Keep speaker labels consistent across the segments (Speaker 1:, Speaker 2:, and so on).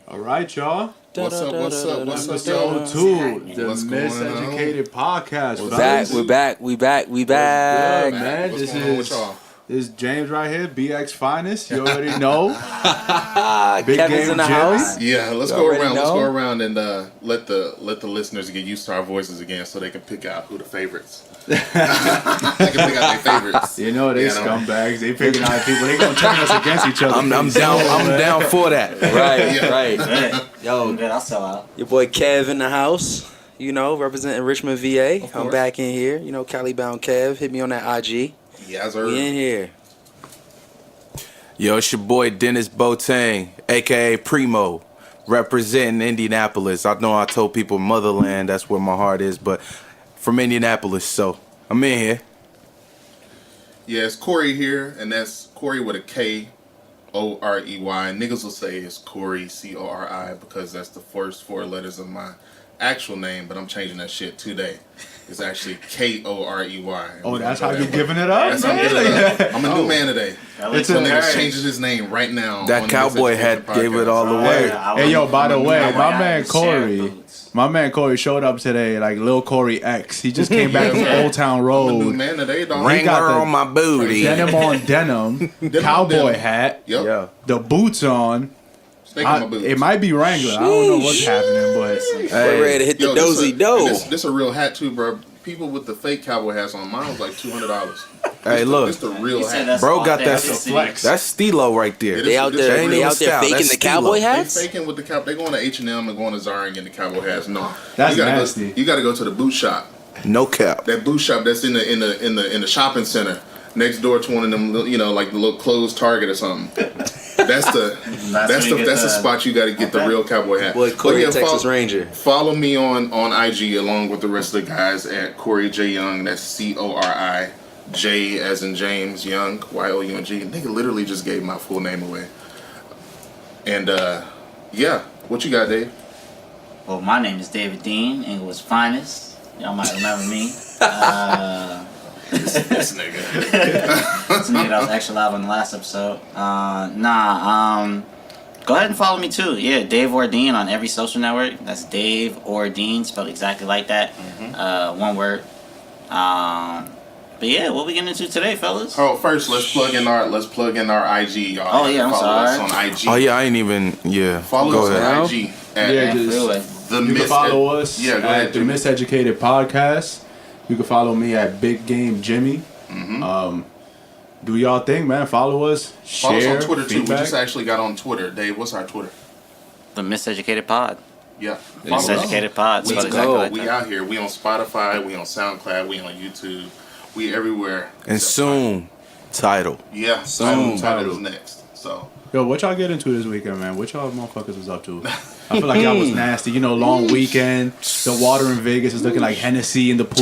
Speaker 1: All right, y'all.
Speaker 2: What's up, y'all?
Speaker 1: Episode 2, the Miseducated podcast.
Speaker 3: We're back.
Speaker 1: Good, man.
Speaker 2: What's going on with y'all?
Speaker 1: This is James right here, BX Finest. You already know. Big
Speaker 3: Kevin's
Speaker 1: game
Speaker 3: in the
Speaker 1: Jimmy.
Speaker 3: house.
Speaker 2: Yeah, let's
Speaker 3: You
Speaker 2: go
Speaker 3: already
Speaker 2: around.
Speaker 3: know.
Speaker 2: Let's go around and let the listeners get used to our voices again, so they can pick out who the favorites. They can pick out their favorites.
Speaker 1: You know they scumbags. They picking out people. They gonna turn us against each other.
Speaker 4: I'm down for that.
Speaker 3: Right.
Speaker 5: Yo, good. I'll sell out.
Speaker 3: Your boy Kev in the house. You know, representing Richmond, VA.
Speaker 2: Of
Speaker 3: I'm
Speaker 2: course.
Speaker 3: back in here. You know, Cali bound Kev. Hit me on that IG.
Speaker 2: Yeah, sir.
Speaker 3: We in here.
Speaker 4: Yo, it's your boy Denis Boateng, aka Primo, representing Indianapolis. I know I told people motherland, that's where my heart is, but from Indianapolis, so I'm in here.
Speaker 2: Yeah, it's Cori here, and that's Cori with a K-O-R-E-Y. Niggas will say it's Cori, C-O-R-I, because that's the first 4 letters of my actual name, but I'm changing that shit today. It's actually K-O-R-E-Y.
Speaker 1: Oh, that's how you giving it up?
Speaker 2: That's how I'm giving it up. I'm a new man today.
Speaker 1: It's
Speaker 2: So
Speaker 1: a
Speaker 2: niggas changing his name right now.
Speaker 4: That
Speaker 2: on the
Speaker 4: cowboy
Speaker 2: Miseducated
Speaker 4: hat gave it
Speaker 2: podcast.
Speaker 4: all away.
Speaker 1: Hey, yo, by the way,
Speaker 5: My
Speaker 1: my man Cori showed up today, like Lil Cori X. He just came back from
Speaker 2: Yeah.
Speaker 1: Old Town
Speaker 2: I'm a new
Speaker 1: Road.
Speaker 2: man today, dog.
Speaker 1: Ring- got
Speaker 4: Wrangler
Speaker 1: the
Speaker 4: on my booty.
Speaker 1: Denim on denim, cowboy hat,
Speaker 2: Yep.
Speaker 4: Yeah.
Speaker 1: the boots on.
Speaker 2: Snake on my boots.
Speaker 1: It might be Wrangler. I don't know what's happening, but
Speaker 3: We're ready to hit the dozy do.
Speaker 2: This a real hat too, bro. People with the fake cowboy hats on. Mine was like $200.
Speaker 4: Hey, look.
Speaker 2: This the real hat.
Speaker 4: Bro got that
Speaker 1: flex.
Speaker 4: That's Stilo right there.
Speaker 2: It
Speaker 3: They
Speaker 2: is-
Speaker 3: out
Speaker 2: this
Speaker 3: there.
Speaker 2: ain't
Speaker 3: They
Speaker 2: even
Speaker 3: out there
Speaker 4: style.
Speaker 3: faking
Speaker 4: That's
Speaker 3: the
Speaker 4: Stilo.
Speaker 3: cowboy
Speaker 2: They
Speaker 3: hats.
Speaker 2: faking with the cow. They going to H&M and going to Zara and getting the cowboy hats. No,
Speaker 1: That's
Speaker 2: you gotta
Speaker 1: nasty.
Speaker 2: Go, you got to go to the boot shop.
Speaker 4: No cap.
Speaker 2: That boot shop that's in the shopping center next door to one of them. You know, like the little closed Target or something. That's the spot you got to get the real cowboy hat.
Speaker 3: Boy,
Speaker 2: But
Speaker 3: Cori,
Speaker 2: yeah,
Speaker 3: Texas Ranger.
Speaker 2: Follow me on IG along with the rest of the guys at Cori J Young. That's Cori J as in James Young, Y-O-U-N-G. Nigga literally just gave my full name away. And yeah, what you got, Dave?
Speaker 5: Well, my name is David Dean, Inglewood's finest. Y'all might remember me.
Speaker 2: This nigga.
Speaker 5: It's me that was extra live on the last episode. Go ahead and follow me too. Yeah, Dave Ordine on every social network. That's Dave Ordine, spelled exactly like that. One word. But yeah, what we getting into today, fellas?
Speaker 2: Oh, first let's plug in our IG, y'all.
Speaker 5: Oh, yeah, I'm
Speaker 2: Follow
Speaker 5: sorry.
Speaker 2: us on IG.
Speaker 4: Oh yeah, I ain't even. Yeah.
Speaker 2: Follow
Speaker 4: Go
Speaker 2: us
Speaker 4: ahead.
Speaker 2: on IG. At
Speaker 1: Yeah,
Speaker 5: Really?
Speaker 2: the
Speaker 1: you can follow us
Speaker 2: Yeah, go ahead,
Speaker 1: at the
Speaker 2: Jimmy.
Speaker 1: Miseducated Podcast. You can follow me at Big Game Jimmy. Do y'all thing, man. Follow us.
Speaker 2: Follow us
Speaker 1: Share.
Speaker 2: on Twitter too. We
Speaker 1: feedback.
Speaker 2: just actually got on Twitter. Dave, what's our Twitter?
Speaker 5: The Miseducated Pod.
Speaker 2: Yeah.
Speaker 5: Miseducated Pod.
Speaker 2: We,
Speaker 5: Spelled exactly like
Speaker 2: we
Speaker 5: that.
Speaker 2: out here. We on Spotify. We on SoundCloud. We on YouTube. We everywhere.
Speaker 4: And soon, title.
Speaker 2: Yeah.
Speaker 1: Soon.
Speaker 2: Title's next. So.
Speaker 1: Yo, what y'all get into this weekend, man? What y'all motherfuckers was up to? I feel like y'all was nasty. You know, long weekend. The water in Vegas is looking like Hennessy in the pools.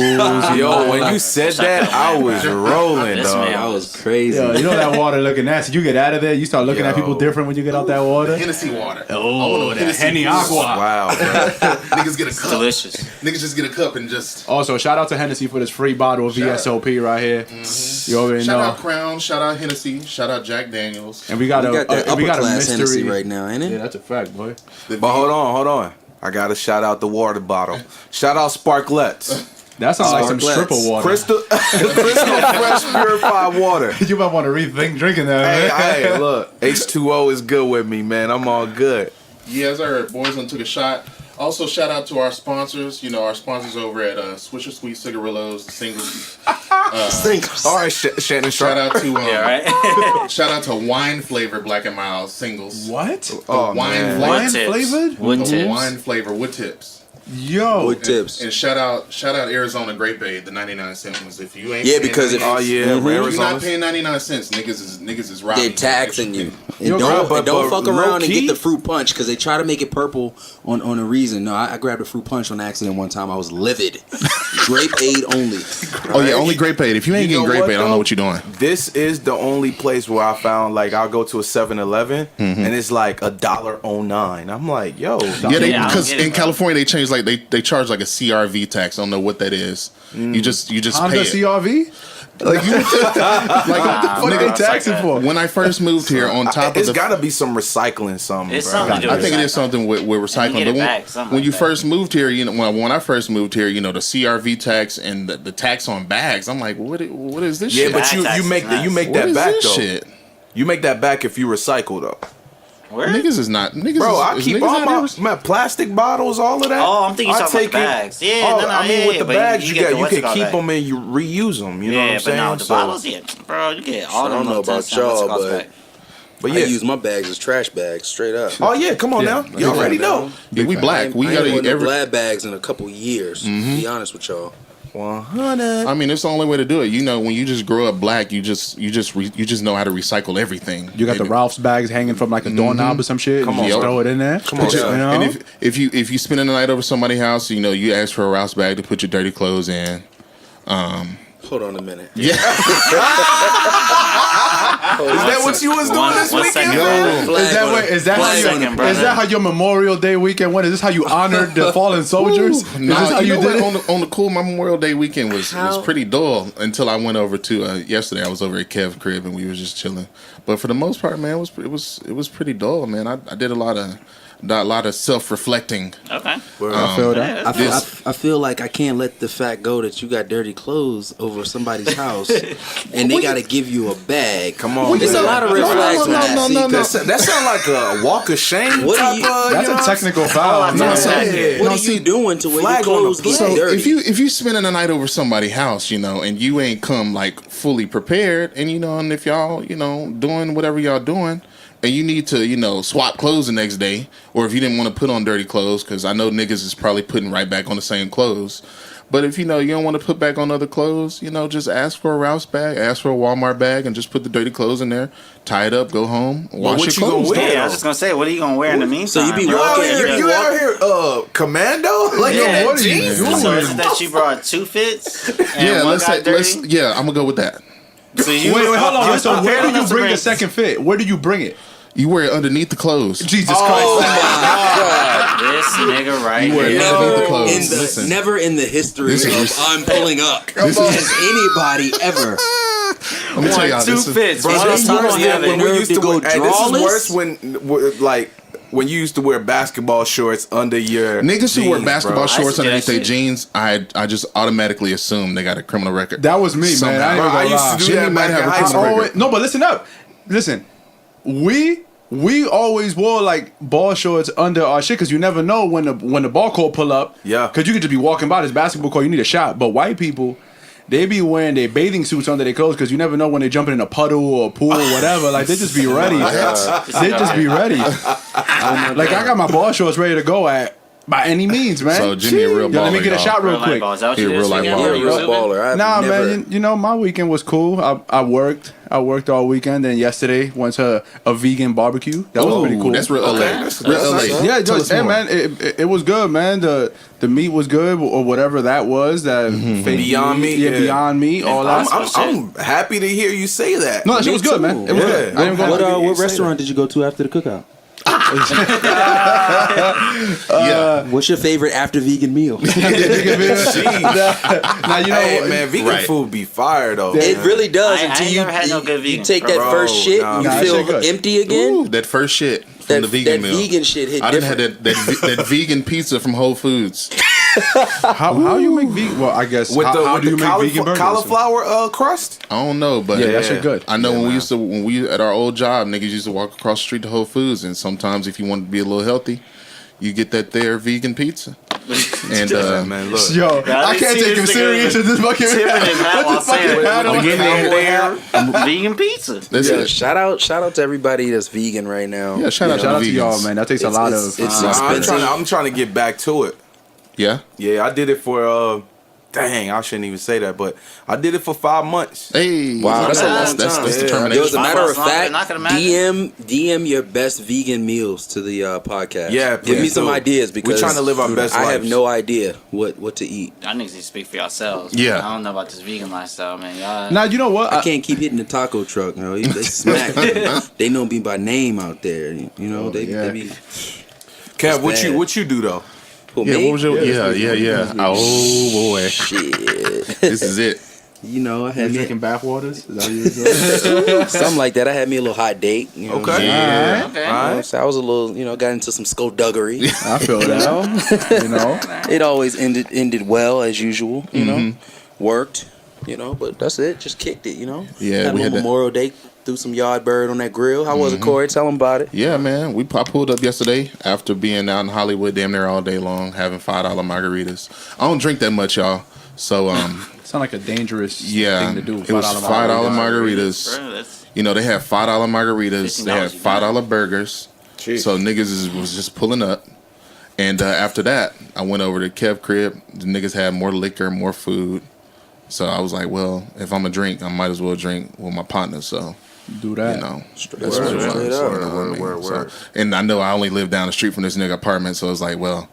Speaker 4: Yo, when you said that, I was rolling,
Speaker 5: This
Speaker 4: dog.
Speaker 5: man
Speaker 3: That was crazy.
Speaker 1: Yo, you know that water looking nasty. You get out of there, you start looking at
Speaker 4: Yo.
Speaker 1: people different when you get out that water.
Speaker 2: Hennessy water.
Speaker 1: Oh, that
Speaker 2: Hennessy
Speaker 1: Henny
Speaker 2: water.
Speaker 1: Aqua.
Speaker 4: Wow.
Speaker 2: Niggas get a cup.
Speaker 5: Delicious.
Speaker 2: Niggas just get a cup and just.
Speaker 1: Also, shout out to Hennessy for this free bottle of
Speaker 2: Shout out.
Speaker 1: VSOP right here. You already
Speaker 2: Shout
Speaker 1: know.
Speaker 2: out Crown. Shout out Hennessy. Shout out Jack Daniels.
Speaker 1: And we got
Speaker 3: We got that upper
Speaker 1: we got a
Speaker 3: class Hennessy
Speaker 1: mystery
Speaker 3: right now, ain't it?
Speaker 1: Yeah, that's a fact, boy.
Speaker 4: But hold on. I gotta shout out the water bottle. Shout out Sparklets.
Speaker 1: That sounds like some
Speaker 3: Sparklets.
Speaker 1: stripper water.
Speaker 4: Crystal fresh purified water.
Speaker 1: You might want to rethink drinking that,
Speaker 4: Hey,
Speaker 1: man.
Speaker 4: hey, look. H2O is good with me, man. I'm all good.
Speaker 2: Yes, sir. Boys done took a shot. Also, shout out to our sponsors. You know, our sponsors over at Swisher Sweet Cigarillos, the singles.
Speaker 4: All right, Shannon
Speaker 2: Shout
Speaker 4: Sharp.
Speaker 2: out to
Speaker 5: Yeah, right?
Speaker 2: shout out to Wine Flavor Black and Mild singles.
Speaker 1: What?
Speaker 4: Oh,
Speaker 2: wine
Speaker 4: man.
Speaker 2: flavor.
Speaker 1: Wine
Speaker 5: tips.
Speaker 1: flavored?
Speaker 5: Wood
Speaker 2: The
Speaker 5: tips.
Speaker 2: wine flavor wood tips.
Speaker 1: Yo.
Speaker 3: Wood tips.
Speaker 2: And shout out Arizona Grape Aid, the 99-cent ones. If you ain't
Speaker 3: Yeah,
Speaker 2: paying
Speaker 3: because if
Speaker 2: 99
Speaker 4: Oh, yeah.
Speaker 3: Mhm.
Speaker 2: if you're
Speaker 4: Arizona.
Speaker 2: not paying 99 cents, niggas is robbing.
Speaker 3: They're taxing you. And
Speaker 1: Yo,
Speaker 3: don't,
Speaker 4: bro,
Speaker 3: and don't
Speaker 4: but
Speaker 3: fuck around and
Speaker 4: low-key-
Speaker 3: get the fruit punch because they try to make it purple on a reason. No, I grabbed a fruit punch on accident one time. I was livid. Grape aid only.
Speaker 2: Oh yeah, only Grape Aid. If you ain't
Speaker 4: You
Speaker 2: getting
Speaker 4: know
Speaker 2: Grape
Speaker 4: what,
Speaker 2: Aid, I don't
Speaker 4: though?
Speaker 2: know what you're doing.
Speaker 4: This is the only place where I found, like, I'll go to a 7-Eleven and it's like $1.09. I'm like, yo.
Speaker 2: Yeah,
Speaker 5: Yeah, I
Speaker 2: because
Speaker 5: don't get it,
Speaker 2: in
Speaker 5: bro.
Speaker 2: California they changed they charge like a CRV tax. I don't know what that is. You just
Speaker 1: Honda
Speaker 2: pay it.
Speaker 1: CRV?
Speaker 2: Like you, like
Speaker 1: What are they
Speaker 2: nigga,
Speaker 1: taxing for?
Speaker 2: when I first moved here, on top of
Speaker 4: It's
Speaker 2: the,
Speaker 4: gotta be some recycling, something.
Speaker 5: It's
Speaker 4: bro.
Speaker 5: something to do
Speaker 2: I
Speaker 5: with
Speaker 2: think it is
Speaker 5: recycling.
Speaker 2: something with recycling.
Speaker 5: get
Speaker 2: But
Speaker 5: it
Speaker 2: when,
Speaker 5: back, something
Speaker 2: when
Speaker 5: like
Speaker 2: you
Speaker 5: that.
Speaker 2: first moved here, you know, when I first moved here, you know, the CRV tax and the tax on bags, I'm like, what is this
Speaker 4: Yeah,
Speaker 2: shit?
Speaker 4: but
Speaker 5: Bag tax
Speaker 4: you
Speaker 5: is
Speaker 4: make
Speaker 5: nuts.
Speaker 4: you make
Speaker 2: What
Speaker 4: that
Speaker 2: is
Speaker 4: back
Speaker 2: this
Speaker 4: though.
Speaker 2: shit?
Speaker 4: You make that back if you recycle though.
Speaker 5: Where?
Speaker 2: Niggas is not niggas.
Speaker 4: Bro, I
Speaker 2: is
Speaker 4: keep
Speaker 2: niggas
Speaker 4: all
Speaker 2: out here-
Speaker 4: my plastic bottles, all of that.
Speaker 5: Oh, I'm thinking you're
Speaker 4: I
Speaker 5: talking about
Speaker 4: take
Speaker 5: the
Speaker 4: it-
Speaker 5: bags. Yeah,
Speaker 4: oh,
Speaker 5: no,
Speaker 4: I mean,
Speaker 5: yeah,
Speaker 4: with the
Speaker 5: but
Speaker 4: bags, you
Speaker 5: get the
Speaker 4: can
Speaker 5: what's it
Speaker 4: keep
Speaker 5: called back.
Speaker 4: them and you reuse them. You know what
Speaker 5: Yeah,
Speaker 4: I'm
Speaker 5: but
Speaker 4: saying?
Speaker 5: no, the
Speaker 4: So-
Speaker 5: bottles, yeah, bro, you get all
Speaker 6: I
Speaker 5: them
Speaker 6: don't know
Speaker 5: little
Speaker 6: about
Speaker 5: 10 cent what's it
Speaker 6: y'all,
Speaker 5: called
Speaker 6: but
Speaker 5: back.
Speaker 4: But
Speaker 6: I
Speaker 4: yeah.
Speaker 6: use my bags as trash bags, straight up.
Speaker 4: Oh yeah, come on now. You already know.
Speaker 2: Yeah, we black. We
Speaker 6: I ain't
Speaker 2: gotta
Speaker 6: worn
Speaker 2: eat
Speaker 6: no
Speaker 2: every.
Speaker 6: glad bags in a couple years. To be honest with y'all.
Speaker 4: 100.
Speaker 2: I mean, it's the only way to do it. You know, when you just grow up black, you just know how to recycle everything.
Speaker 1: You got the Ralph's bags hanging from like a doorknob or some shit.
Speaker 4: Come
Speaker 1: You
Speaker 4: on,
Speaker 1: just
Speaker 2: bro.
Speaker 1: throw it in there.
Speaker 4: Come on,
Speaker 1: You
Speaker 4: son.
Speaker 1: know?
Speaker 2: And if you spending the night over somebody's house, you know, you ask for a Ralph's bag to put your dirty clothes in.
Speaker 6: Hold on a minute.
Speaker 2: Yeah,
Speaker 4: Is that what you was doing this
Speaker 5: One
Speaker 4: weekend?
Speaker 5: second,
Speaker 2: Yo.
Speaker 5: brother.
Speaker 1: Is that what? Is that how
Speaker 5: Flag
Speaker 1: you?
Speaker 5: second, brother.
Speaker 1: Is that how your Memorial Day weekend went? Is this how you honored the fallen soldiers? Is
Speaker 2: no,
Speaker 1: this how
Speaker 2: you
Speaker 1: you
Speaker 2: know
Speaker 1: did
Speaker 2: what?
Speaker 1: it?
Speaker 2: On the cool, my Memorial Day weekend was
Speaker 6: How?
Speaker 2: pretty dull until I went over to yesterday. I was over at Kev's crib and we was just chilling. But for the most part, man, it was pretty dull, man. I did a lot of self-reflecting.
Speaker 5: Okay.
Speaker 1: I feel that.
Speaker 5: Yeah,
Speaker 6: I feel like I can't let the fact go that you got dirty clothes over somebody's house and they got to give you a bag.
Speaker 4: Come on,
Speaker 6: There's a
Speaker 4: man.
Speaker 6: lot of red
Speaker 2: No,
Speaker 6: flags on that.
Speaker 2: no.
Speaker 4: That sound like a walk of shame.
Speaker 6: What do
Speaker 4: type
Speaker 6: you-
Speaker 4: of,
Speaker 1: That's
Speaker 4: you know
Speaker 1: a technical foul.
Speaker 5: No,
Speaker 1: No,
Speaker 5: so-
Speaker 4: Yeah.
Speaker 6: What
Speaker 2: No,
Speaker 6: are
Speaker 2: see,
Speaker 6: you doing to where your
Speaker 4: flag on the
Speaker 6: clothes get
Speaker 2: So
Speaker 6: dirty?
Speaker 2: if you spending a night over somebody's house, you know, and you ain't come like fully prepared, and you know, and if y'all, you know, doing whatever y'all doing, and you need to, you know, swap clothes the next day, or if you didn't want to put on dirty clothes, because I know niggas is probably putting right back on the same clothes. But if you know you don't want to put back on other clothes, you know, just ask for a Ralph's bag, ask for a Walmart bag, and just put the dirty clothes in there, tie it up, go home, wash
Speaker 4: what
Speaker 2: your
Speaker 4: you gonna
Speaker 2: clothes.
Speaker 4: wear?
Speaker 5: Yeah, I was just gonna say, what are you gonna wear in the meantime?
Speaker 6: So you be
Speaker 5: bro?
Speaker 6: walking-
Speaker 4: You out here, commando? Like
Speaker 5: Yeah,
Speaker 4: in
Speaker 1: what
Speaker 4: that
Speaker 1: are you
Speaker 4: jeans?
Speaker 1: doing?
Speaker 5: So is it that you brought two fits? And
Speaker 2: Yeah,
Speaker 5: one
Speaker 2: let's
Speaker 5: got
Speaker 2: say,
Speaker 5: dirty?
Speaker 2: yeah, I'm gonna go with that.
Speaker 5: So you
Speaker 1: Wait, hold on.
Speaker 5: you
Speaker 1: So where
Speaker 5: prepared
Speaker 1: do you
Speaker 5: enough to
Speaker 1: bring the second fit? Where do you bring it?
Speaker 2: You wear it underneath the clothes.
Speaker 1: Jesus
Speaker 6: Oh
Speaker 1: Christ!
Speaker 5: This nigga right
Speaker 2: You wear
Speaker 5: here.
Speaker 2: it underneath the
Speaker 6: in
Speaker 2: clothes.
Speaker 6: the,
Speaker 2: Listen.
Speaker 6: never in the history
Speaker 2: This
Speaker 6: of
Speaker 2: is-
Speaker 6: I'm pulling up
Speaker 2: This
Speaker 6: has
Speaker 2: is-
Speaker 6: anybody ever.
Speaker 2: Let me tell y'all,
Speaker 5: Two
Speaker 2: this is,
Speaker 5: fits.
Speaker 6: Bro,
Speaker 5: One
Speaker 6: this
Speaker 5: on top
Speaker 6: is
Speaker 5: of the
Speaker 6: worse
Speaker 5: other.
Speaker 6: than when we used to go
Speaker 4: Hey, this is
Speaker 6: drawless?
Speaker 4: worse when you used to wear basketball shorts under your
Speaker 2: niggas who wear
Speaker 4: jeans,
Speaker 2: basketball
Speaker 4: bro.
Speaker 2: shorts
Speaker 5: I used to do
Speaker 2: underneath
Speaker 5: that
Speaker 2: their
Speaker 5: shit.
Speaker 2: jeans, I just automatically assume they got a criminal record.
Speaker 1: That was me,
Speaker 2: Somehow.
Speaker 1: man. I, ain't
Speaker 4: Bro,
Speaker 1: gonna
Speaker 4: I used
Speaker 1: lie.
Speaker 4: to do
Speaker 2: Jimmy
Speaker 4: that
Speaker 2: might
Speaker 4: back
Speaker 2: have
Speaker 4: in
Speaker 2: a
Speaker 4: high
Speaker 2: criminal
Speaker 4: school.
Speaker 2: record.
Speaker 1: No, but listen up. Listen, we always wore like ball shorts under our shit because you never know when the ball court pull up.
Speaker 4: Yeah.
Speaker 1: Because you could just be walking by this basketball court, you need a shot. But white people, they be wearing their bathing suits under their clothes because you never know when they're jumping in a puddle or a pool or whatever. Like they just be ready. They just be ready. Like I got my ball shorts ready to go by any means, man.
Speaker 2: So Jimmy a real
Speaker 1: Yo, let me
Speaker 2: baller,
Speaker 1: get a
Speaker 2: y'all.
Speaker 1: shot real
Speaker 5: Real life
Speaker 1: quick.
Speaker 5: ball. Is that what
Speaker 2: He
Speaker 5: you
Speaker 2: a
Speaker 5: did
Speaker 2: real
Speaker 5: this
Speaker 2: life
Speaker 5: weekend?
Speaker 2: baller.
Speaker 6: You're a real
Speaker 5: You was
Speaker 6: baller. I've
Speaker 1: Nah,
Speaker 6: never,
Speaker 1: man, you know my weekend was cool. I worked all weekend. Then yesterday went to a vegan barbecue. That was pretty cool.
Speaker 2: That's real LA.
Speaker 4: that's
Speaker 2: Real LA.
Speaker 4: nice.
Speaker 1: Yeah,
Speaker 2: Tell us
Speaker 1: hey
Speaker 2: more.
Speaker 1: man, it was good, man. The meat was good, or whatever that was. That fake
Speaker 4: Beyond Meat,
Speaker 1: yeah,
Speaker 4: yeah.
Speaker 1: Beyond Meat, all that.
Speaker 4: I'm happy to hear you say that.
Speaker 1: No, that shit was good, man. It was
Speaker 4: Yeah.
Speaker 1: good. I ain't gonna
Speaker 3: What
Speaker 1: lie.
Speaker 3: what restaurant did you go to after the cookout?
Speaker 2: Yeah.
Speaker 3: What's your favorite after vegan meal?
Speaker 1: Now you know
Speaker 4: Hey
Speaker 1: what?
Speaker 4: man, vegan
Speaker 2: Right.
Speaker 4: food be fire though.
Speaker 6: It
Speaker 4: man.
Speaker 6: really does
Speaker 5: I
Speaker 6: until
Speaker 5: ain't
Speaker 6: you,
Speaker 5: never had no good
Speaker 6: you
Speaker 5: vegan,
Speaker 6: take that
Speaker 4: bro.
Speaker 6: first shit
Speaker 4: Nah,
Speaker 6: and you
Speaker 1: nah, that
Speaker 6: feel
Speaker 1: shit good.
Speaker 6: empty again.
Speaker 2: Ooh, that first shit from the vegan
Speaker 6: that
Speaker 2: meal.
Speaker 6: vegan shit hit
Speaker 2: I done had
Speaker 6: different.
Speaker 2: that vegan pizza from Whole Foods.
Speaker 1: How you make vegan? Well, I guess
Speaker 4: with
Speaker 1: how
Speaker 4: the
Speaker 1: do you make vegan burgers?
Speaker 4: cauliflower crust.
Speaker 2: I don't know, but
Speaker 1: Yeah, that shit good.
Speaker 2: I know
Speaker 4: Yeah,
Speaker 2: when
Speaker 4: man.
Speaker 2: we at our old job, niggas used to walk across the street to Whole Foods, and sometimes if you want to be a little healthy, you get that there vegan pizza. And
Speaker 4: Man, look.
Speaker 1: Yo,
Speaker 5: Yeah,
Speaker 1: I can't
Speaker 5: see
Speaker 1: take him
Speaker 5: this nigga
Speaker 1: serious at this fucking.
Speaker 5: tipping his hat while saying it.
Speaker 1: hat on.
Speaker 2: Again, there.
Speaker 5: Vegan pizza.
Speaker 2: That's
Speaker 6: Yeah,
Speaker 2: it.
Speaker 6: shout out to everybody that's vegan right now.
Speaker 2: Yeah, shout out
Speaker 1: Shout out
Speaker 2: to
Speaker 1: to
Speaker 2: the
Speaker 1: y'all,
Speaker 2: vegans.
Speaker 1: man. That takes a
Speaker 6: It's-
Speaker 1: lot
Speaker 6: it's-
Speaker 1: of.
Speaker 6: it's
Speaker 1: uh,
Speaker 4: I'm trying to get back to it.
Speaker 2: Yeah.
Speaker 4: Yeah, I did it for dang, I shouldn't even say that, but I did it for 5 months.
Speaker 2: Hey.
Speaker 6: Wow, that's a long
Speaker 2: that's
Speaker 6: time.
Speaker 2: That's
Speaker 4: Yeah.
Speaker 2: determination.
Speaker 6: Yo, as a matter of
Speaker 5: Not
Speaker 6: fact,
Speaker 5: gonna imagine.
Speaker 6: DM your best vegan meals to the podcast.
Speaker 4: Yeah,
Speaker 6: give me
Speaker 4: please
Speaker 6: some
Speaker 4: do.
Speaker 6: ideas because
Speaker 4: We're trying to live our best
Speaker 6: I have
Speaker 4: lives.
Speaker 6: no idea what to eat.
Speaker 5: Y'all niggas need to speak for yourselves.
Speaker 2: Yeah.
Speaker 5: Man. I don't know about this vegan lifestyle, man. Y'all.
Speaker 1: Now you know what?
Speaker 6: I can't keep hitting the taco truck. You know, they smack. They know me by name out there. You know, they be.
Speaker 4: Kev, what
Speaker 6: bad.
Speaker 4: you do though?
Speaker 6: Who,
Speaker 2: Yeah,
Speaker 6: me?
Speaker 2: what was your? Yeah. Oh boy,
Speaker 6: Shit.
Speaker 2: this is it.
Speaker 6: You know, I
Speaker 1: You
Speaker 6: had me
Speaker 1: drinking bathwaters? Is that what you was doing?
Speaker 6: something like that. I had me a little hot date. You know
Speaker 4: Okay.
Speaker 6: what I'm saying?
Speaker 2: Yeah.
Speaker 5: Okay.
Speaker 6: You know, so I was a little, got into some skullduggery.
Speaker 1: I feel that. You know?
Speaker 6: It always ended well as usual. You know, worked. But that's it. Just kicked it.
Speaker 2: Yeah,
Speaker 6: had
Speaker 2: we
Speaker 6: a
Speaker 2: had that.
Speaker 6: Memorial Day. Threw some yard bird on that grill. How was it, Corey? Tell him about it.
Speaker 2: Yeah, man. I pulled up yesterday after being out in Hollywood damn near all day long, having $5 margaritas. I don't drink that much, y'all. So,
Speaker 1: Sound like a dangerous
Speaker 2: yeah,
Speaker 1: thing to do.
Speaker 2: it was $5 margaritas.
Speaker 5: Bro, that's
Speaker 2: They had $5 margaritas. They had
Speaker 5: $15
Speaker 2: $5 burgers. So niggas was just pulling up. And after that, I went over to Kev crib. The niggas had more liquor, more food. So I was like, well, if I'm a drink, I might as well drink with my partner. So.
Speaker 1: Do that.
Speaker 2: That's what it was.
Speaker 6: Straight up.
Speaker 2: You know what I mean?
Speaker 4: Word.
Speaker 2: So, and I know I only live down the street from this nigga apartment, so it's like, well,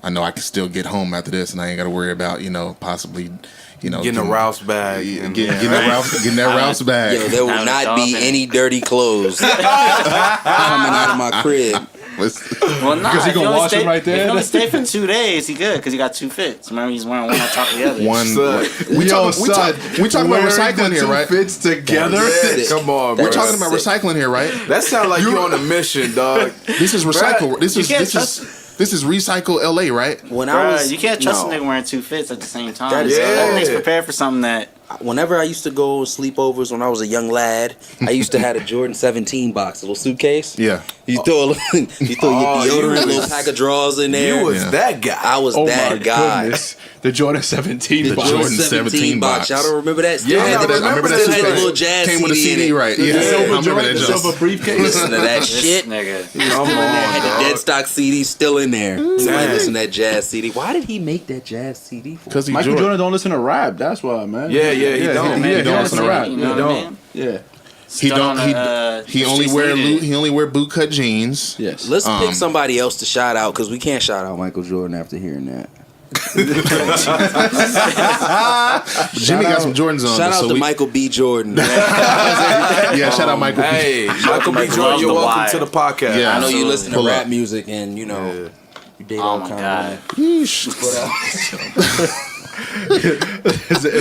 Speaker 2: I know I can still get home after this, and I ain't got to worry about, possibly,
Speaker 4: Getting a Rouse bag.
Speaker 2: getting that Rouse bag.
Speaker 6: Yo, there will
Speaker 5: Now
Speaker 6: not
Speaker 5: it's
Speaker 6: be
Speaker 5: awesome.
Speaker 6: any dirty clothes coming out of my crib.
Speaker 5: well, nah.
Speaker 1: Because he
Speaker 5: if
Speaker 1: gonna
Speaker 5: only
Speaker 1: wash
Speaker 5: stay,
Speaker 1: them right
Speaker 5: If
Speaker 1: there?
Speaker 5: you only stay for 2 days, he good because he got 2 fits. Remember, he's wearing one on top of the other.
Speaker 2: We talking about recycling here, right?
Speaker 1: Fits together.
Speaker 6: Sick.
Speaker 4: Come on,
Speaker 6: We're
Speaker 2: We're
Speaker 4: bro.
Speaker 2: talking about recycling here, right?
Speaker 4: That sounds like you on a mission, dog.
Speaker 2: This is recycle. This is recycle LA, right?
Speaker 6: When I
Speaker 5: Bruh,
Speaker 6: was,
Speaker 5: you can't trust
Speaker 6: no.
Speaker 5: a nigga wearing 2 fits at the same time.
Speaker 6: That is-
Speaker 5: That
Speaker 4: Yeah.
Speaker 5: nigga's prepared for something that.
Speaker 6: Whenever I used to go sleepovers when I was a young lad, I used to have a Jordan 17 box, a little suitcase.
Speaker 2: Yeah.
Speaker 6: You throw your
Speaker 4: Oh, you
Speaker 6: deodorant, a little
Speaker 4: was-
Speaker 6: pack of drawers in there.
Speaker 4: You was
Speaker 2: Yeah.
Speaker 4: that guy.
Speaker 6: I was
Speaker 1: Oh
Speaker 6: that
Speaker 1: my
Speaker 6: guy.
Speaker 1: goodness. The Jordan 17
Speaker 6: The
Speaker 1: box.
Speaker 2: Jordan
Speaker 6: Jordan 17
Speaker 2: 17
Speaker 6: box.
Speaker 2: box.
Speaker 6: Y'all don't remember that? Still
Speaker 4: Yeah,
Speaker 6: had
Speaker 4: I
Speaker 6: the,
Speaker 4: remember that
Speaker 6: still had the
Speaker 4: suitcase.
Speaker 6: little jazz
Speaker 2: Came with a
Speaker 6: CD in
Speaker 2: CD,
Speaker 6: it.
Speaker 2: right? Yeah,
Speaker 1: The
Speaker 2: I
Speaker 1: silver
Speaker 2: remember
Speaker 1: joint,
Speaker 2: that
Speaker 1: the
Speaker 2: joint.
Speaker 1: silver briefcase.
Speaker 6: Listen to that
Speaker 5: This
Speaker 6: shit.
Speaker 5: nigga.
Speaker 4: Come on,
Speaker 6: Had the
Speaker 4: dog.
Speaker 6: dead stock CD still in there. Somebody
Speaker 4: Dang.
Speaker 6: listen to that jazz CD. Why did he make that jazz CD for?
Speaker 2: Because
Speaker 1: Michael Jordan don't listen to rap. That's why, man.
Speaker 4: Yeah, he don't.
Speaker 1: He don't listen to rap.
Speaker 5: You know what I mean?
Speaker 1: Yeah.
Speaker 2: He
Speaker 5: Still
Speaker 2: don't.
Speaker 5: on the,
Speaker 2: He only
Speaker 5: streets
Speaker 2: wear
Speaker 5: needed.
Speaker 2: he only wear bootcut jeans.
Speaker 1: Yes.
Speaker 6: Let's pick somebody else to shout out because we can't shout out Michael Jordan after hearing that.
Speaker 2: Jimmy got some Jordans on.
Speaker 6: Shout out
Speaker 2: so
Speaker 6: to
Speaker 2: we-
Speaker 6: Michael B. Jordan.
Speaker 2: Yeah, shout out Michael.
Speaker 4: Hey, Michael B.
Speaker 5: Michael
Speaker 4: Jordan,
Speaker 5: loves
Speaker 4: you're
Speaker 5: The
Speaker 4: welcome
Speaker 5: Wire.
Speaker 4: to the podcast.
Speaker 2: Yeah.
Speaker 6: I know you
Speaker 5: Absolutely.
Speaker 6: listen to
Speaker 2: Pull
Speaker 6: rap
Speaker 2: up.
Speaker 6: music and you date
Speaker 5: Oh
Speaker 6: all
Speaker 5: my
Speaker 6: kind
Speaker 5: god.
Speaker 1: Is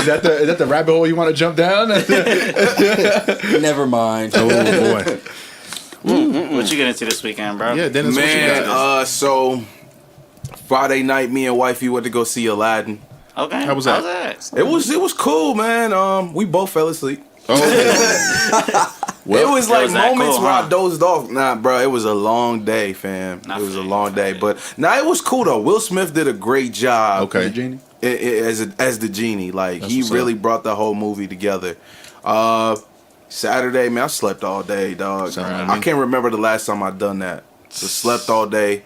Speaker 1: that the rabbit hole you want to jump down?
Speaker 6: of. Never mind.
Speaker 2: Oh boy.
Speaker 5: What you get into this weekend, bro?
Speaker 2: Yeah, Dennis. What you
Speaker 4: Man,
Speaker 2: got?
Speaker 4: so Friday night, me and wifey went to go see Aladdin.
Speaker 5: Okay.
Speaker 2: How was that?
Speaker 4: It was cool, man. We both fell asleep.
Speaker 2: Oh,
Speaker 4: It was like
Speaker 5: was that
Speaker 4: moments
Speaker 5: cool,
Speaker 4: where
Speaker 5: huh?
Speaker 4: I dozed off. Nah, bro, it was a long day, fam.
Speaker 5: Nah,
Speaker 4: It was a
Speaker 5: feel you,
Speaker 4: long day,
Speaker 5: feel you.
Speaker 4: but nah, it was cool though. Will Smith did a great job.
Speaker 2: okay.
Speaker 1: Genie?
Speaker 4: As the genie, like
Speaker 2: That's
Speaker 4: he
Speaker 2: what's
Speaker 4: really
Speaker 2: up.
Speaker 4: brought the whole movie together. Saturday, man, I slept all day, dog.
Speaker 2: Sound like
Speaker 4: I
Speaker 2: me.
Speaker 4: can't remember the last time I done that. So slept all day.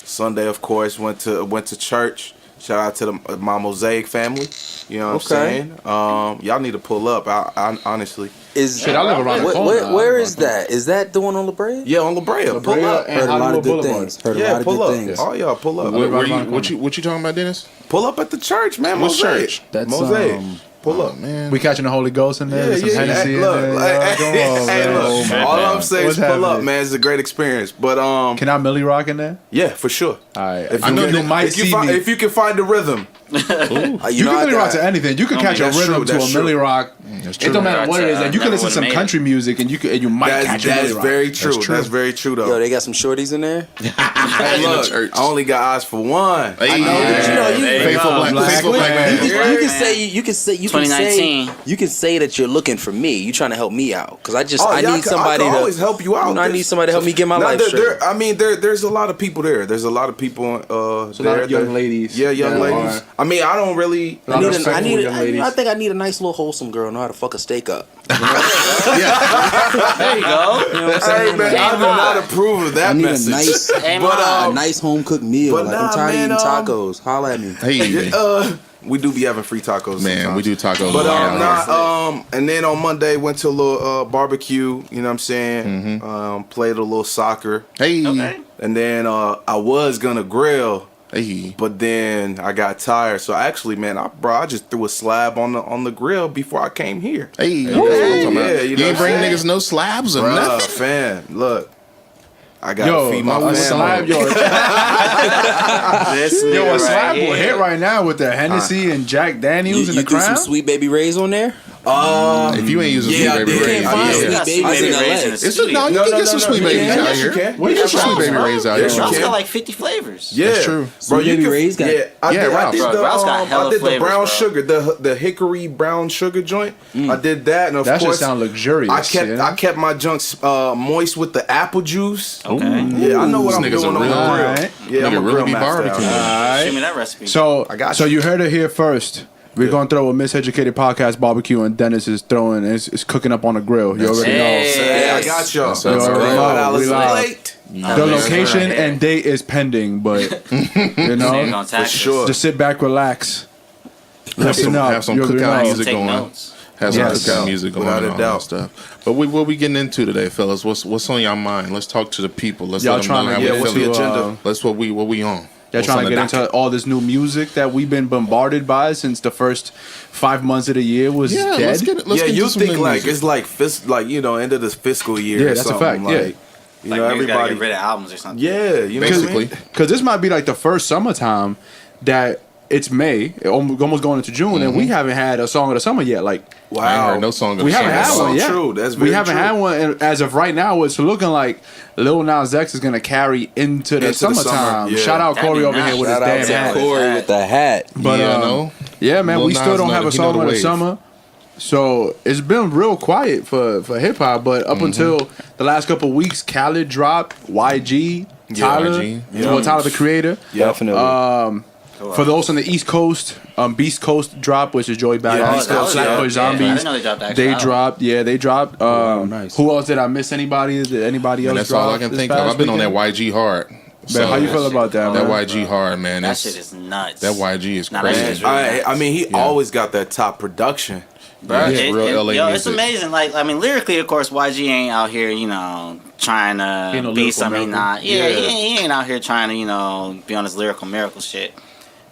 Speaker 4: Sunday, of course, went to church. Shout out to my Mosaic family. You know what I'm saying? Y'all need to pull up. I honestly.
Speaker 1: Shit, I live around the corner.
Speaker 6: Where is that? Is that the one on La Brea?
Speaker 4: Yeah, on La Brea.
Speaker 1: La
Speaker 4: Pull
Speaker 1: Brea
Speaker 4: up.
Speaker 1: and
Speaker 6: Heard a lot of
Speaker 1: Hollywood
Speaker 6: good
Speaker 1: Boulevard.
Speaker 6: things. Heard a
Speaker 4: Yeah,
Speaker 6: lot of
Speaker 4: pull
Speaker 6: good
Speaker 4: up.
Speaker 6: things.
Speaker 4: Oh, y'all pull up.
Speaker 2: What you talking about, Dennis?
Speaker 4: Pull up at the church, man.
Speaker 2: What
Speaker 4: Mosaic.
Speaker 2: church?
Speaker 1: That's,
Speaker 4: Mosaic. Pull
Speaker 2: Oh
Speaker 4: up.
Speaker 2: man.
Speaker 1: We catching the Holy Ghost in there.
Speaker 4: Yeah,
Speaker 1: some
Speaker 4: yeah.
Speaker 1: Hennessy
Speaker 4: Hey,
Speaker 1: in
Speaker 4: look,
Speaker 1: there.
Speaker 4: like,
Speaker 1: Come on,
Speaker 4: hey,
Speaker 1: man.
Speaker 4: look.
Speaker 1: Oh, my
Speaker 4: All
Speaker 1: God.
Speaker 4: I'm saying
Speaker 1: What's
Speaker 4: is pull up,
Speaker 1: happening?
Speaker 4: man. It's a great experience. But
Speaker 1: Can I Millie rock in there?
Speaker 4: yeah, for sure.
Speaker 1: All right.
Speaker 4: If
Speaker 2: I
Speaker 4: you
Speaker 2: know
Speaker 4: can-
Speaker 2: that-
Speaker 1: might
Speaker 4: if you
Speaker 1: see
Speaker 4: find,
Speaker 1: me.
Speaker 4: if you can find the rhythm,
Speaker 1: You can Millie rock to anything. You can catch a
Speaker 4: that's
Speaker 1: rhythm
Speaker 4: true,
Speaker 1: to a
Speaker 4: that's true.
Speaker 1: Millie rock.
Speaker 2: That's
Speaker 1: It don't matter
Speaker 5: That's
Speaker 1: what it is. And you can
Speaker 5: never
Speaker 1: listen to some
Speaker 5: would've made
Speaker 1: country music and you might catch a
Speaker 4: that's
Speaker 1: Millie rock.
Speaker 4: very true.
Speaker 2: true.
Speaker 4: That's very true, though.
Speaker 6: Yo, they got some shorties in there.
Speaker 4: Hey,
Speaker 2: In the
Speaker 4: look,
Speaker 2: church.
Speaker 4: I only got eyes for one.
Speaker 2: Hey,
Speaker 6: but you know, you-
Speaker 5: There you
Speaker 2: faithful
Speaker 5: go.
Speaker 2: black, faithful black man.
Speaker 6: You can say
Speaker 5: 2019.
Speaker 6: you can say that you're looking for me. You trying to help me out because I
Speaker 4: Oh, yeah,
Speaker 6: need somebody
Speaker 4: I can
Speaker 6: to
Speaker 4: always help you out.
Speaker 6: I need somebody to help me get my
Speaker 4: Now,
Speaker 6: life straight.
Speaker 4: there's a lot of people there. There's a lot of people.
Speaker 1: So a lot of young ladies.
Speaker 4: Yeah, young
Speaker 1: that
Speaker 4: ladies.
Speaker 1: are-
Speaker 4: I mean, I don't really.
Speaker 1: A lot of respectful young ladies.
Speaker 6: I think I need a nice little wholesome girl know how to fuck a steak up.
Speaker 5: There you go.
Speaker 6: You know what I'm saying?
Speaker 4: Hey man, I do not approve of that
Speaker 6: I need
Speaker 4: message.
Speaker 6: a nice,
Speaker 5: Amen.
Speaker 6: a nice home cooked meal.
Speaker 4: but
Speaker 6: Like I'm
Speaker 4: nah,
Speaker 6: tired
Speaker 4: man,
Speaker 6: of eating tacos. Holla at me.
Speaker 2: Hey,
Speaker 4: We do be having free tacos.
Speaker 2: man, we
Speaker 4: sometimes.
Speaker 2: do tacos.
Speaker 4: But
Speaker 2: around here.
Speaker 4: and then on Monday went to a little barbecue. You know what I'm saying?
Speaker 2: Mm-hmm.
Speaker 4: Played a little soccer,
Speaker 2: Hey,
Speaker 5: Okay.
Speaker 4: and then I was gonna grill,
Speaker 2: hey.
Speaker 4: but then I got tired. So actually, man, I just threw a slab on the grill before I came here.
Speaker 2: Hey, that's what I'm talking about.
Speaker 4: Yeah,
Speaker 2: You
Speaker 4: you know
Speaker 2: ain't
Speaker 4: what I'm
Speaker 2: bring
Speaker 4: saying?
Speaker 2: niggas no slabs or
Speaker 4: Bruh,
Speaker 2: nothing.
Speaker 4: fam, look. I gotta feed my family.
Speaker 1: A slab will hit right now with the Hennessy and Jack Daniels and the
Speaker 6: You threw some
Speaker 1: Crown.
Speaker 6: Sweet Baby Ray's on there?
Speaker 2: If you ain't using Sweet Baby
Speaker 6: You
Speaker 2: Ray's,
Speaker 6: can't find Sweet
Speaker 5: got
Speaker 6: Baby
Speaker 5: Sweet
Speaker 6: Ray's in
Speaker 5: Baby Ray's in
Speaker 6: LA.
Speaker 5: the
Speaker 2: it's just, no, you can get some Sweet Babies out
Speaker 4: Yes,
Speaker 2: here.
Speaker 4: you can.
Speaker 2: You can get some Sweet Baby Ray's out
Speaker 4: Yes,
Speaker 2: here.
Speaker 4: you
Speaker 5: Ralph's
Speaker 4: can.
Speaker 5: got like 50 flavors.
Speaker 4: Yeah,
Speaker 1: That's true.
Speaker 4: Bro,
Speaker 6: Sweet Baby
Speaker 4: can-
Speaker 6: Ray's got-
Speaker 4: I did
Speaker 5: Ralph's got hella
Speaker 4: I did the
Speaker 5: flavors,
Speaker 4: brown
Speaker 5: bro.
Speaker 4: sugar, the hickory brown sugar joint. I did that, and of
Speaker 1: That should
Speaker 4: course,
Speaker 1: sound luxurious.
Speaker 4: I kept my junks moist with the apple juice.
Speaker 5: Okay.
Speaker 4: Yeah, I know what I'm
Speaker 2: These niggas
Speaker 4: doing on
Speaker 2: are
Speaker 4: the
Speaker 2: real.
Speaker 4: grill.
Speaker 1: Alright.
Speaker 4: Yeah,
Speaker 2: Nigga
Speaker 4: I'm a
Speaker 2: really
Speaker 4: grill
Speaker 2: be
Speaker 4: master.
Speaker 2: barbecuing.
Speaker 5: Show me that recipe.
Speaker 1: So,
Speaker 4: I got
Speaker 1: so
Speaker 4: you.
Speaker 1: you heard it here first. We're gonna throw a Miseducated podcast barbecue, and Dennis is throwing is cooking up on the grill. You already know.
Speaker 4: Hey, I got y'all.
Speaker 2: That's all right.
Speaker 4: $5
Speaker 1: We live.
Speaker 4: late.
Speaker 1: The location and date is pending, but you
Speaker 5: They're
Speaker 1: know,
Speaker 5: gonna tax us.
Speaker 4: sure.
Speaker 1: just sit back, relax,
Speaker 2: Have
Speaker 1: listen
Speaker 2: some,
Speaker 1: up.
Speaker 2: have some
Speaker 1: You already
Speaker 2: cookout
Speaker 1: know.
Speaker 2: music
Speaker 5: Take
Speaker 2: going.
Speaker 5: notes.
Speaker 2: Have some
Speaker 1: Yes.
Speaker 2: cookout music going
Speaker 4: Without a
Speaker 2: and all
Speaker 4: doubt.
Speaker 2: that stuff. But what we getting into today, fellas? What's on your mind? Let's talk to the people. Let's
Speaker 1: Y'all
Speaker 2: let them
Speaker 1: trying
Speaker 2: know
Speaker 1: to
Speaker 2: how
Speaker 1: get
Speaker 2: we
Speaker 1: into
Speaker 2: feeling.
Speaker 4: agenda.
Speaker 2: Let's what we on.
Speaker 1: They're
Speaker 2: What's
Speaker 1: trying
Speaker 2: on
Speaker 1: to
Speaker 2: the
Speaker 1: get into
Speaker 2: docket?
Speaker 1: all this new music that we've been bombarded by since the first 5 months of the year was
Speaker 2: Yeah,
Speaker 1: dead.
Speaker 2: let's get
Speaker 4: Yeah,
Speaker 2: into
Speaker 4: you
Speaker 2: some
Speaker 4: think
Speaker 2: new
Speaker 4: like
Speaker 2: music.
Speaker 4: it's like end of this fiscal year.
Speaker 1: Yeah,
Speaker 4: or
Speaker 1: that's a
Speaker 4: something,
Speaker 1: fact, yeah.
Speaker 4: Like, you
Speaker 5: Like,
Speaker 4: know,
Speaker 5: niggas gotta
Speaker 4: everybody.
Speaker 5: get rid of albums or something.
Speaker 4: Yeah, you know,
Speaker 2: Basically.
Speaker 1: Because this might be like the first summertime that it's May, almost going into June, and we haven't had a song of the summer yet. Like,
Speaker 2: I ain't
Speaker 4: Wow.
Speaker 2: heard no song. Of
Speaker 1: we
Speaker 2: the
Speaker 1: haven't
Speaker 2: summer.
Speaker 1: had
Speaker 4: That's
Speaker 1: one
Speaker 4: so
Speaker 1: yet.
Speaker 4: true. That's
Speaker 1: we
Speaker 4: very
Speaker 1: haven't
Speaker 4: true.
Speaker 1: had one, and as of right now, it's looking like Lil Nas X is gonna carry into the
Speaker 4: Into the summer,
Speaker 1: summertime.
Speaker 4: yeah.
Speaker 1: Shout out
Speaker 5: That'd
Speaker 1: Cori
Speaker 5: be
Speaker 1: over
Speaker 5: nice.
Speaker 1: here with his
Speaker 6: Shout out
Speaker 1: damn
Speaker 6: to
Speaker 1: hat.
Speaker 6: Cori with the hat.
Speaker 1: But
Speaker 2: Yeah, I know.
Speaker 1: yeah, man,
Speaker 2: Lil
Speaker 1: we still
Speaker 2: Nas
Speaker 1: don't
Speaker 2: know
Speaker 1: have
Speaker 2: the-
Speaker 1: a
Speaker 2: he know
Speaker 1: song
Speaker 2: the
Speaker 1: of the
Speaker 2: wave.
Speaker 1: summer. So it's been real quiet for hip hop, but up until the last couple of weeks, Khaled dropped, YG, Tyler,
Speaker 2: YG.
Speaker 1: well, Tyler the Creator.
Speaker 6: Definitely.
Speaker 1: For those on the East Coast, Beast Coast dropped, which is Joey Badass.
Speaker 4: Yeah,
Speaker 1: Beast
Speaker 4: that
Speaker 1: Coast,
Speaker 4: was dope.
Speaker 1: Flatbush
Speaker 5: Yeah, I
Speaker 1: Zombies.
Speaker 5: didn't know they dropped the actual
Speaker 1: They
Speaker 5: album.
Speaker 1: dropped. Yeah, they dropped.
Speaker 6: nice.
Speaker 1: Who else did I miss? Anybody? Did anybody else?
Speaker 2: And that's all I
Speaker 1: drop
Speaker 2: can
Speaker 1: this
Speaker 2: think of.
Speaker 1: past
Speaker 2: I've been on that
Speaker 1: weekend?
Speaker 2: YG hard.
Speaker 1: Man, how you feel about that,
Speaker 2: That
Speaker 1: man?
Speaker 2: YG hard, man.
Speaker 5: That
Speaker 2: That's-
Speaker 5: shit is nuts.
Speaker 2: That YG is
Speaker 5: Nah, that
Speaker 2: crazy.
Speaker 5: shit is really nuts.
Speaker 4: I mean, he always got that top production.
Speaker 2: Yeah,
Speaker 5: It-
Speaker 2: real
Speaker 5: it-
Speaker 2: LA
Speaker 5: yo,
Speaker 2: music.
Speaker 5: it's amazing. Like, I mean, lyrically, of course, YG ain't out here, you know, trying
Speaker 1: He ain't no
Speaker 5: to be
Speaker 1: lyrical
Speaker 5: something he
Speaker 1: miracle.
Speaker 5: not. Yeah, he ain't out here trying to, you know, be on this lyrical miracle shit.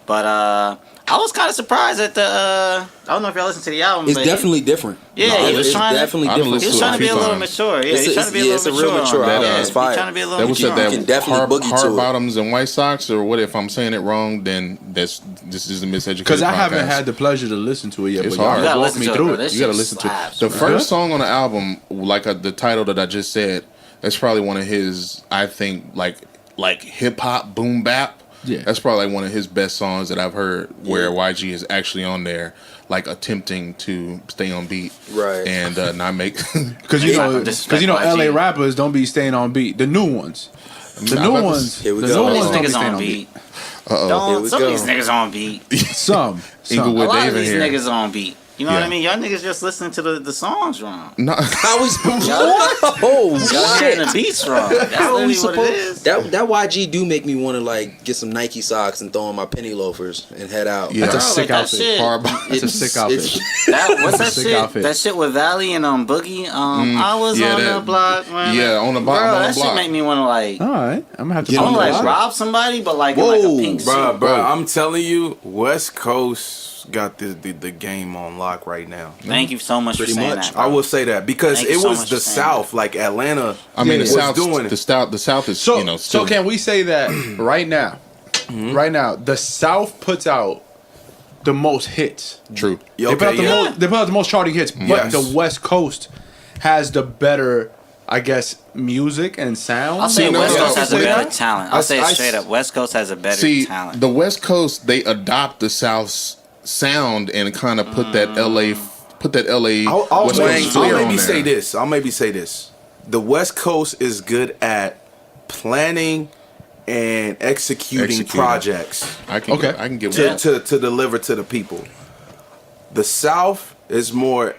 Speaker 5: But I was kind of surprised at the. I don't know if y'all listened to the album.
Speaker 6: It's
Speaker 5: but
Speaker 6: definitely different.
Speaker 5: Yeah, he was
Speaker 6: it's
Speaker 5: trying to-
Speaker 6: definitely
Speaker 2: I done
Speaker 6: different.
Speaker 5: He was
Speaker 2: listened
Speaker 5: trying to be a little
Speaker 2: times.
Speaker 5: mature. Yeah,
Speaker 6: It's
Speaker 5: he's
Speaker 6: a-
Speaker 5: trying to be a
Speaker 6: yeah,
Speaker 5: little
Speaker 6: it's a real
Speaker 5: mature.
Speaker 6: mature
Speaker 5: on it.
Speaker 6: album.
Speaker 5: Yeah,
Speaker 6: It's
Speaker 5: he's
Speaker 6: fire.
Speaker 5: trying to be a little
Speaker 2: That was
Speaker 5: mature.
Speaker 2: at
Speaker 5: on
Speaker 2: that
Speaker 5: it.
Speaker 6: You can definitely boogie to
Speaker 2: hard
Speaker 6: it.
Speaker 2: bottoms and white socks, or what? If I'm saying it wrong, then this is the Miseducated.
Speaker 1: Because I haven't
Speaker 2: podcast.
Speaker 1: had the pleasure to listen to it yet.
Speaker 2: It's
Speaker 1: but y'all
Speaker 2: hard.
Speaker 5: You gotta
Speaker 1: walk
Speaker 5: listen
Speaker 1: me
Speaker 5: to it,
Speaker 1: through
Speaker 5: bro.
Speaker 1: it.
Speaker 5: This
Speaker 2: You gotta
Speaker 5: shit
Speaker 2: listen
Speaker 5: slaps,
Speaker 2: to it. The
Speaker 5: bro.
Speaker 2: first song on the album, like the title that I just said, that's probably one of his. I think like hip hop boom bap.
Speaker 1: Yeah.
Speaker 2: That's probably like one of his best songs that I've heard. Where YG is actually on there, like attempting to stay on beat,
Speaker 6: Right.
Speaker 2: and not make.
Speaker 1: Because you
Speaker 5: He's not
Speaker 1: know,
Speaker 5: gonna disrespect
Speaker 1: LA
Speaker 5: YG.
Speaker 1: rappers don't be staying on beat. The new ones, the
Speaker 2: I'm
Speaker 1: new
Speaker 2: about to-
Speaker 1: ones,
Speaker 6: Here we
Speaker 1: the
Speaker 6: go.
Speaker 1: new
Speaker 5: Some of
Speaker 1: ones
Speaker 5: these
Speaker 1: don't be
Speaker 5: niggas
Speaker 1: staying
Speaker 5: on
Speaker 1: on
Speaker 5: beat.
Speaker 1: beat.
Speaker 6: Here
Speaker 5: Don't.
Speaker 6: we
Speaker 5: Some
Speaker 6: go.
Speaker 5: of these niggas on beat.
Speaker 1: Some.
Speaker 2: Inglewood
Speaker 5: A lot of
Speaker 2: Dave in
Speaker 5: these
Speaker 2: here.
Speaker 5: niggas on beat. You know what
Speaker 2: Yeah.
Speaker 5: I mean? Y'all niggas just listening to the songs wrong.
Speaker 2: No,
Speaker 6: How we supposed?
Speaker 5: Y'all
Speaker 6: Oh
Speaker 5: hearing
Speaker 6: shit!
Speaker 5: the beats wrong. That's
Speaker 6: How we
Speaker 5: literally what it is.
Speaker 6: supposed? That YG do make me want to like get some Nike socks and throw on my penny loafers and head out.
Speaker 2: Yeah.
Speaker 1: That's a
Speaker 5: Bro,
Speaker 1: sick
Speaker 5: like that
Speaker 1: outfit.
Speaker 5: shit.
Speaker 2: hard.
Speaker 1: That's a sick outfit.
Speaker 5: What's that
Speaker 1: Sick
Speaker 5: shit?
Speaker 1: outfit.
Speaker 5: That shit with Valley and Boogie. I was
Speaker 2: yeah,
Speaker 5: on
Speaker 2: that-
Speaker 5: the block. Man.
Speaker 2: yeah, on the block,
Speaker 5: Bro,
Speaker 2: I'm on the
Speaker 5: that
Speaker 2: block.
Speaker 5: shit make me want to like.
Speaker 1: All right, I'm gonna have to.
Speaker 6: Get
Speaker 5: I
Speaker 6: on
Speaker 5: want to
Speaker 6: the
Speaker 5: like
Speaker 6: block.
Speaker 5: rob somebody, but like in like a
Speaker 6: Whoa,
Speaker 5: pink
Speaker 4: Bruh,
Speaker 5: suit.
Speaker 4: bruh, I'm telling you, West Coast got the game on lock right now.
Speaker 5: Thank you so much
Speaker 6: Pretty
Speaker 5: for saying
Speaker 6: much.
Speaker 5: that.
Speaker 4: I will say that because
Speaker 5: Thank you
Speaker 4: it
Speaker 5: so
Speaker 4: was
Speaker 5: much
Speaker 4: the
Speaker 5: for saying
Speaker 4: South, like Atlanta.
Speaker 2: I mean, the
Speaker 4: was
Speaker 2: South,
Speaker 4: doing it.
Speaker 2: the South is
Speaker 1: So,
Speaker 2: still.
Speaker 1: so can we say that right now? Right now, the South puts out the most hits.
Speaker 2: True.
Speaker 4: Yeah,
Speaker 1: They put out the
Speaker 4: yeah.
Speaker 1: most. They put out the most charting hits, but
Speaker 4: Yes.
Speaker 1: the West Coast has the better, I guess, music and sound.
Speaker 5: I'll say
Speaker 2: no,
Speaker 5: West
Speaker 2: yeah,
Speaker 5: Coast
Speaker 2: I'll
Speaker 5: has a
Speaker 2: say
Speaker 5: better
Speaker 2: that.
Speaker 5: talent. I'll say it
Speaker 4: I-
Speaker 5: straight up. West Coast has a better
Speaker 2: See,
Speaker 5: talent.
Speaker 2: the West Coast, they adopt the South's sound and kind of put that LA,
Speaker 4: I'll
Speaker 2: West
Speaker 4: maybe,
Speaker 2: Coast flair on
Speaker 4: maybe
Speaker 2: there.
Speaker 4: say this. I'll maybe say this. The West Coast is good at planning and executing projects
Speaker 2: I can
Speaker 1: Okay.
Speaker 2: I can give
Speaker 4: to,
Speaker 2: that.
Speaker 4: to deliver to the people. The South is more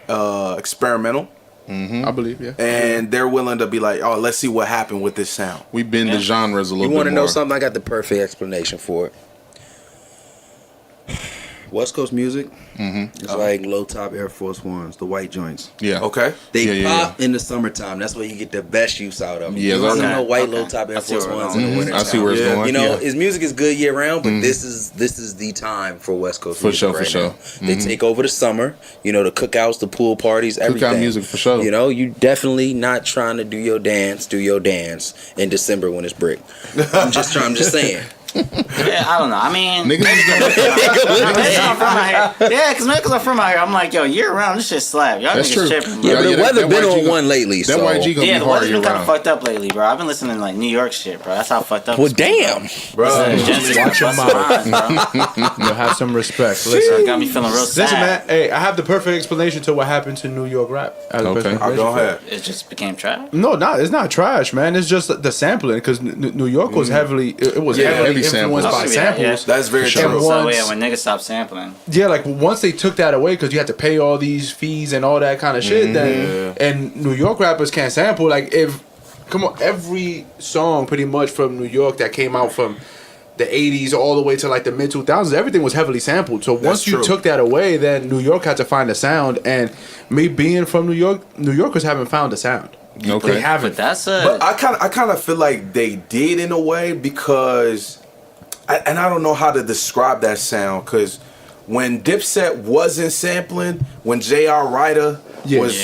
Speaker 4: experimental,
Speaker 1: I believe, yeah.
Speaker 4: and they're willing to be like, "Oh, let's see what happened with this sound."
Speaker 2: We bend the genres a
Speaker 6: You
Speaker 2: little
Speaker 6: want
Speaker 2: bit
Speaker 6: to
Speaker 2: more.
Speaker 6: know something? I got the perfect explanation for it. West Coast music. It's like low top Air Force Ones, the white joints.
Speaker 2: Yeah.
Speaker 4: Okay.
Speaker 6: They
Speaker 2: Yeah,
Speaker 6: pop in the summertime. That's where you get the best use out of them.
Speaker 2: Yeah,
Speaker 6: You don't see
Speaker 2: okay.
Speaker 6: no white low top Air
Speaker 5: I see
Speaker 6: Force
Speaker 5: where we're
Speaker 6: Ones in the
Speaker 5: going.
Speaker 6: winter.
Speaker 2: I see where it's going.
Speaker 6: You know,
Speaker 2: Yeah.
Speaker 6: his music is good year round, but this is the time for West Coast
Speaker 2: For
Speaker 6: music
Speaker 2: sure, for
Speaker 6: right
Speaker 2: sure.
Speaker 6: now. They take over the summer. You know, the cookouts, the pool parties, everything.
Speaker 2: music for sure.
Speaker 6: You know, you definitely not trying to do your dance in December when it's brick. I'm just saying.
Speaker 5: Yeah, I don't know. I mean,
Speaker 2: Niggas is gonna
Speaker 5: maybe I'm from out here. Yeah, because I'm from out here. I'm like, yo, year round, this shit slap. Y'all
Speaker 2: That's
Speaker 5: niggas
Speaker 2: true.
Speaker 5: tripping.
Speaker 6: Yeah,
Speaker 5: Bro.
Speaker 6: but the
Speaker 2: that
Speaker 6: weather been
Speaker 2: YG
Speaker 6: on one lately.
Speaker 2: That
Speaker 6: So.
Speaker 2: YG gonna
Speaker 5: Yeah,
Speaker 2: be
Speaker 5: the
Speaker 2: hard
Speaker 5: weather's
Speaker 2: year
Speaker 5: been kind of
Speaker 2: round.
Speaker 5: fucked up lately, bro. I've been listening to like New York shit, bro. That's how fucked up.
Speaker 6: Well,
Speaker 5: it's been,
Speaker 6: damn.
Speaker 4: Bro.
Speaker 1: Watch your mouth.
Speaker 5: bro.
Speaker 1: You'll have some respect.
Speaker 5: So
Speaker 1: Listen,
Speaker 5: it got me feeling real sad.
Speaker 1: listen, man. Hey, I have the perfect explanation to what happened to New York rap. I have the
Speaker 2: Okay.
Speaker 1: perfect
Speaker 4: I'll go
Speaker 1: explanation.
Speaker 4: ahead.
Speaker 5: It just became trash.
Speaker 1: No, it's not trash, man. It's just the sampling because New York was heavily, it was
Speaker 4: Yeah,
Speaker 1: heavily
Speaker 2: heavy
Speaker 1: influenced
Speaker 2: samples.
Speaker 1: by
Speaker 5: Yeah,
Speaker 1: samples.
Speaker 4: That's very
Speaker 1: And
Speaker 4: true.
Speaker 5: So
Speaker 1: once-
Speaker 5: yeah, when niggas stopped sampling,
Speaker 1: Yeah, like once they took that away because you had to pay all these fees and all that kind of shit, then and New York rappers can't sample. Like come on, every song pretty much from New York that came out from the 80s all the way to like the mid 2000s, everything was heavily sampled. So once you
Speaker 4: true.
Speaker 1: took that away, then New York had to find a sound. And me being from New York, New Yorkers haven't found a sound.
Speaker 2: Okay.
Speaker 1: They haven't.
Speaker 5: but that's a.
Speaker 4: But I kind of feel like they did in a way because, and I don't know how to describe that sound because when Dipset wasn't sampling, when J.R. Ryder
Speaker 1: Yeah.
Speaker 4: was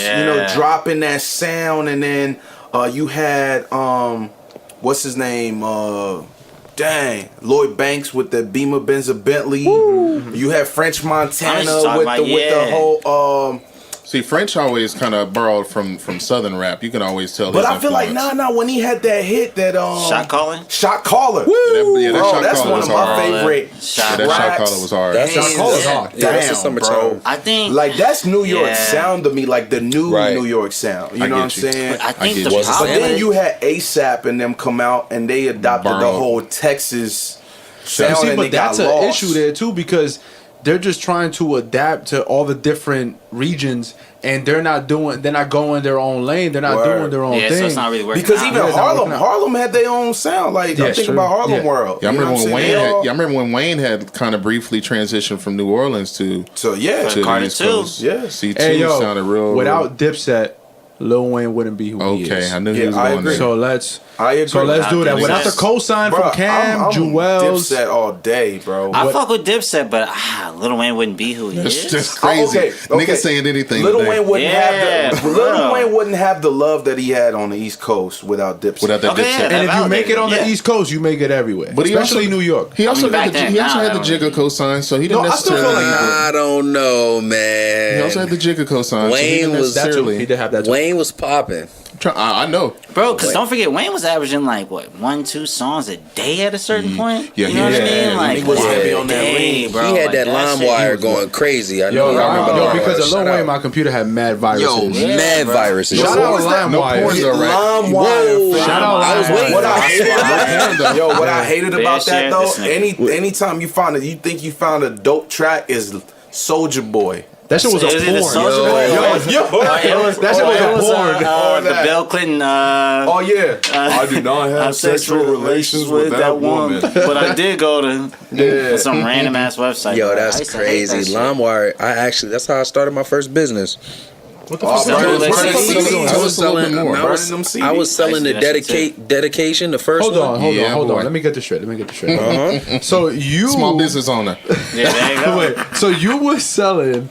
Speaker 4: dropping that sound, and then you had what's his name Lloyd Banks with the Beamer Benz Bentley. You had French Montana
Speaker 5: talking about,
Speaker 4: with the whole.
Speaker 2: See, French always kind of borrowed from Southern rap. You can always tell.
Speaker 4: But
Speaker 2: his
Speaker 4: I feel like
Speaker 2: influence.
Speaker 4: when he had that hit that
Speaker 5: Shot calling.
Speaker 4: Shot Caller.
Speaker 2: Yeah, that
Speaker 4: Bro,
Speaker 2: Shot
Speaker 4: that's
Speaker 2: Caller
Speaker 4: one
Speaker 2: was
Speaker 4: of my
Speaker 2: hard.
Speaker 4: favorite.
Speaker 5: Shot
Speaker 2: That Shot
Speaker 4: tracks.
Speaker 2: Caller was hard.
Speaker 6: That's
Speaker 4: Hands
Speaker 1: Caller's
Speaker 4: down,
Speaker 1: hard.
Speaker 6: Yeah, that's the summer
Speaker 4: bro.
Speaker 6: tone.
Speaker 5: I think
Speaker 4: Like that's New York
Speaker 5: Yeah.
Speaker 4: sound to me, like the new
Speaker 6: Right.
Speaker 4: New York sound. You
Speaker 2: I
Speaker 4: know what I'm
Speaker 2: get you.
Speaker 4: saying?
Speaker 5: I think
Speaker 2: get
Speaker 5: the
Speaker 2: you.
Speaker 6: Was it
Speaker 4: But
Speaker 5: problem
Speaker 4: then
Speaker 5: is-
Speaker 4: you had ASAP and them come out and they adopted the
Speaker 2: Borrowed.
Speaker 4: whole Texas
Speaker 1: You
Speaker 4: sound
Speaker 1: see,
Speaker 4: and
Speaker 1: but
Speaker 4: they got
Speaker 1: that's an
Speaker 4: lost.
Speaker 1: issue there too because they're just trying to adapt to all the different regions, and they're not going their own lane. They're not
Speaker 4: Word.
Speaker 1: doing their own
Speaker 5: yeah,
Speaker 1: thing.
Speaker 5: so it's not really working.
Speaker 4: Because
Speaker 5: out.
Speaker 4: even
Speaker 1: Yeah, it's not
Speaker 4: Harlem,
Speaker 1: working out.
Speaker 4: Harlem had their own sound. Like
Speaker 1: Yeah,
Speaker 4: I'm thinking
Speaker 1: true.
Speaker 4: about Harlem
Speaker 1: Yeah.
Speaker 4: World.
Speaker 2: Yeah, I
Speaker 4: You know
Speaker 2: remember
Speaker 4: what
Speaker 2: when
Speaker 4: I'm
Speaker 2: Wayne
Speaker 4: saying?
Speaker 2: had. Yeah, I remember when Wayne had kind of briefly transitioned from New Orleans to
Speaker 4: So yeah,
Speaker 2: to the
Speaker 5: Carter
Speaker 2: East
Speaker 5: too.
Speaker 2: Coast.
Speaker 4: Yeah.
Speaker 2: C2
Speaker 1: Hey yo,
Speaker 2: sounded real.
Speaker 1: without Dipset, Lil Wayne wouldn't be who he
Speaker 2: okay,
Speaker 1: is.
Speaker 2: I knew he
Speaker 4: Yeah,
Speaker 2: was
Speaker 4: I
Speaker 2: going
Speaker 4: agree.
Speaker 2: there.
Speaker 1: So let's
Speaker 4: I agree.
Speaker 1: do that.
Speaker 5: Without
Speaker 1: Without the cosign
Speaker 4: Bro,
Speaker 1: from Cam,
Speaker 4: I'm
Speaker 1: Jewels.
Speaker 4: Dipset all day, bro.
Speaker 5: I fuck with Dipset, but Lil Wayne wouldn't be who he
Speaker 2: That's
Speaker 5: is.
Speaker 2: just crazy.
Speaker 4: okay.
Speaker 2: Niggas saying anything.
Speaker 4: Lil
Speaker 2: today.
Speaker 4: Wayne wouldn't
Speaker 5: Yeah,
Speaker 4: have
Speaker 5: for
Speaker 4: the Lil
Speaker 5: real.
Speaker 4: Wayne wouldn't have the love that he had on the East Coast without Dipset.
Speaker 2: without that
Speaker 5: Okay,
Speaker 2: Dipset.
Speaker 5: yeah,
Speaker 1: And if you make it on
Speaker 5: Yeah.
Speaker 1: the East Coast, you make it everywhere.
Speaker 2: But he
Speaker 1: especially
Speaker 2: also-
Speaker 1: New York.
Speaker 2: He also
Speaker 5: I mean,
Speaker 2: had
Speaker 5: back
Speaker 2: the
Speaker 5: then,
Speaker 2: he also
Speaker 5: now
Speaker 2: had the
Speaker 5: I don't
Speaker 2: Jigga cosign, so he didn't
Speaker 1: No, I still
Speaker 2: necessarily.
Speaker 1: feel like
Speaker 6: I don't know, man.
Speaker 2: He also had the Jigga cosign.
Speaker 6: Wayne
Speaker 2: so he
Speaker 6: was-
Speaker 2: didn't
Speaker 1: That too. He
Speaker 2: necessarily.
Speaker 1: did have that too.
Speaker 6: Wayne was popping.
Speaker 2: I know.
Speaker 5: Bro, because don't forget, Wayne was averaging like what 1-2 songs a day at a certain point.
Speaker 2: Yeah,
Speaker 5: you know what I
Speaker 2: yeah,
Speaker 5: mean? Like
Speaker 4: he was
Speaker 5: one
Speaker 4: heavy
Speaker 5: a
Speaker 4: on that
Speaker 5: day,
Speaker 4: lean.
Speaker 5: bro.
Speaker 6: He had
Speaker 5: like,
Speaker 6: that
Speaker 5: shit,
Speaker 6: LimeWire
Speaker 5: he was-
Speaker 6: going crazy. I
Speaker 1: Yo,
Speaker 6: know. I remember LimeWire.
Speaker 1: because of
Speaker 6: Shout
Speaker 1: Lil Wayne,
Speaker 6: out.
Speaker 1: my computer had mad viruses.
Speaker 6: Yo, mad
Speaker 5: bro.
Speaker 6: viruses.
Speaker 1: Shout
Speaker 4: What
Speaker 1: out
Speaker 4: was that?
Speaker 2: No
Speaker 1: LimeWire.
Speaker 2: porn though, right?
Speaker 4: LimeWire.
Speaker 1: Shout out
Speaker 6: I was
Speaker 1: LimeWire.
Speaker 6: waiting.
Speaker 4: What I
Speaker 2: No
Speaker 4: what I hated
Speaker 5: Fair
Speaker 4: about
Speaker 5: share
Speaker 4: that though,
Speaker 5: this nigga.
Speaker 4: anytime you think you found a dope track is Soulja Boy.
Speaker 1: That shit was a
Speaker 5: Is it the
Speaker 1: porn.
Speaker 5: Soulja Boy?
Speaker 1: That shit was a porn.
Speaker 5: The Bill Clinton.
Speaker 4: Oh yeah, I do not have sexual relations with that woman.
Speaker 5: But I did go to some random ass website.
Speaker 6: Yo,
Speaker 5: bro. I
Speaker 6: that's
Speaker 5: used to hate
Speaker 6: crazy.
Speaker 5: that shit.
Speaker 6: LimeWire. That's how I started my first business.
Speaker 1: What the
Speaker 4: Oh,
Speaker 1: fuck?
Speaker 4: burning them
Speaker 5: Burning
Speaker 4: CDs.
Speaker 2: CDs.
Speaker 6: I was
Speaker 2: Tell us a little
Speaker 6: selling.
Speaker 2: bit more.
Speaker 6: I was,
Speaker 4: Burning them
Speaker 6: I was
Speaker 4: CDs.
Speaker 6: selling the
Speaker 5: I used to do that
Speaker 6: dedication. The first
Speaker 1: Hold
Speaker 6: one.
Speaker 1: on, hold
Speaker 2: Yeah,
Speaker 1: on.
Speaker 2: boy.
Speaker 1: Let me get this straight. So you
Speaker 2: Small business owner.
Speaker 5: Yeah, there you go.
Speaker 1: Wait, so you were selling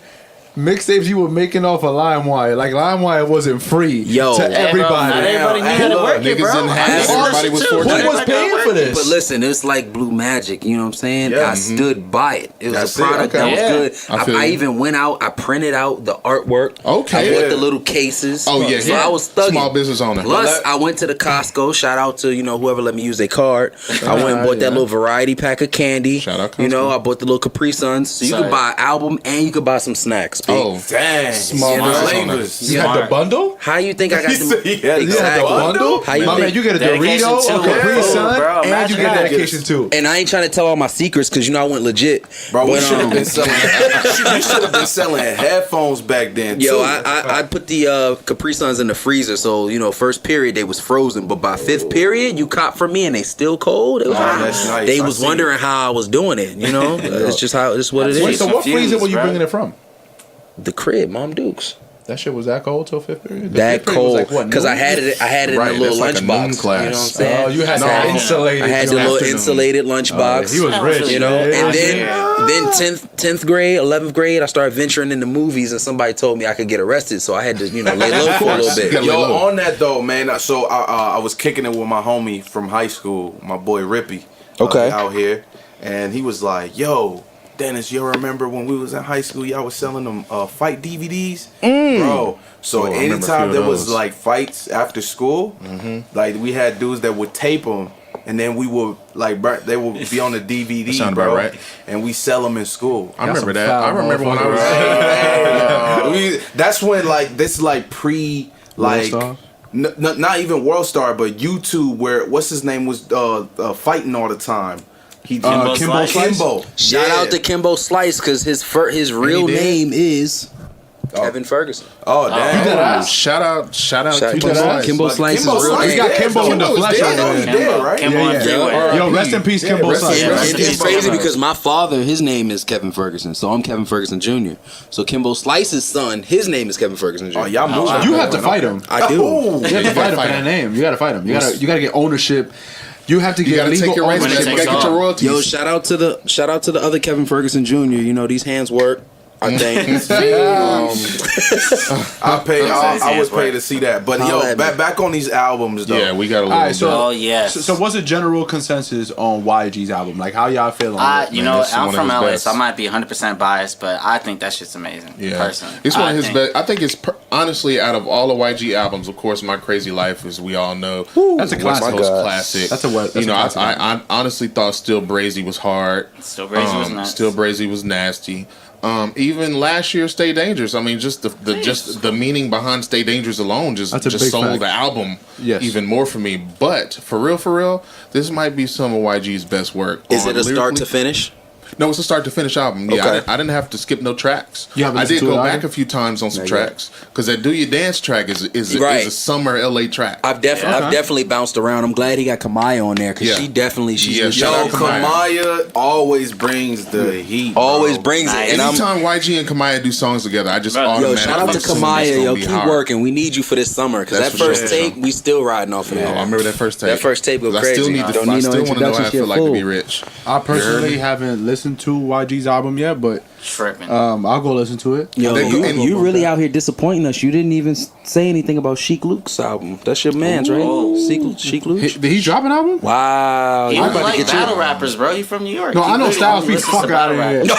Speaker 1: mixtapes you were making off of LimeWire. Like LimeWire wasn't free
Speaker 6: Yo.
Speaker 1: to
Speaker 6: Yeah,
Speaker 5: bro,
Speaker 1: everybody.
Speaker 5: not everybody knew how to work it,
Speaker 2: Niggas
Speaker 5: bro.
Speaker 2: didn't have
Speaker 5: I
Speaker 2: it.
Speaker 5: used to
Speaker 2: Everybody
Speaker 5: listen
Speaker 2: was
Speaker 5: to
Speaker 2: fortunate.
Speaker 5: it.
Speaker 1: Who was paying for this?
Speaker 6: But listen, it's like Blue Magic. You know what I'm saying?
Speaker 1: Yeah.
Speaker 6: I stood by it. It was
Speaker 4: That's
Speaker 6: a
Speaker 4: it,
Speaker 6: product
Speaker 1: okay.
Speaker 6: that
Speaker 5: Yeah.
Speaker 6: was good.
Speaker 2: I feel
Speaker 6: I
Speaker 2: you.
Speaker 6: even went out. I printed out the artwork.
Speaker 2: Okay.
Speaker 6: I bought
Speaker 2: Yeah.
Speaker 6: the little cases.
Speaker 2: Oh, yeah,
Speaker 6: So
Speaker 2: yeah.
Speaker 6: I was thugging.
Speaker 2: Small business owner.
Speaker 6: Plus, I went to the Costco. Shout out to whoever let me use their card. I went and bought
Speaker 1: yeah.
Speaker 6: that little variety pack of candy.
Speaker 2: Shout out
Speaker 6: You know,
Speaker 2: Costco.
Speaker 6: I bought the little Capri Suns. So you could buy an album and you could buy some snacks.
Speaker 2: Oh,
Speaker 4: Dang.
Speaker 2: Small
Speaker 4: flavors.
Speaker 1: You had the bundle?
Speaker 6: How you think I got the
Speaker 4: He had the
Speaker 6: exactly?
Speaker 1: Bundle?
Speaker 6: How you
Speaker 1: My
Speaker 6: think?
Speaker 1: man, you get a
Speaker 5: Dedication
Speaker 1: Dorito,
Speaker 5: too.
Speaker 1: a Capri
Speaker 5: Yeah.
Speaker 1: Sun,
Speaker 5: Bro,
Speaker 1: and you
Speaker 5: imagine
Speaker 1: get
Speaker 5: that.
Speaker 1: dedication too.
Speaker 6: And I ain't trying to tell all my secrets because I went legit.
Speaker 4: Bro, we
Speaker 6: But,
Speaker 4: should have been selling. You should have been selling headphones back then.
Speaker 6: Yo,
Speaker 4: too.
Speaker 6: I put the Capri Suns in the freezer, so first period they was frozen, but by fifth period you cop from me and they still cold. It was,
Speaker 4: that's nice.
Speaker 6: They
Speaker 4: I
Speaker 6: was
Speaker 4: see
Speaker 6: wondering how I was doing it. It's just how it's what it
Speaker 1: Wait,
Speaker 6: is.
Speaker 1: so what
Speaker 5: confused,
Speaker 1: freezer were you
Speaker 5: bro.
Speaker 1: bringing it from?
Speaker 6: The crib, Mom Dukes.
Speaker 1: That shit was that cold till fifth period?
Speaker 6: That cold because I
Speaker 1: noon?
Speaker 6: had it
Speaker 2: Right,
Speaker 6: in a little
Speaker 2: that's like a noon
Speaker 6: lunchbox.
Speaker 2: class.
Speaker 6: You know what I'm saying?
Speaker 1: Oh, you had
Speaker 6: I
Speaker 1: the
Speaker 6: had-
Speaker 1: insulated.
Speaker 6: I had the little insulated lunchbox.
Speaker 1: He was rich,
Speaker 6: you know.
Speaker 1: yeah.
Speaker 6: And then 10th grade, 11th grade, I started venturing into movies, and somebody told me I could get arrested, so I had to lay low for a little bit.
Speaker 2: Yeah.
Speaker 4: Yo, on that though, man. So I was kicking it with my homie from high school, my boy Rippy.
Speaker 6: Okay.
Speaker 4: Out here, and he was like, "Yo, Dennis, you remember when we was in high school? Y'all was selling them fight DVDs, bro." So
Speaker 2: Oh, I remember a
Speaker 4: anytime
Speaker 2: few
Speaker 4: there
Speaker 2: of
Speaker 4: was
Speaker 2: those.
Speaker 4: like fights after school, like we had dudes that would tape them. And then we would they would be on the DVD,
Speaker 2: That sound
Speaker 4: bro.
Speaker 2: about right.
Speaker 4: And we sell them in school.
Speaker 2: I remember
Speaker 1: some
Speaker 2: that.
Speaker 1: foul
Speaker 2: I remember when I was.
Speaker 4: That's when this pre
Speaker 1: Worldstar?
Speaker 4: not even Worldstar, but YouTube, where what's his name was fighting all the time. He
Speaker 5: Kimbo
Speaker 1: Kimbo
Speaker 5: Slice?
Speaker 1: Slice?
Speaker 4: Kimbo.
Speaker 6: Shout out to Kimbo Slice because his real
Speaker 2: did?
Speaker 6: name is Kevin Ferguson.
Speaker 4: Oh damn!
Speaker 2: Shout out
Speaker 6: Shout
Speaker 2: Kimbo
Speaker 6: out
Speaker 2: Slice.
Speaker 6: Kimbo Slice is
Speaker 4: Kimbo
Speaker 6: real
Speaker 4: Slice,
Speaker 6: name.
Speaker 1: He's got Kimbo in the
Speaker 2: Kimbo is
Speaker 1: flesh
Speaker 2: dead.
Speaker 1: on
Speaker 4: He's
Speaker 1: there.
Speaker 4: dead, right?
Speaker 5: Kimbo
Speaker 1: Yeah,
Speaker 5: and Freeway.
Speaker 2: yeah.
Speaker 1: Yo, rest in peace, Kimbo
Speaker 2: rest in
Speaker 1: Slice.
Speaker 2: peace.
Speaker 5: Rest in
Speaker 6: It's
Speaker 5: peace,
Speaker 6: crazy
Speaker 5: Kimbo.
Speaker 6: because my father, his name is Kevin Ferguson, so I'm Kevin Ferguson Jr. So Kimbo Slice's son, his name is Kevin Ferguson Jr.
Speaker 4: Oh, y'all moving.
Speaker 1: You have to fight him.
Speaker 6: I do.
Speaker 1: You have to fight him for
Speaker 2: fight
Speaker 1: that
Speaker 2: him.
Speaker 1: name. You got to fight him. You got to get ownership. You have to
Speaker 2: You
Speaker 1: get
Speaker 2: gotta
Speaker 1: legal
Speaker 2: take your rights
Speaker 1: ownership.
Speaker 2: back.
Speaker 5: When
Speaker 2: You
Speaker 5: it
Speaker 2: gotta
Speaker 5: takes
Speaker 2: get your
Speaker 5: off.
Speaker 2: royalties.
Speaker 6: Yo, shout out to the other Kevin Ferguson Jr. These hands work. I think.
Speaker 4: I would pay to see that. But
Speaker 6: Holla
Speaker 4: yo,
Speaker 6: at me.
Speaker 4: back on these albums though.
Speaker 2: Yeah, we got a little.
Speaker 1: All right, so
Speaker 5: Oh, yes.
Speaker 1: So what's the general consensus on YG's album? Like, how y'all feel on it?
Speaker 5: You
Speaker 2: Man,
Speaker 5: know,
Speaker 2: that's
Speaker 5: I'm
Speaker 2: one of
Speaker 5: from
Speaker 2: his
Speaker 5: LA,
Speaker 2: best.
Speaker 5: so I might be 100% biased, but I think that shit's amazing.
Speaker 2: Yeah,
Speaker 5: Personally,
Speaker 2: it's one
Speaker 5: I
Speaker 2: of his
Speaker 5: think.
Speaker 2: best. I think it's honestly out of all the YG albums. Of course, My Crazy Life, as we all know,
Speaker 1: That's a
Speaker 2: West
Speaker 1: classic.
Speaker 2: Coast classic.
Speaker 1: That's a classic.
Speaker 2: I honestly thought Still Brazy was hard.
Speaker 5: Still Brazy was nuts.
Speaker 2: Still Brazy was nasty. Even last year, Stay Dangerous. I mean, just the meaning behind Stay Dangerous alone just
Speaker 1: That's a big
Speaker 2: sold
Speaker 1: fact.
Speaker 2: the album
Speaker 1: Yes.
Speaker 2: even more for me. But for real, this might be some of YG's best work.
Speaker 6: Is it a start
Speaker 2: lyrically.
Speaker 6: to finish?
Speaker 2: No, it's a start to finish album. Yeah,
Speaker 6: Okay.
Speaker 2: I didn't have to skip no tracks.
Speaker 1: You haven't
Speaker 2: I did
Speaker 1: listened to
Speaker 2: go
Speaker 1: it
Speaker 2: back
Speaker 1: either?
Speaker 2: a few times on some
Speaker 1: Yeah,
Speaker 2: tracks because that Do Your Dance track is
Speaker 6: Right.
Speaker 2: a summer LA track.
Speaker 6: I've definitely bounced around. I'm glad he got Kamaya on there because
Speaker 2: Yeah.
Speaker 6: she's
Speaker 2: Yeah,
Speaker 6: legit.
Speaker 2: shout
Speaker 4: Yo,
Speaker 2: out Kamaya.
Speaker 4: Kamaya always brings the heat.
Speaker 6: Always
Speaker 4: bro.
Speaker 6: brings
Speaker 5: Nice.
Speaker 6: it. And I'm
Speaker 2: Anytime YG and Kamaya do songs together, I just
Speaker 5: Bro, yo,
Speaker 2: automatically
Speaker 6: shout out to
Speaker 2: assume it's
Speaker 6: Kamaya.
Speaker 2: gonna
Speaker 6: Yo,
Speaker 2: be
Speaker 6: keep
Speaker 2: hard.
Speaker 6: working. We need you for this summer because
Speaker 2: That's
Speaker 6: that
Speaker 2: for
Speaker 6: first
Speaker 2: sure.
Speaker 6: tape, we still riding off of
Speaker 2: Oh,
Speaker 6: that.
Speaker 2: I remember that first tape.
Speaker 6: That first tape go
Speaker 2: I
Speaker 6: crazy.
Speaker 2: still need to.
Speaker 6: Don't
Speaker 2: I
Speaker 6: need no
Speaker 2: still want to know how I
Speaker 6: introduction,
Speaker 2: feel
Speaker 6: shit
Speaker 2: like to
Speaker 6: full.
Speaker 2: be rich.
Speaker 1: I personally haven't listened to YG's album yet, but
Speaker 5: Tripping.
Speaker 1: I'll go listen to it.
Speaker 6: Yo,
Speaker 2: They go- and-
Speaker 6: you really out here disappointing us. You didn't even say anything about Chic Luke's album. That's your man's, right? Chic Luke?
Speaker 1: Did he drop an album?
Speaker 6: Wow.
Speaker 5: he
Speaker 6: You
Speaker 5: was
Speaker 6: about to
Speaker 5: like
Speaker 6: get
Speaker 5: battle
Speaker 6: you.
Speaker 5: rappers, bro. He from New York.
Speaker 1: No,
Speaker 5: He
Speaker 1: I know
Speaker 5: literally
Speaker 1: Styles
Speaker 5: only
Speaker 1: be
Speaker 5: listens to
Speaker 1: fuck out of
Speaker 5: battle
Speaker 1: here.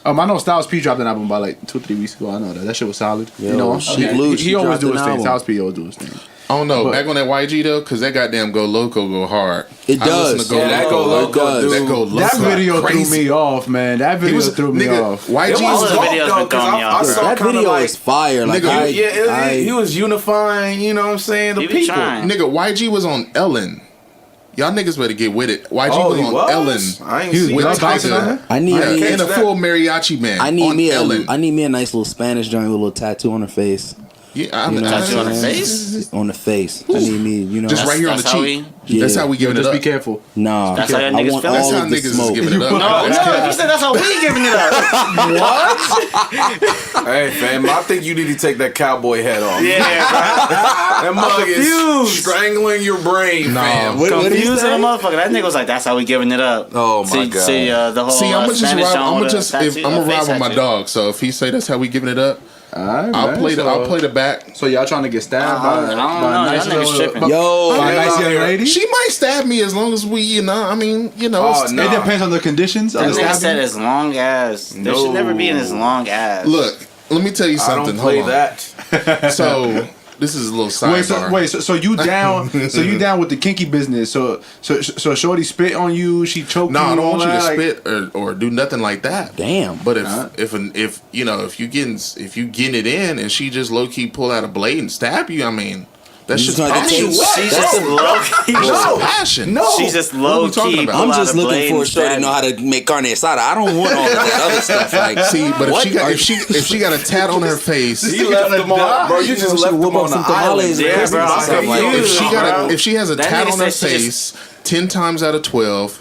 Speaker 1: I know Styles P dropped an album by like 2-3 weeks ago. I know that shit was solid.
Speaker 6: Yo,
Speaker 1: you know,
Speaker 6: Chic Luke,
Speaker 1: he
Speaker 6: she
Speaker 1: always
Speaker 6: dropped
Speaker 1: do
Speaker 6: an
Speaker 1: his thing.
Speaker 6: album.
Speaker 1: Styles P always do his thing.
Speaker 2: I don't know.
Speaker 1: But-
Speaker 2: Back on that YG though, because that goddamn Go Loco go hard.
Speaker 6: It
Speaker 2: I
Speaker 6: does.
Speaker 2: listen to Go
Speaker 6: Yeah,
Speaker 4: that
Speaker 2: Loco.
Speaker 4: Go Loco,
Speaker 6: does.
Speaker 2: That Go Loco.
Speaker 1: That video
Speaker 2: crazy.
Speaker 1: threw me off, man. That video threw me off.
Speaker 2: YG
Speaker 5: All
Speaker 2: was
Speaker 5: of the
Speaker 2: dope.
Speaker 5: videos been throwing me off, bro.
Speaker 6: That video is fire. Like,
Speaker 2: Nigga,
Speaker 4: He was unifying. You know what I'm saying? The
Speaker 5: He be
Speaker 4: people.
Speaker 5: trying.
Speaker 2: Nigga, YG was on Ellen. Y'all niggas better get with it. YG
Speaker 4: Oh,
Speaker 2: was
Speaker 4: he
Speaker 2: on
Speaker 4: was?
Speaker 2: Ellen.
Speaker 4: I ain't
Speaker 1: He was
Speaker 4: seen
Speaker 1: with
Speaker 4: that.
Speaker 1: Tyson on there?
Speaker 6: I need
Speaker 2: Yeah,
Speaker 6: me.
Speaker 2: and a full mariachi man.
Speaker 6: I need
Speaker 2: on
Speaker 6: me
Speaker 2: Ellen.
Speaker 6: a nice little Spanish joint with a little tattoo on her face.
Speaker 2: Yeah, I'm,
Speaker 6: You know
Speaker 5: Tattoo
Speaker 6: what
Speaker 5: on
Speaker 6: I'm
Speaker 5: her
Speaker 6: saying?
Speaker 5: face?
Speaker 6: On the face. I need me. You know.
Speaker 2: just right here on the
Speaker 5: That's how
Speaker 2: cheek.
Speaker 6: we-
Speaker 2: That's
Speaker 6: Yeah.
Speaker 2: how we giving it
Speaker 1: Just
Speaker 2: up.
Speaker 1: be careful.
Speaker 6: Nah.
Speaker 5: That's how y'all
Speaker 6: I
Speaker 5: niggas
Speaker 6: want
Speaker 5: feel?
Speaker 6: all
Speaker 2: That's how
Speaker 6: of the
Speaker 2: niggas is
Speaker 6: smoke.
Speaker 2: giving it up.
Speaker 5: No, if you said that's how we giving it up.
Speaker 4: Hey, fam, I think you need to take that cowboy hat off.
Speaker 5: Yeah,
Speaker 4: That mug is
Speaker 5: confused.
Speaker 4: strangling your brain, fam.
Speaker 6: What did he
Speaker 5: confusing
Speaker 6: say?
Speaker 5: a motherfucker. That nigga was like, "That's how we giving it up."
Speaker 4: Oh, my God.
Speaker 5: See, the whole.
Speaker 2: See, I'm gonna just
Speaker 5: Spanish
Speaker 2: ride.
Speaker 5: song
Speaker 2: I'm gonna
Speaker 5: with a
Speaker 2: just.
Speaker 5: tattoo,
Speaker 2: If I'm
Speaker 5: a
Speaker 2: gonna
Speaker 5: face
Speaker 2: ride with my
Speaker 5: tattoo.
Speaker 2: dog. So if he say that's how we giving it up,
Speaker 1: Alright,
Speaker 2: I'll
Speaker 1: man,
Speaker 2: play the.
Speaker 1: so-
Speaker 2: I'll play the back.
Speaker 1: So y'all trying to get stabbed
Speaker 5: I
Speaker 1: by
Speaker 5: don't know,
Speaker 1: a
Speaker 5: y'all
Speaker 1: nice
Speaker 5: niggas
Speaker 1: little-
Speaker 5: tripping.
Speaker 6: Yo,
Speaker 1: by a nice young lady?
Speaker 2: She might stab me as long as we, you know. I mean, you know.
Speaker 4: Oh,
Speaker 2: it's-
Speaker 4: no.
Speaker 1: It depends on the conditions of
Speaker 5: That
Speaker 1: the
Speaker 5: nigga said
Speaker 1: stabbing.
Speaker 5: as long as. There should never be an as long as.
Speaker 2: Look, let me tell you
Speaker 4: I
Speaker 2: something.
Speaker 4: don't play
Speaker 2: Hold on.
Speaker 4: that.
Speaker 2: So this is a little sidebar.
Speaker 1: So you down? So you down with the kinky business? So Shorty spit on you? She choked you?
Speaker 2: No, I don't want you to
Speaker 1: like,
Speaker 2: spit or do nothing like that.
Speaker 6: Damn.
Speaker 2: But if you know if you getting it in and she just low key pull out a blade and stab you, I mean. That's just passion.
Speaker 5: She's just low key.
Speaker 2: No passion.
Speaker 5: No, she's just low key.
Speaker 6: I'm just looking for a shorty to know how to make carne asada. I don't want all of that other stuff. Like,
Speaker 2: see, but if she got a tat on her face,
Speaker 4: He left them on, bro. You just left them on the island.
Speaker 5: Yeah, bro.
Speaker 2: If she has a tat on her face, 10 times out of 12.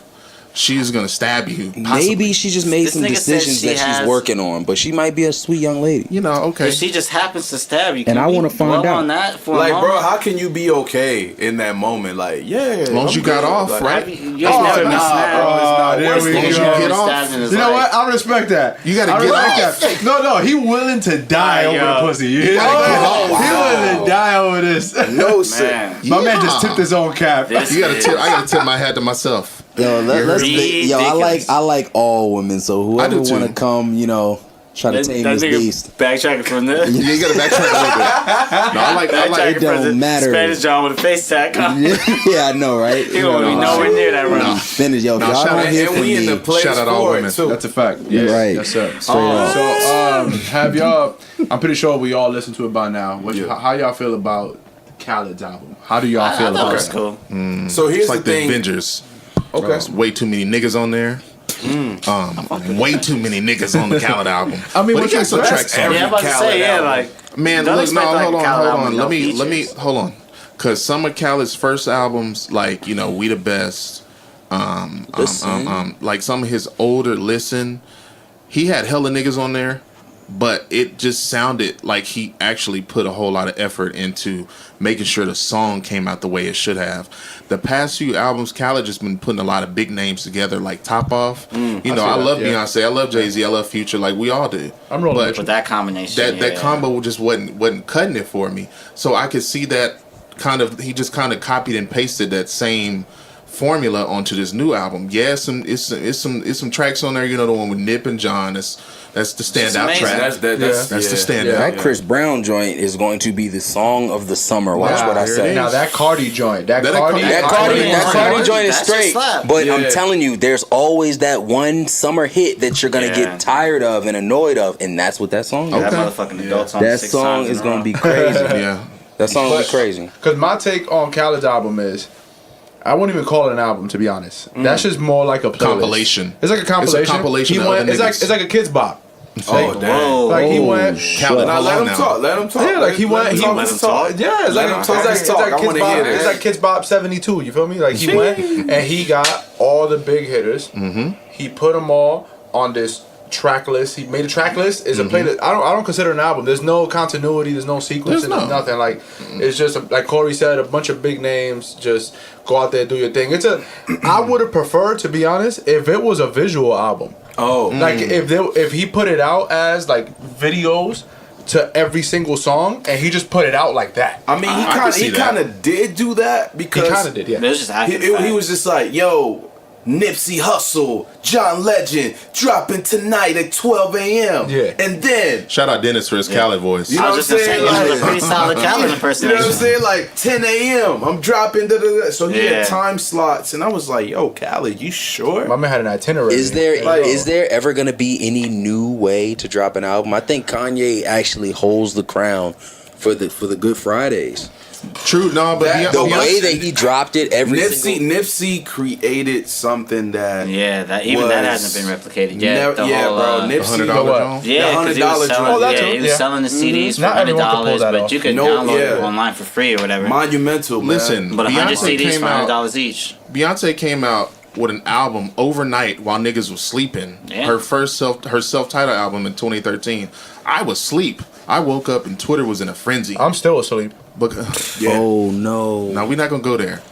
Speaker 2: She's gonna stab you. Possibly.
Speaker 6: Maybe she just made some decisions that she's working on, but she might be a sweet young lady.
Speaker 2: You know, okay.
Speaker 5: If she just happens to stab you,
Speaker 6: and I want to find out
Speaker 5: on that for
Speaker 4: like,
Speaker 5: a moment?
Speaker 4: bro, how can you be okay in that moment? Like, yeah,
Speaker 2: as long as you got off,
Speaker 4: like,
Speaker 2: right?
Speaker 5: You never been stabbed.
Speaker 1: There we go.
Speaker 2: You get off.
Speaker 1: You know what? I respect that.
Speaker 2: You gotta get off.
Speaker 1: That. No, he willing to die over the pussy.
Speaker 2: You gotta get off.
Speaker 1: He willing to die over this.
Speaker 4: No, sir.
Speaker 1: My man just tipped his own cap.
Speaker 2: I gotta tip my hat to myself.
Speaker 6: Yo, I like all women. So whoever want to come, try to tame this beast.
Speaker 5: Backtracking from this.
Speaker 2: Yeah, you gotta backtrack a little bit. No, I like.
Speaker 6: It don't matter.
Speaker 5: Spanish John with a face tag.
Speaker 6: Yeah, I know, right?
Speaker 5: He won't be nowhere near that room.
Speaker 6: Finish, yo.
Speaker 2: No,
Speaker 6: Y'all don't hear
Speaker 4: and
Speaker 6: from
Speaker 4: we in the
Speaker 6: me.
Speaker 4: place
Speaker 2: Shout out all
Speaker 4: for
Speaker 2: women.
Speaker 4: it too.
Speaker 1: That's a fact. Yeah,
Speaker 6: Right.
Speaker 1: Yes, sir.
Speaker 6: Straight up.
Speaker 1: So, have y'all? I'm pretty sure we all listened to it by now. How y'all feel about Khaled's album? How do y'all feel about
Speaker 5: That's
Speaker 1: it?
Speaker 5: cool.
Speaker 4: So here's
Speaker 2: It's like
Speaker 4: the
Speaker 2: the
Speaker 4: thing.
Speaker 2: Avengers.
Speaker 4: Okay.
Speaker 2: There's way too many niggas on there. Way too many niggas on the Khaled album.
Speaker 1: I mean,
Speaker 2: but
Speaker 1: what
Speaker 2: he
Speaker 1: you
Speaker 2: got some
Speaker 1: expect?
Speaker 2: tracks on
Speaker 5: Yeah, I'm
Speaker 2: there.
Speaker 5: about to say, yeah, like,
Speaker 2: Man,
Speaker 5: don't
Speaker 2: look,
Speaker 5: expect,
Speaker 2: no,
Speaker 5: like,
Speaker 2: hold
Speaker 5: a
Speaker 2: on,
Speaker 5: Khaled
Speaker 2: hold
Speaker 5: album
Speaker 2: on.
Speaker 5: with no
Speaker 2: Let me
Speaker 5: features.
Speaker 2: hold on. Cause some of Khaled's first albums, like We the Best, like some of his older Listen, he had hella niggas on there, but it just sounded like he actually put a whole lot of effort into making sure the song came out the way it should have. The past few albums, Khaled just been putting a lot of big names together, like Top Off. I love Beyonce, I love Jay-Z, I love Future, like we all do.
Speaker 1: I'm rolling
Speaker 5: But that combination,
Speaker 2: That combo just wasn't cutting it for me. So I could see that he just kind of copied and pasted that same formula onto this new album. Yeah, it's some tracks on there. The one with Nip and John. That's the standout track. That's the standout.
Speaker 6: That Chris Brown joint is going to be the song of the summer. Watch what I say.
Speaker 1: Now that Cardi joint, that
Speaker 6: Cardi joint is
Speaker 5: That's
Speaker 6: straight.
Speaker 5: just
Speaker 6: But I'm telling you, there's always that one summer hit that you're gonna get tired of and annoyed of, and that's what that song is.
Speaker 5: That motherfucking adult song.
Speaker 6: That song is gonna be crazy.
Speaker 2: Yeah.
Speaker 6: That song will be crazy.
Speaker 1: Because my take on Khaled's album is, I wouldn't even call it an album, to be honest. That's just more like a playlist.
Speaker 2: Compilation.
Speaker 1: It's like a compilation.
Speaker 2: It's a compilation of other
Speaker 1: it's like a kid's bop.
Speaker 4: Oh, damn.
Speaker 1: Like he went.
Speaker 2: Khaled,
Speaker 4: Now
Speaker 2: hold
Speaker 4: let
Speaker 2: on
Speaker 4: him
Speaker 2: now.
Speaker 4: talk. Let him talk.
Speaker 1: Yeah, like he went.
Speaker 4: Let him talk.
Speaker 1: Yeah, it's like
Speaker 4: Let him talk. I
Speaker 1: Kids
Speaker 4: wanna
Speaker 1: Bop.
Speaker 4: hear this.
Speaker 1: It's like Kids Bop 72. You feel me? Like he went and he got all the big hitters. Mm-hmm. He put them all on this track list. He made a track list. It's a playlist. I don't consider it an album. There's no continuity. There's no sequence. There's nothing. Like it's just like Cori said, a bunch of big names. Just go out there, do your thing. I would have preferred, to be honest, if it was a visual album. Like if he put it out as like videos to every single song and he just put it out like that.
Speaker 4: I mean, he kind of did do that because
Speaker 1: he kind of did. Yeah,
Speaker 5: It was just
Speaker 4: he was just like, yo, Nipsey Hussle, John Legend, dropping tonight at 12 a.m.
Speaker 1: Yeah.
Speaker 4: And then
Speaker 2: Shout out Dennis for his Khaled voice.
Speaker 4: You know
Speaker 5: I
Speaker 4: what I'm
Speaker 5: was just
Speaker 4: saying?
Speaker 5: gonna say, it was
Speaker 4: Like,
Speaker 5: a pretty solid Khaled
Speaker 4: you know
Speaker 5: impersonation.
Speaker 4: what I'm saying? Like 10 a.m. I'm dropping So he had time slots, and I was like, yo, Khaled, you sure?
Speaker 1: my man had an itinerary.
Speaker 6: Is there ever gonna be any new way to drop an album? I think Kanye actually holds the crown for the Good Fridays.
Speaker 2: True, no, but
Speaker 6: The way that he dropped it
Speaker 4: Nipsey created something that
Speaker 5: that hasn't been replicated yet.
Speaker 4: bro. Nipsey,
Speaker 2: $100
Speaker 5: Yeah, because he was selling, he was selling the CDs for
Speaker 1: Not everyone can pull
Speaker 5: $100,
Speaker 1: that
Speaker 5: but
Speaker 1: off.
Speaker 5: you could download it online for free or whatever.
Speaker 4: monumental. Man.
Speaker 2: Listen,
Speaker 5: But 100
Speaker 2: Beyonce
Speaker 5: CDs
Speaker 2: came
Speaker 5: for
Speaker 2: out.
Speaker 5: $100 each.
Speaker 2: Beyonce came out with an album overnight while niggas was sleeping.
Speaker 5: Yeah.
Speaker 2: Her self-titled album in 2013. I was asleep. I woke up and Twitter was in a frenzy.
Speaker 1: I'm still asleep.
Speaker 2: But,
Speaker 6: Oh no!
Speaker 2: Now we're not gonna go there.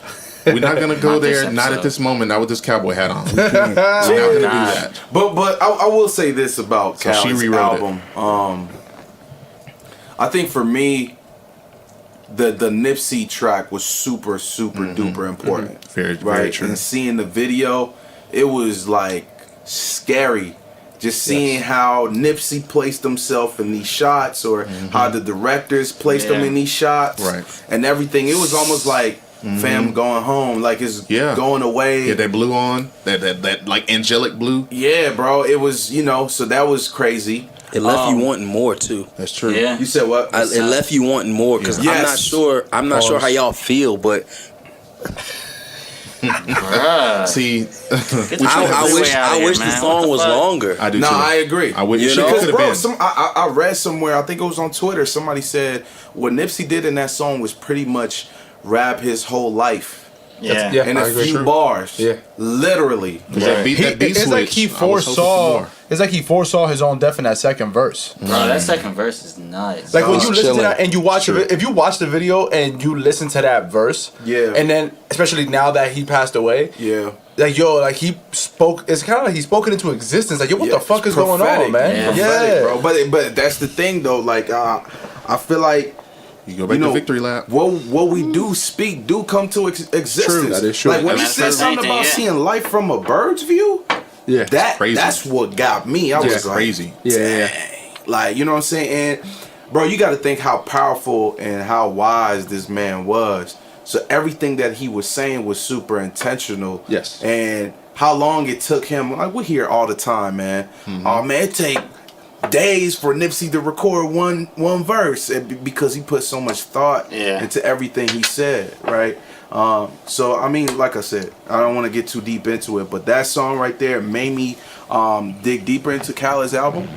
Speaker 2: We're not gonna go
Speaker 5: Not this
Speaker 2: there. Not at
Speaker 5: episode.
Speaker 2: this moment. Not with this cowboy hat on. We're not gonna do that.
Speaker 4: But I will say this about
Speaker 2: So she
Speaker 4: Khaled's
Speaker 2: rewrote
Speaker 4: album. I think for me, the Nipsey track was super duper important.
Speaker 2: Very
Speaker 4: right?
Speaker 2: true.
Speaker 4: And seeing the video, it was like scary Just seeing how Nipsey placed himself in these shots, or how the directors placed him in these shots, and everything. It was almost like fam going home, like it's going away.
Speaker 2: Yeah, that blue on, that like angelic blue.
Speaker 4: Yeah, bro. It was, you know, so that was crazy.
Speaker 6: It left you wanting more too.
Speaker 2: That's true.
Speaker 4: Yeah. You said what?
Speaker 6: It left you wanting more because I'm not sure. I'm not sure how y'all feel, but.
Speaker 2: See,
Speaker 6: I wish the song was longer.
Speaker 2: I do.
Speaker 4: No,
Speaker 2: too.
Speaker 4: I agree.
Speaker 2: I wish
Speaker 4: you know,
Speaker 2: could have
Speaker 4: bro,
Speaker 2: been.
Speaker 4: I read somewhere. I think it was on Twitter. Somebody said what Nipsey did in that song was pretty much rap his whole life.
Speaker 5: Yeah,
Speaker 4: in a few bars. Yeah, literally.
Speaker 2: That beat
Speaker 1: It's
Speaker 2: switch,
Speaker 1: like he foresaw. It's like he foresaw his own death in that second verse.
Speaker 5: Bro, that second verse is nuts.
Speaker 1: Like when you listen to that and you watch it, if you watch the video and you listen to that verse, and then especially now that he passed away, like yo, like he spoke. It's kind of like he spoke it into existence. Like yo, what the fuck is going on, man?
Speaker 4: Yeah, bro. But that's the thing though. Like I feel like.
Speaker 2: You go back to victory lap.
Speaker 4: What we do speak do come to existence.
Speaker 1: True, that is true.
Speaker 4: Like when you said something about seeing life from a bird's view, that's what got me. I was like,
Speaker 2: crazy.
Speaker 4: Yeah. Like, you know what I'm saying? And bro, you got to think how powerful and how wise this man was. So everything that he was saying was super intentional.
Speaker 1: Yes.
Speaker 4: And how long it took him, like we hear all the time, man. Oh man, it take days for Nipsey to record one verse because he put so much thought into everything he said, right? So I mean, like I said, I don't want to get too deep into it, but that song right there made me dig deeper into Khaled's album.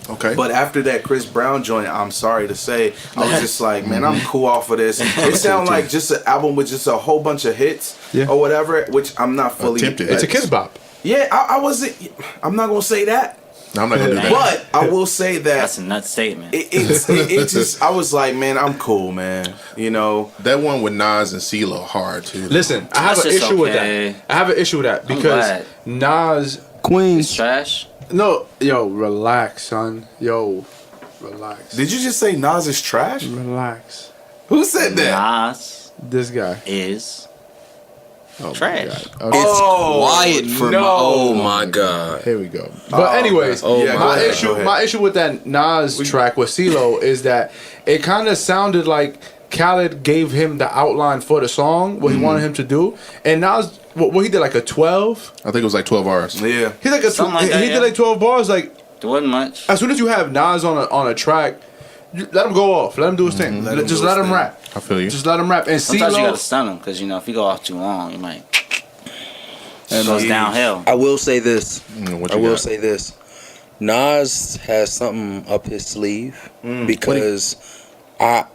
Speaker 2: Okay.
Speaker 4: But after that Chris Brown joint, I'm sorry to say, I was just like, man, I'm cool off of this. It sounded like just an album with just a whole bunch of hits or whatever, which I'm not fully.
Speaker 1: It's a kids bop.
Speaker 4: Yeah, I wasn't. I'm not gonna say that.
Speaker 2: No, I'm not gonna do that.
Speaker 4: But I will say that
Speaker 5: that's a nut statement.
Speaker 4: It just, I was like, man, I'm cool, man. You know,
Speaker 2: that one with Nas and CeeLo hard too.
Speaker 1: Listen, I have an issue with that. I have an issue with that because Nas
Speaker 5: Queens trash.
Speaker 1: No, yo, relax, son. Yo, relax.
Speaker 4: Did you just say Nas is trash?
Speaker 1: Relax.
Speaker 4: Who said that?
Speaker 5: Nas.
Speaker 1: This guy
Speaker 5: is.
Speaker 6: Okay.
Speaker 5: Trash.
Speaker 6: It's quiet for oh my god.
Speaker 1: Here we go. But anyways, my issue with that Nas track with CeeLo is that it kind of sounded like Khaled gave him the outline for the song, what he wanted him to do, and Nas, what he did like a 12.
Speaker 2: I think it was like 12 bars.
Speaker 4: Yeah,
Speaker 1: he like he did like 12 bars. Like
Speaker 5: there wasn't much.
Speaker 1: As soon as you have Nas on a track, let him go off. Let him do his thing. Just let him rap.
Speaker 2: I feel you.
Speaker 1: Just let him rap. And
Speaker 5: sometimes
Speaker 1: CeeLo,
Speaker 5: you gotta stun him because if you go off too long, you might. It goes downhill.
Speaker 6: I will say this. Say this. Nas has something up his sleeve because I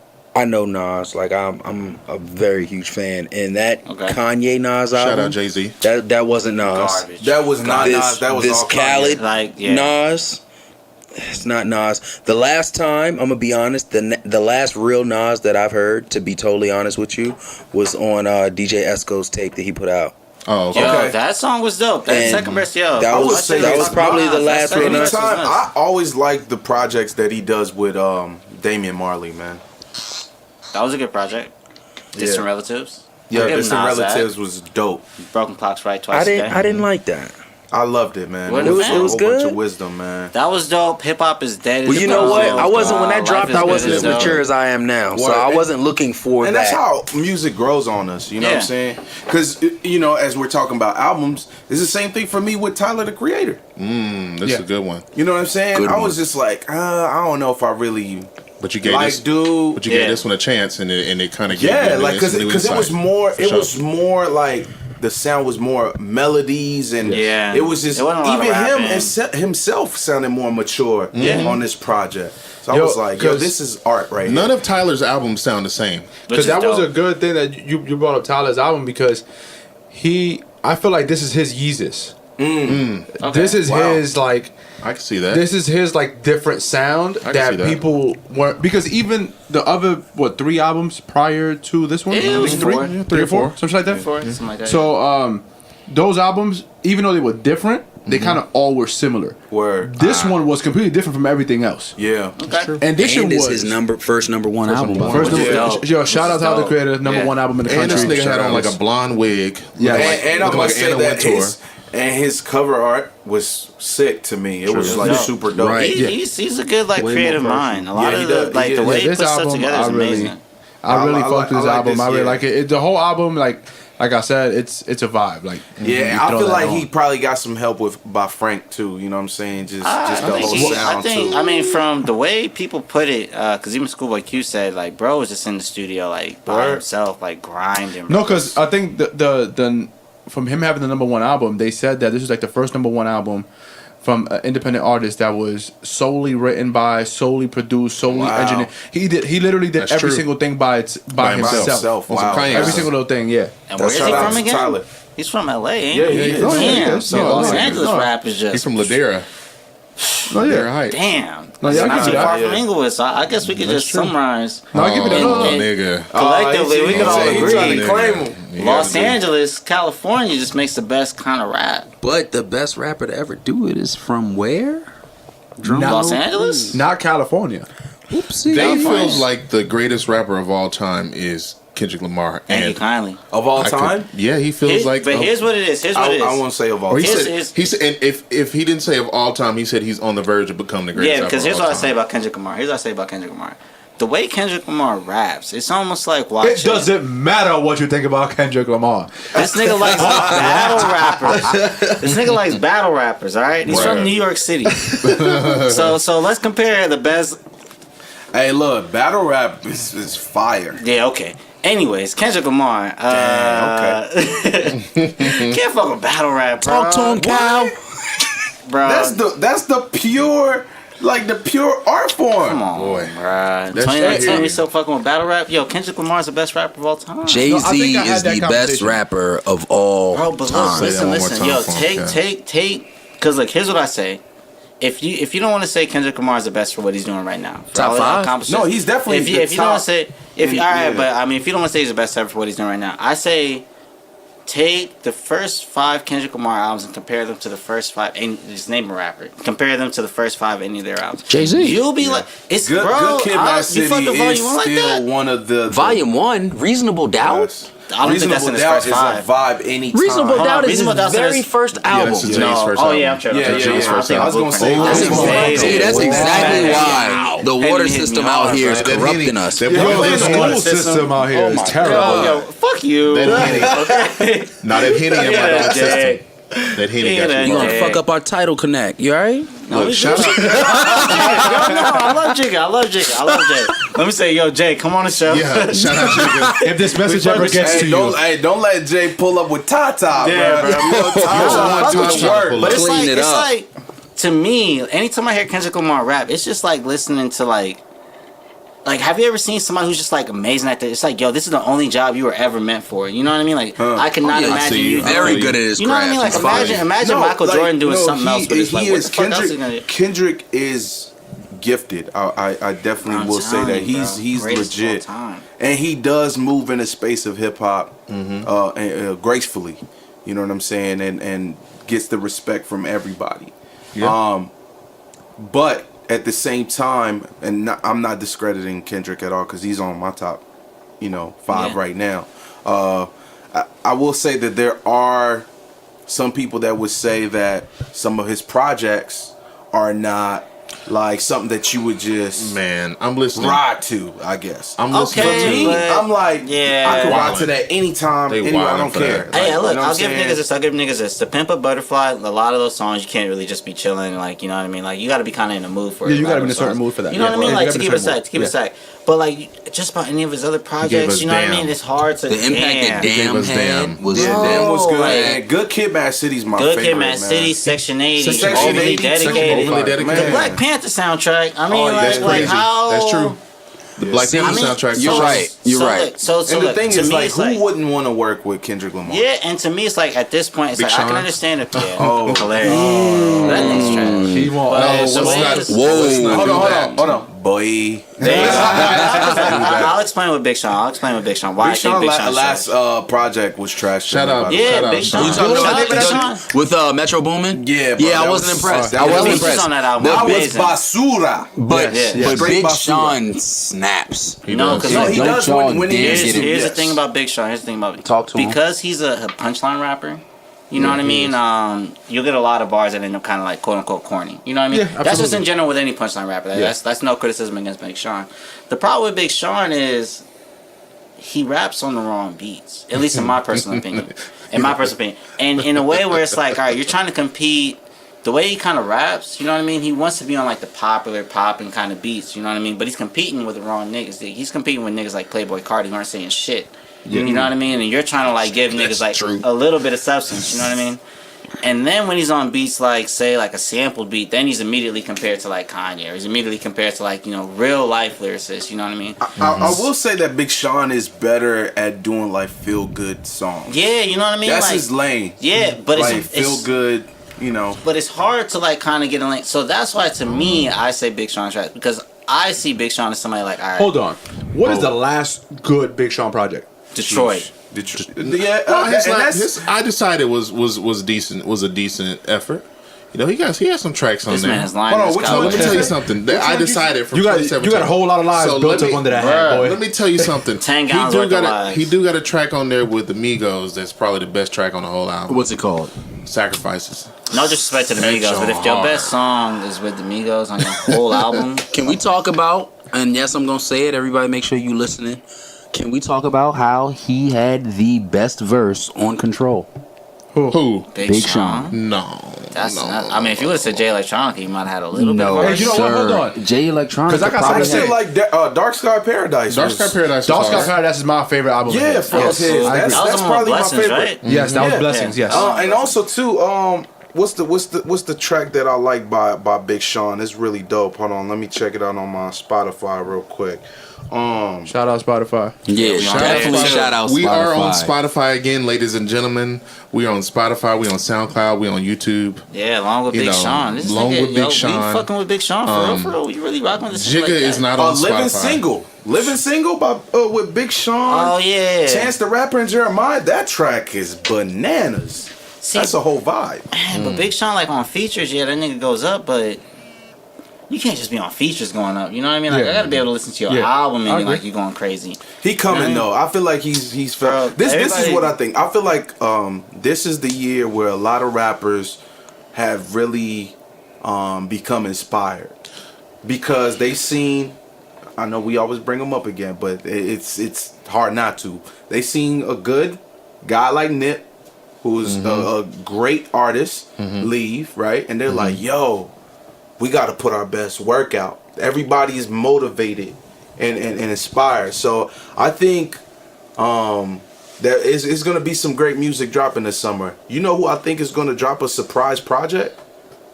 Speaker 6: know Nas. Like I'm a very huge fan, and that Kanye Nas album.
Speaker 2: Shout out Jay-Z.
Speaker 6: That wasn't Nas.
Speaker 5: Garbage.
Speaker 4: That was not Nas. That was
Speaker 6: this
Speaker 4: all
Speaker 6: Khaled
Speaker 4: Kanye.
Speaker 6: Nas. It's not Nas. The last time, I'm gonna be honest, the last real Nas that I've heard, to be totally honest with you, was on DJ Esco's tape that he put out.
Speaker 2: Oh, okay.
Speaker 5: Yo, that song was dope. That second verse, yo.
Speaker 6: That was probably the last real Nas.
Speaker 4: I always like the projects that he does with Damian Marley, man.
Speaker 5: That was a good project. Distant Relatives.
Speaker 4: Yeah, Distant Relatives was dope.
Speaker 5: Broken Clocks Right Twice a Day.
Speaker 6: I didn't like that.
Speaker 4: I loved it, man.
Speaker 5: It was
Speaker 4: a whole
Speaker 6: good.
Speaker 4: bunch of wisdom, man.
Speaker 5: That was dope. Hip hop is dead.
Speaker 6: Well, you know what? I wasn't when that dropped. I wasn't as mature as I am now, so I wasn't looking for
Speaker 4: and
Speaker 6: that.
Speaker 4: And that's how music grows on us. You know what I'm saying? Because as we're talking about albums, it's the same thing for me with Tyler the Creator.
Speaker 2: That's a good one.
Speaker 4: You know what I'm saying? I was just like, I don't know if I really.
Speaker 2: But you gave this,
Speaker 4: dude.
Speaker 2: But you gave this one a chance, and it kind of
Speaker 4: because it was more. It was more like. The sound was more melodies and it was just even himself sounded more mature on this project. So I was like, yo, this is art right here.
Speaker 2: None of Tyler's albums sound the same.
Speaker 1: Because that was a good thing that you brought up Tyler's album because I feel like this is his Yeezus. Okay. This is his like.
Speaker 2: I can see that.
Speaker 1: This is his like different sound that people weren't because even the other 3 albums prior to this one,
Speaker 5: it was
Speaker 1: 3 or 4, something like that.
Speaker 5: Something like that.
Speaker 1: So those albums, even though they were different, they kind of all were similar. This one was completely different from everything else.
Speaker 4: Yeah.
Speaker 1: Okay. And this shit was
Speaker 6: his first number one album.
Speaker 1: Yo, shout out to the Creator, number 1 album in the country.
Speaker 2: And this nigga had on like a blonde wig.
Speaker 4: Yeah. And I'm gonna say that And his cover art was sick to me. It was like super dope.
Speaker 3: Right.
Speaker 5: He's a good creative mind. A lot of
Speaker 4: the
Speaker 5: way he puts stuff together is amazing.
Speaker 1: I really fucked with this album. I really like it. The whole album, like I said, it's a vibe. Like
Speaker 4: I feel like he probably got some help by Frank too. You know what I'm saying? Just the whole sound too.
Speaker 5: I mean, from the way people put it, because even Schoolboy Q said like, bro was just in the studio like by himself, like grinding.
Speaker 1: No, because I think the from him having the #1 album, they said that this was like the first #1 album from an independent artist that was solely written by, solely produced, solely engineered. He literally did every single thing by himself.
Speaker 4: Wow.
Speaker 1: Every single little thing, yeah.
Speaker 5: And where is he from again? Tyler. He's from LA, ain't he?
Speaker 4: Yeah, he is.
Speaker 5: Damn. Los Angeles rap is just...
Speaker 2: He's from Ladera.
Speaker 1: No, yeah.
Speaker 5: Damn.
Speaker 1: No,
Speaker 5: It's
Speaker 1: yeah,
Speaker 5: not too far from Inglewood, so I guess we could just summarize.
Speaker 1: No, I give you that.
Speaker 2: Nigga.
Speaker 5: Collectively, we could all agree.
Speaker 4: Claim him.
Speaker 5: Los Angeles, California just makes the best kind of rap.
Speaker 3: But the best rapper to ever do it is from where?
Speaker 5: Los Angeles?
Speaker 1: Not California.
Speaker 3: Oopsie.
Speaker 2: Dave feels like the greatest rapper of all time is Kendrick Lamar.
Speaker 5: Thank you kindly.
Speaker 4: Of all time?
Speaker 2: He feels like.
Speaker 5: But here's what it is.
Speaker 4: I won't say of all time.
Speaker 2: He said, and if he didn't say of all time, he said he's on the verge of becoming the greatest.
Speaker 5: Yeah, because
Speaker 2: rapper
Speaker 5: here's
Speaker 2: of all
Speaker 5: what I
Speaker 2: time.
Speaker 5: say about Kendrick Lamar. The way Kendrick Lamar raps, it's almost like watching.
Speaker 1: It doesn't matter what you think about Kendrick Lamar.
Speaker 5: This nigga likes battle rappers. All right, he's from New York City. so let's compare the best.
Speaker 4: Hey, look, battle rap is fire.
Speaker 5: Yeah, okay. Anyways, Kendrick Lamar. Can't fuck with battle rap, bro.
Speaker 3: Talk to him, Cal.
Speaker 5: Bro.
Speaker 4: That's the pure art form.
Speaker 5: Come on,
Speaker 2: boy.
Speaker 5: Bruh.
Speaker 2: That's
Speaker 5: 2019, we still fucking with battle rap. Yo, Kendrick Lamar is the best rapper of all time.
Speaker 3: Jay-Z is the best rapper of all time.
Speaker 5: Listen. Yo, take. Because look, here's what I say. If you don't want to say Kendrick Lamar is the best for what he's doing right now,
Speaker 3: top 5.
Speaker 4: No, he's definitely.
Speaker 5: If you don't want to say but I mean, if you don't want to say he's the best ever for what he's doing right now, I say take the first 5 Kendrick Lamar albums and compare them to the first 5. And just name a rapper. Compare them to the first 5 any of their albums.
Speaker 3: Jay-Z.
Speaker 5: You'll be like, it's
Speaker 4: Good Kid, Mad City is still one of the
Speaker 3: Volume 1, Reasonable Doubt.
Speaker 4: Yes.
Speaker 5: I don't think that's in his first 5.
Speaker 4: Is a vibe anytime.
Speaker 3: Reasonable Doubt is
Speaker 5: Reasonable
Speaker 3: his
Speaker 5: Doubt's
Speaker 3: very first album.
Speaker 2: that's Jay's first album.
Speaker 5: I'm sure.
Speaker 4: Yeah. I was gonna say.
Speaker 3: That's exactly why the water system out here is corrupting us.
Speaker 2: That
Speaker 1: The school system out here is terrible.
Speaker 5: Yo, fuck you.
Speaker 2: That Henny in my dog system. That Henny got
Speaker 3: You
Speaker 2: you.
Speaker 3: gonna fuck up our title connect? You alright?
Speaker 5: No, shout out. I love Jigga. Let me say, yo, Jay, come on the show.
Speaker 2: Yeah, shout out Jigga.
Speaker 1: If this message ever gets to you,
Speaker 4: Don't let Jay pull up with Tata,
Speaker 5: Yeah,
Speaker 4: bro.
Speaker 5: bro.
Speaker 2: But
Speaker 5: It's
Speaker 3: Clean it up.
Speaker 5: like, to me, anytime I hear Kendrick Lamar rap, it's just like listening to like, have you ever seen somebody who's just like amazing at this? It's like, yo, this is the only job you were ever meant for. You know what I mean? Like, I cannot imagine you.
Speaker 3: Very good at his
Speaker 5: You know what I mean? Like,
Speaker 3: craft.
Speaker 5: imagine Michael Jordan doing something else. But it's like, what the fuck else is he gonna do?
Speaker 4: Kendrick is gifted. I definitely will say that he's
Speaker 5: Greatest of all
Speaker 4: legit,
Speaker 5: time.
Speaker 4: and he does move in a space of hip hop gracefully. You know what I'm saying, and gets the respect from everybody.
Speaker 2: Yeah.
Speaker 4: But at the same time, I'm not discrediting Kendrick at all because he's on my top, 5 right now. I will say that there are some people that would say that some of his projects are not like something that you would just
Speaker 2: I'm listening.
Speaker 4: ride to, I guess.
Speaker 2: I'm listening
Speaker 5: Okay.
Speaker 2: to
Speaker 4: Me,
Speaker 5: but-
Speaker 4: I'm like,
Speaker 5: Yeah.
Speaker 4: I can ride to that anytime,
Speaker 2: They
Speaker 4: anywhere. I
Speaker 2: wildin'
Speaker 4: don't
Speaker 2: for
Speaker 4: care.
Speaker 2: that.
Speaker 5: Hey,
Speaker 4: Like,
Speaker 5: look,
Speaker 4: you know what
Speaker 5: I'll
Speaker 4: I'm
Speaker 5: give
Speaker 4: saying?
Speaker 5: niggas this. To Pimp a Butterfly, a lot of those songs you can't really just be chilling, like, you know what I mean? Like, you gotta be kind of in the mood for it.
Speaker 1: Yeah, you
Speaker 5: lot
Speaker 1: gotta
Speaker 5: of
Speaker 1: be in a
Speaker 5: those
Speaker 1: certain
Speaker 5: songs.
Speaker 1: mood for that.
Speaker 5: You know what I
Speaker 1: Yeah,
Speaker 5: mean?
Speaker 1: you
Speaker 5: Like,
Speaker 1: gotta
Speaker 5: to
Speaker 1: be in
Speaker 5: keep
Speaker 1: a
Speaker 5: it
Speaker 1: certain
Speaker 5: sec, to keep it sec. But, like, just about any of his other projects,
Speaker 2: us
Speaker 5: you know what I
Speaker 2: Damn.
Speaker 5: mean? It's hard to...
Speaker 3: The impact that Damn
Speaker 2: us
Speaker 3: had
Speaker 2: Damn.
Speaker 3: was
Speaker 4: Damn was good.
Speaker 5: like-
Speaker 4: And Good Kid, Mad City's my
Speaker 5: Good
Speaker 4: favorite.
Speaker 5: Kid, Mad City, Section 80,
Speaker 4: Section
Speaker 5: Overly
Speaker 4: 80,
Speaker 5: Dedicated.
Speaker 2: Overly Dedicated.
Speaker 5: The Black Panther soundtrack. I mean,
Speaker 2: that's
Speaker 5: like
Speaker 2: crazy.
Speaker 5: how...
Speaker 2: That's true. The Black
Speaker 3: See,
Speaker 2: Panther
Speaker 5: I mean,
Speaker 2: soundtrack.
Speaker 3: you're right. You're right.
Speaker 5: So
Speaker 4: And the thing
Speaker 5: to
Speaker 4: is,
Speaker 5: me,
Speaker 4: like,
Speaker 5: it's
Speaker 4: who wouldn't want to work with Kendrick Lamar?
Speaker 5: Yeah, and to me, it's like at this point, it's
Speaker 2: Big
Speaker 5: like I can
Speaker 2: Sean?
Speaker 5: understand it. Yeah,
Speaker 4: Oh.
Speaker 5: hilarious. That nigga's trash.
Speaker 1: he won't.
Speaker 5: But
Speaker 2: let's
Speaker 5: the way
Speaker 2: not-
Speaker 5: it's-
Speaker 3: Whoa.
Speaker 4: Hold on. Boy.
Speaker 5: I'll explain with Big Sean. Why
Speaker 4: Big
Speaker 5: I think
Speaker 4: Sean
Speaker 5: Big Sean's
Speaker 4: last
Speaker 5: trash.
Speaker 4: project was trash.
Speaker 2: Shout out.
Speaker 5: Yeah,
Speaker 2: Shout out.
Speaker 5: Big Sean.
Speaker 3: You talking
Speaker 5: Shout out Big
Speaker 3: about
Speaker 5: Sean.
Speaker 3: with Metro Boomin?
Speaker 4: Yeah, bro,
Speaker 3: yeah. I
Speaker 4: that
Speaker 3: wasn't
Speaker 4: was-
Speaker 3: impressed.
Speaker 4: that
Speaker 3: I
Speaker 4: was-
Speaker 3: wasn't
Speaker 5: Features
Speaker 3: impressed.
Speaker 5: on that album.
Speaker 4: That was
Speaker 5: Amazing.
Speaker 4: basura.
Speaker 3: But
Speaker 5: Yeah.
Speaker 4: Straight
Speaker 3: Big
Speaker 4: basura.
Speaker 3: Sean snaps.
Speaker 5: No, because
Speaker 4: No, he
Speaker 3: Don't
Speaker 4: does
Speaker 3: y'all
Speaker 4: when he
Speaker 3: dare
Speaker 4: is.
Speaker 3: get it.
Speaker 5: here's the
Speaker 4: Yes.
Speaker 5: thing about Big Sean. Here's the thing about
Speaker 3: Talk to him.
Speaker 5: because he's a punchline rapper. You know what I mean? You'll get a lot of bars that end up kind of like quote unquote corny. You know what I mean?
Speaker 1: Yeah,
Speaker 5: that's just in
Speaker 1: absolutely.
Speaker 5: general with any punchline rapper. That's no criticism against Big Sean. The problem with Big Sean is he raps on the wrong beats. At least in my personal opinion. And in a way where it's like, all right, you're trying to compete. The way he kind of raps, you know what I mean? He wants to be on like the popular popping kind of beats, you know what I mean? But he's competing with the wrong niggas. He's competing with niggas like Playboy Cardi who aren't saying shit. You know what I mean? And you're trying to like give niggas like a little bit of substance, you know what I mean? And then when he's on beats like, say, like a sampled beat, then he's immediately compared to like Kanye, or he's immediately compared to like, you know, real life lyricists, you know what I mean?
Speaker 4: I will say that Big Sean is better at doing like feel good songs.
Speaker 5: Yeah, you know what I mean?
Speaker 4: That's
Speaker 5: like,
Speaker 4: his lane.
Speaker 5: Yeah, but
Speaker 4: like
Speaker 5: it's
Speaker 4: feel good, you know.
Speaker 5: But it's hard to like kind of get a link. So that's why to me, I say Big Sean trash, because I see Big Sean as somebody like, all right.
Speaker 1: Hold on. What is the last good Big Sean project?
Speaker 5: Detroit.
Speaker 4: Yeah,
Speaker 2: I decided was decent. Was a decent effort. You know, he has some tracks on
Speaker 5: This
Speaker 2: there.
Speaker 5: man is lying.
Speaker 4: Hold on, which one?
Speaker 2: Let me tell you something. I decided from
Speaker 1: You got
Speaker 2: 2017.
Speaker 1: a whole lot of lies built up under that hat, boy.
Speaker 2: Let me tell you something.
Speaker 5: 10 gallons worth of lies.
Speaker 2: He do got a track on there with the Migos. That's probably the best track on the whole album.
Speaker 3: What's it called?
Speaker 2: Sacrifices.
Speaker 5: No disrespect to the Migos, but if your best song is with the Migos on your whole album,
Speaker 3: Can we talk about, and yes, I'm going to say it, everybody make sure you listening. Can we talk about how he had the best verse on Control?
Speaker 2: Who?
Speaker 5: Big Sean.
Speaker 2: No.
Speaker 5: That's
Speaker 2: no.
Speaker 5: not, I mean, if you would have said Jay Electronica, you might have had a little bit
Speaker 3: No,
Speaker 5: of
Speaker 1: Hey, you know what? Hold on.
Speaker 3: Jay Electronica.
Speaker 1: 'Cause I got
Speaker 3: probably
Speaker 1: something to
Speaker 4: I
Speaker 3: had-
Speaker 1: say.
Speaker 4: feel like Dark Sky Paradise.
Speaker 2: Dark Sky Paradise.
Speaker 1: Dark
Speaker 2: was
Speaker 1: Sky
Speaker 2: hard.
Speaker 1: Paradise is my favorite album.
Speaker 4: Yeah,
Speaker 1: of his.
Speaker 4: from his.
Speaker 1: I agree.
Speaker 4: That's
Speaker 5: That was one of
Speaker 4: probably my
Speaker 5: Blessings,
Speaker 4: favorite.
Speaker 5: right?
Speaker 1: Yes, that was
Speaker 4: Yeah.
Speaker 1: Blessings. Yes.
Speaker 4: And also too, what's the track that I like by Big Sean? It's really dope. Hold on, let me check it out on my Spotify real quick.
Speaker 1: Shout out Spotify.
Speaker 3: Yeah,
Speaker 5: Shout
Speaker 3: definitely
Speaker 2: Spotify.
Speaker 3: shout out Spotify.
Speaker 2: We are on Spotify again, ladies and gentlemen. We are on Spotify. We on SoundCloud. We on YouTube.
Speaker 5: Yeah, along with
Speaker 2: You
Speaker 5: Big
Speaker 2: know,
Speaker 5: Sean. This
Speaker 2: along
Speaker 5: nigga,
Speaker 2: with Big
Speaker 5: yo,
Speaker 2: Sean.
Speaker 5: We fucking with Big Sean for real. You really rocking with this shit
Speaker 2: Jigga
Speaker 5: like
Speaker 2: is
Speaker 5: that.
Speaker 2: not on
Speaker 4: Living
Speaker 2: Spotify.
Speaker 4: Living Single by with Big Sean.
Speaker 5: Oh yeah.
Speaker 4: Chance the Rapper and Jeremiah. That track is bananas.
Speaker 5: See,
Speaker 4: That's a whole vibe.
Speaker 5: man, but Big Sean like on features, yeah, that nigga goes up, but you can't just be on features going up. You know what I mean? Like
Speaker 1: Yeah.
Speaker 5: I gotta be able to listen to your
Speaker 1: Yeah.
Speaker 5: album
Speaker 1: I
Speaker 5: and
Speaker 1: agree.
Speaker 5: like you going crazy.
Speaker 4: He coming
Speaker 5: Man.
Speaker 4: though. I feel like he's
Speaker 5: Bro,
Speaker 4: this is
Speaker 5: everybody-
Speaker 4: what I think. I feel like this is the year where a lot of rappers have really become inspired because they seen. I know we always bring them up again, but it's hard not to. They seen a good guy like Nip, who's a great artist, leave, right, and they're like, "Yo, we got to put our best work out." Everybody is motivated and inspired. So I think there is going to be some great music dropping this summer. You know who I think is going to drop a surprise project?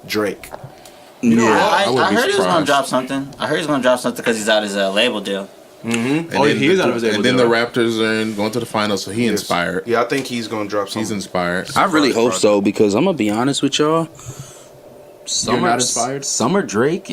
Speaker 4: Drake.
Speaker 3: Yeah.
Speaker 2: I wouldn't
Speaker 5: I
Speaker 2: be
Speaker 5: heard he was gonna
Speaker 2: surprised.
Speaker 5: drop something. I heard he's gonna drop something because he's out his label deal.
Speaker 2: And
Speaker 1: Oh,
Speaker 2: then
Speaker 1: he is out of his able
Speaker 2: And then
Speaker 1: deal,
Speaker 2: the
Speaker 1: right?
Speaker 2: Raptors are going to the finals, so he inspired.
Speaker 4: Yeah, I think he's going to drop something.
Speaker 2: He's inspired.
Speaker 3: I really hope so because I'm gonna be honest with y'all.
Speaker 1: not inspired?
Speaker 3: Summer Drake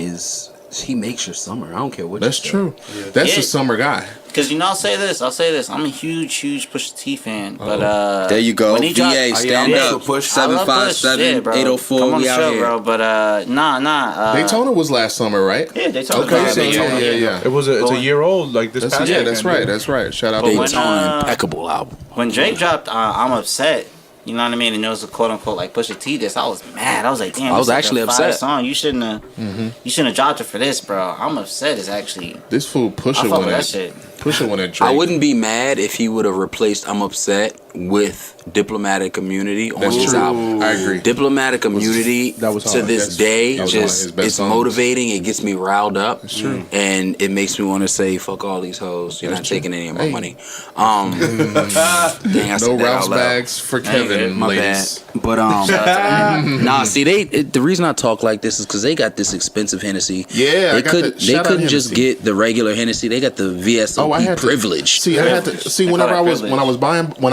Speaker 3: he makes your summer. I don't care what.
Speaker 2: That's
Speaker 3: you say.
Speaker 2: true. That's
Speaker 5: Yeah.
Speaker 2: the summer guy.
Speaker 5: Cause you know, I'll say this. I'm a huge Pusha T fan, but
Speaker 3: There you go.
Speaker 5: when he dropped-
Speaker 3: VA, stand
Speaker 4: yeah,
Speaker 3: up.
Speaker 4: Push.
Speaker 5: I love Push,
Speaker 3: 757
Speaker 5: bro.
Speaker 3: 804.
Speaker 5: Come on
Speaker 3: We
Speaker 5: the
Speaker 3: out
Speaker 5: show,
Speaker 3: here.
Speaker 5: bro. But nah.
Speaker 2: Daytona was last summer, right?
Speaker 5: Yeah, Daytona.
Speaker 2: Okay, so
Speaker 5: Daytona,
Speaker 2: yeah.
Speaker 1: It's a year old. Like this past
Speaker 2: Yeah,
Speaker 1: weekend.
Speaker 2: that's right. Shout out
Speaker 5: But
Speaker 2: to
Speaker 5: when,
Speaker 3: Daytona, impeccable album.
Speaker 5: When Drake dropped, I'm upset. You know what I mean? And it was a quote unquote like Pusha T diss. I was mad. I was like, damn.
Speaker 3: I was
Speaker 5: this is
Speaker 3: actually
Speaker 5: a fire
Speaker 3: upset.
Speaker 5: Song. You shouldn't have dropped it for this, bro. I'm upset. It's actually.
Speaker 2: this fool
Speaker 5: I
Speaker 2: Pusha
Speaker 5: fuck
Speaker 2: went
Speaker 5: with that
Speaker 2: at
Speaker 5: shit.
Speaker 2: Pusha went at Drake.
Speaker 3: I wouldn't be mad if he would have replaced "I'm Upset" with "Diplomatic Immunity" on
Speaker 2: That's
Speaker 3: his
Speaker 2: true.
Speaker 3: album.
Speaker 2: I agree.
Speaker 3: Diplomatic Immunity
Speaker 1: that was
Speaker 3: to
Speaker 1: hard.
Speaker 3: this
Speaker 2: That's-
Speaker 3: day
Speaker 2: that was one of
Speaker 3: just
Speaker 2: his best
Speaker 3: it's
Speaker 2: songs.
Speaker 3: motivating. It gets me riled up.
Speaker 2: That's true.
Speaker 3: And it makes me want to say, "Fuck all these hoes. You're
Speaker 2: That's
Speaker 3: not
Speaker 2: true.
Speaker 3: taking any of my
Speaker 2: Hey.
Speaker 3: money." Dang, I
Speaker 2: No
Speaker 3: said that
Speaker 2: Ralph's
Speaker 3: out loud.
Speaker 2: bags for Kevin,
Speaker 3: My
Speaker 2: ladies.
Speaker 3: bad. But nah. See, the reason I talk like this is because they got this expensive Hennessy.
Speaker 2: Yeah, I
Speaker 3: they
Speaker 2: got
Speaker 3: couldn't.
Speaker 2: that.
Speaker 3: They
Speaker 2: Shout out
Speaker 3: couldn't just
Speaker 2: Hennessy.
Speaker 3: get the regular Hennessy. They got the VSOP
Speaker 2: Oh, I had
Speaker 3: privilege.
Speaker 2: See, I had to see whenever I was when I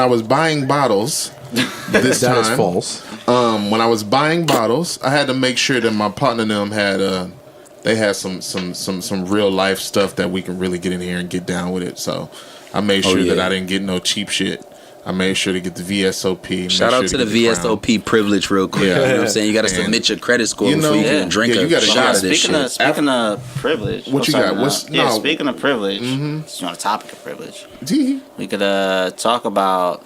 Speaker 2: was buying bottles. This
Speaker 1: That is
Speaker 2: time,
Speaker 1: false.
Speaker 2: when I was buying bottles, I had to make sure that my partner and them had they had some real life stuff that we can really get in here and get down with it. So I made sure that I didn't get no cheap shit. I made sure to get the VSOP.
Speaker 3: Shout out to the VSOP privilege real quick.
Speaker 2: Yeah.
Speaker 3: You know what I'm saying? You got to
Speaker 2: And
Speaker 3: submit your credit score
Speaker 2: you know-
Speaker 3: before you
Speaker 2: Yeah.
Speaker 3: can drink
Speaker 2: Yeah, you
Speaker 3: a
Speaker 2: gotta-
Speaker 3: shot of this shit.
Speaker 5: Speaking of privilege,
Speaker 2: What you
Speaker 5: I'm
Speaker 2: got?
Speaker 5: sorry,
Speaker 2: What's-
Speaker 5: yeah,
Speaker 2: no.
Speaker 5: speaking of privilege, since you're on the topic of privilege,
Speaker 2: T.
Speaker 5: we could talk about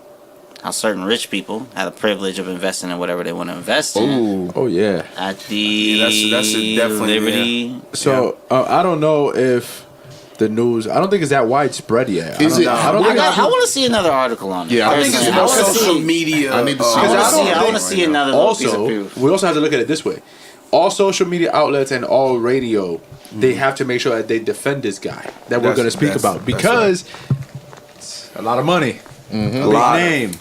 Speaker 5: how certain rich people have the privilege of investing in whatever they want to invest in.
Speaker 2: Ooh.
Speaker 1: Oh yeah.
Speaker 5: At the
Speaker 4: that's definitely
Speaker 5: Liberty.
Speaker 1: So I don't know if the news. I don't think it's that widespread yet.
Speaker 2: Is it?
Speaker 1: I don't think
Speaker 5: I want to see another article on it.
Speaker 2: Yeah, I think it's
Speaker 5: Personally, I wanna
Speaker 4: social
Speaker 5: see-
Speaker 4: media.
Speaker 2: I need to see
Speaker 5: I
Speaker 2: it.
Speaker 5: want to see. I
Speaker 1: think-
Speaker 5: want to see another little piece of
Speaker 1: Also,
Speaker 5: proof.
Speaker 1: we also have to look at it this way: all social media outlets and all radio, they have to make sure that they defend this guy that we're
Speaker 4: That's-
Speaker 1: going to speak
Speaker 4: that's-
Speaker 1: about
Speaker 4: that's
Speaker 1: because it's a lot of money, a big
Speaker 4: lot of-
Speaker 1: name.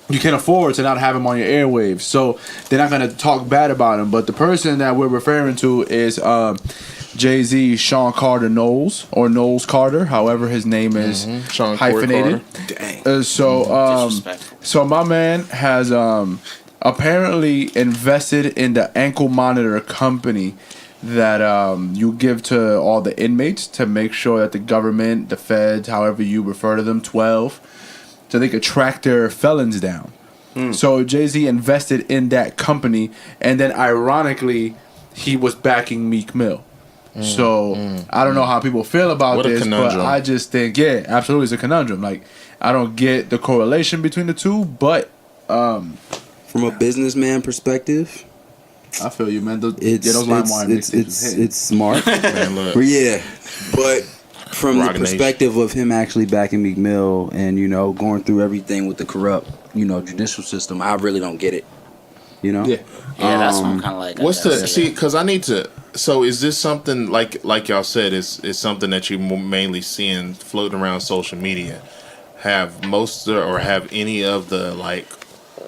Speaker 1: You can't afford to not have him on your airwaves, so they're not going to talk bad about him. But the person that we're referring to is Jay-Z, Sean Carter Knowles, or Knowles Carter, however his name is
Speaker 2: Sean Corey
Speaker 1: hyphenated.
Speaker 4: Dang.
Speaker 5: Disrespectful.
Speaker 1: So my man has apparently invested in the ankle monitor company that you give to all the inmates to make sure that the government, the feds, however you refer to them, 12, so they could track their felons down. So Jay-Z invested in that company, and then ironically, he was backing Meek Mill. So I don't know how people feel about
Speaker 2: What a
Speaker 1: this, but
Speaker 2: conundrum.
Speaker 1: I just think, yeah, absolutely, it's a conundrum. Like, I don't get the correlation between the two, but
Speaker 6: From a businessman perspective,
Speaker 1: I feel you, man. Those
Speaker 6: it's
Speaker 1: LimeWire mixtapes was hitting.
Speaker 6: it's smart.
Speaker 2: Man, look.
Speaker 6: Yeah, but from
Speaker 2: Rock
Speaker 6: the
Speaker 2: Nation.
Speaker 6: perspective of him actually backing Meek Mill and going through everything with the corrupt judicial system, I really don't get it.
Speaker 1: Yeah.
Speaker 5: Yeah, that's what I'm kind of like.
Speaker 2: What's
Speaker 5: I gotta
Speaker 2: the
Speaker 5: say
Speaker 2: see? Because I need to. So is this something like y'all said? Is something that you mainly seeing floating around social media? Have most or have any of the like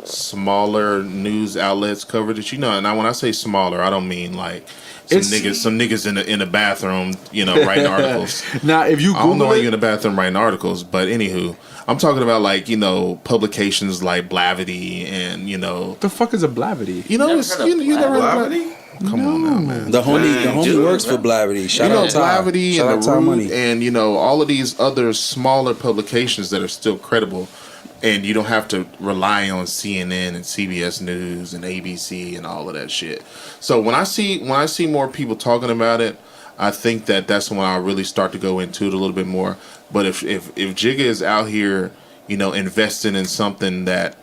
Speaker 2: smaller news outlets covered it? And when I say smaller, I don't mean like some niggas in the bathroom, writing articles.
Speaker 1: Now, if you
Speaker 2: I don't know
Speaker 1: Google
Speaker 2: why you in
Speaker 1: it,
Speaker 2: the bathroom writing articles, but anywho, I'm talking about like publications like Blavity and
Speaker 1: what the fuck is a blavity?
Speaker 2: you
Speaker 5: Never
Speaker 2: it's,
Speaker 5: heard of
Speaker 2: you never heard of
Speaker 4: Blavity?
Speaker 2: Come on now, man.
Speaker 6: The homie works for Blavity. Shout out Ty.
Speaker 2: Blavity
Speaker 6: Shout
Speaker 2: and
Speaker 6: out
Speaker 2: the
Speaker 6: Ty
Speaker 2: Root
Speaker 6: Money.
Speaker 2: and all of these other smaller publications that are still credible, and you don't have to rely on CNN and CBS News and ABC and all of that shit. So when I see more people talking about it, I think that's when I really start to go into it a little bit more. But if Jigga is out here, investing in something that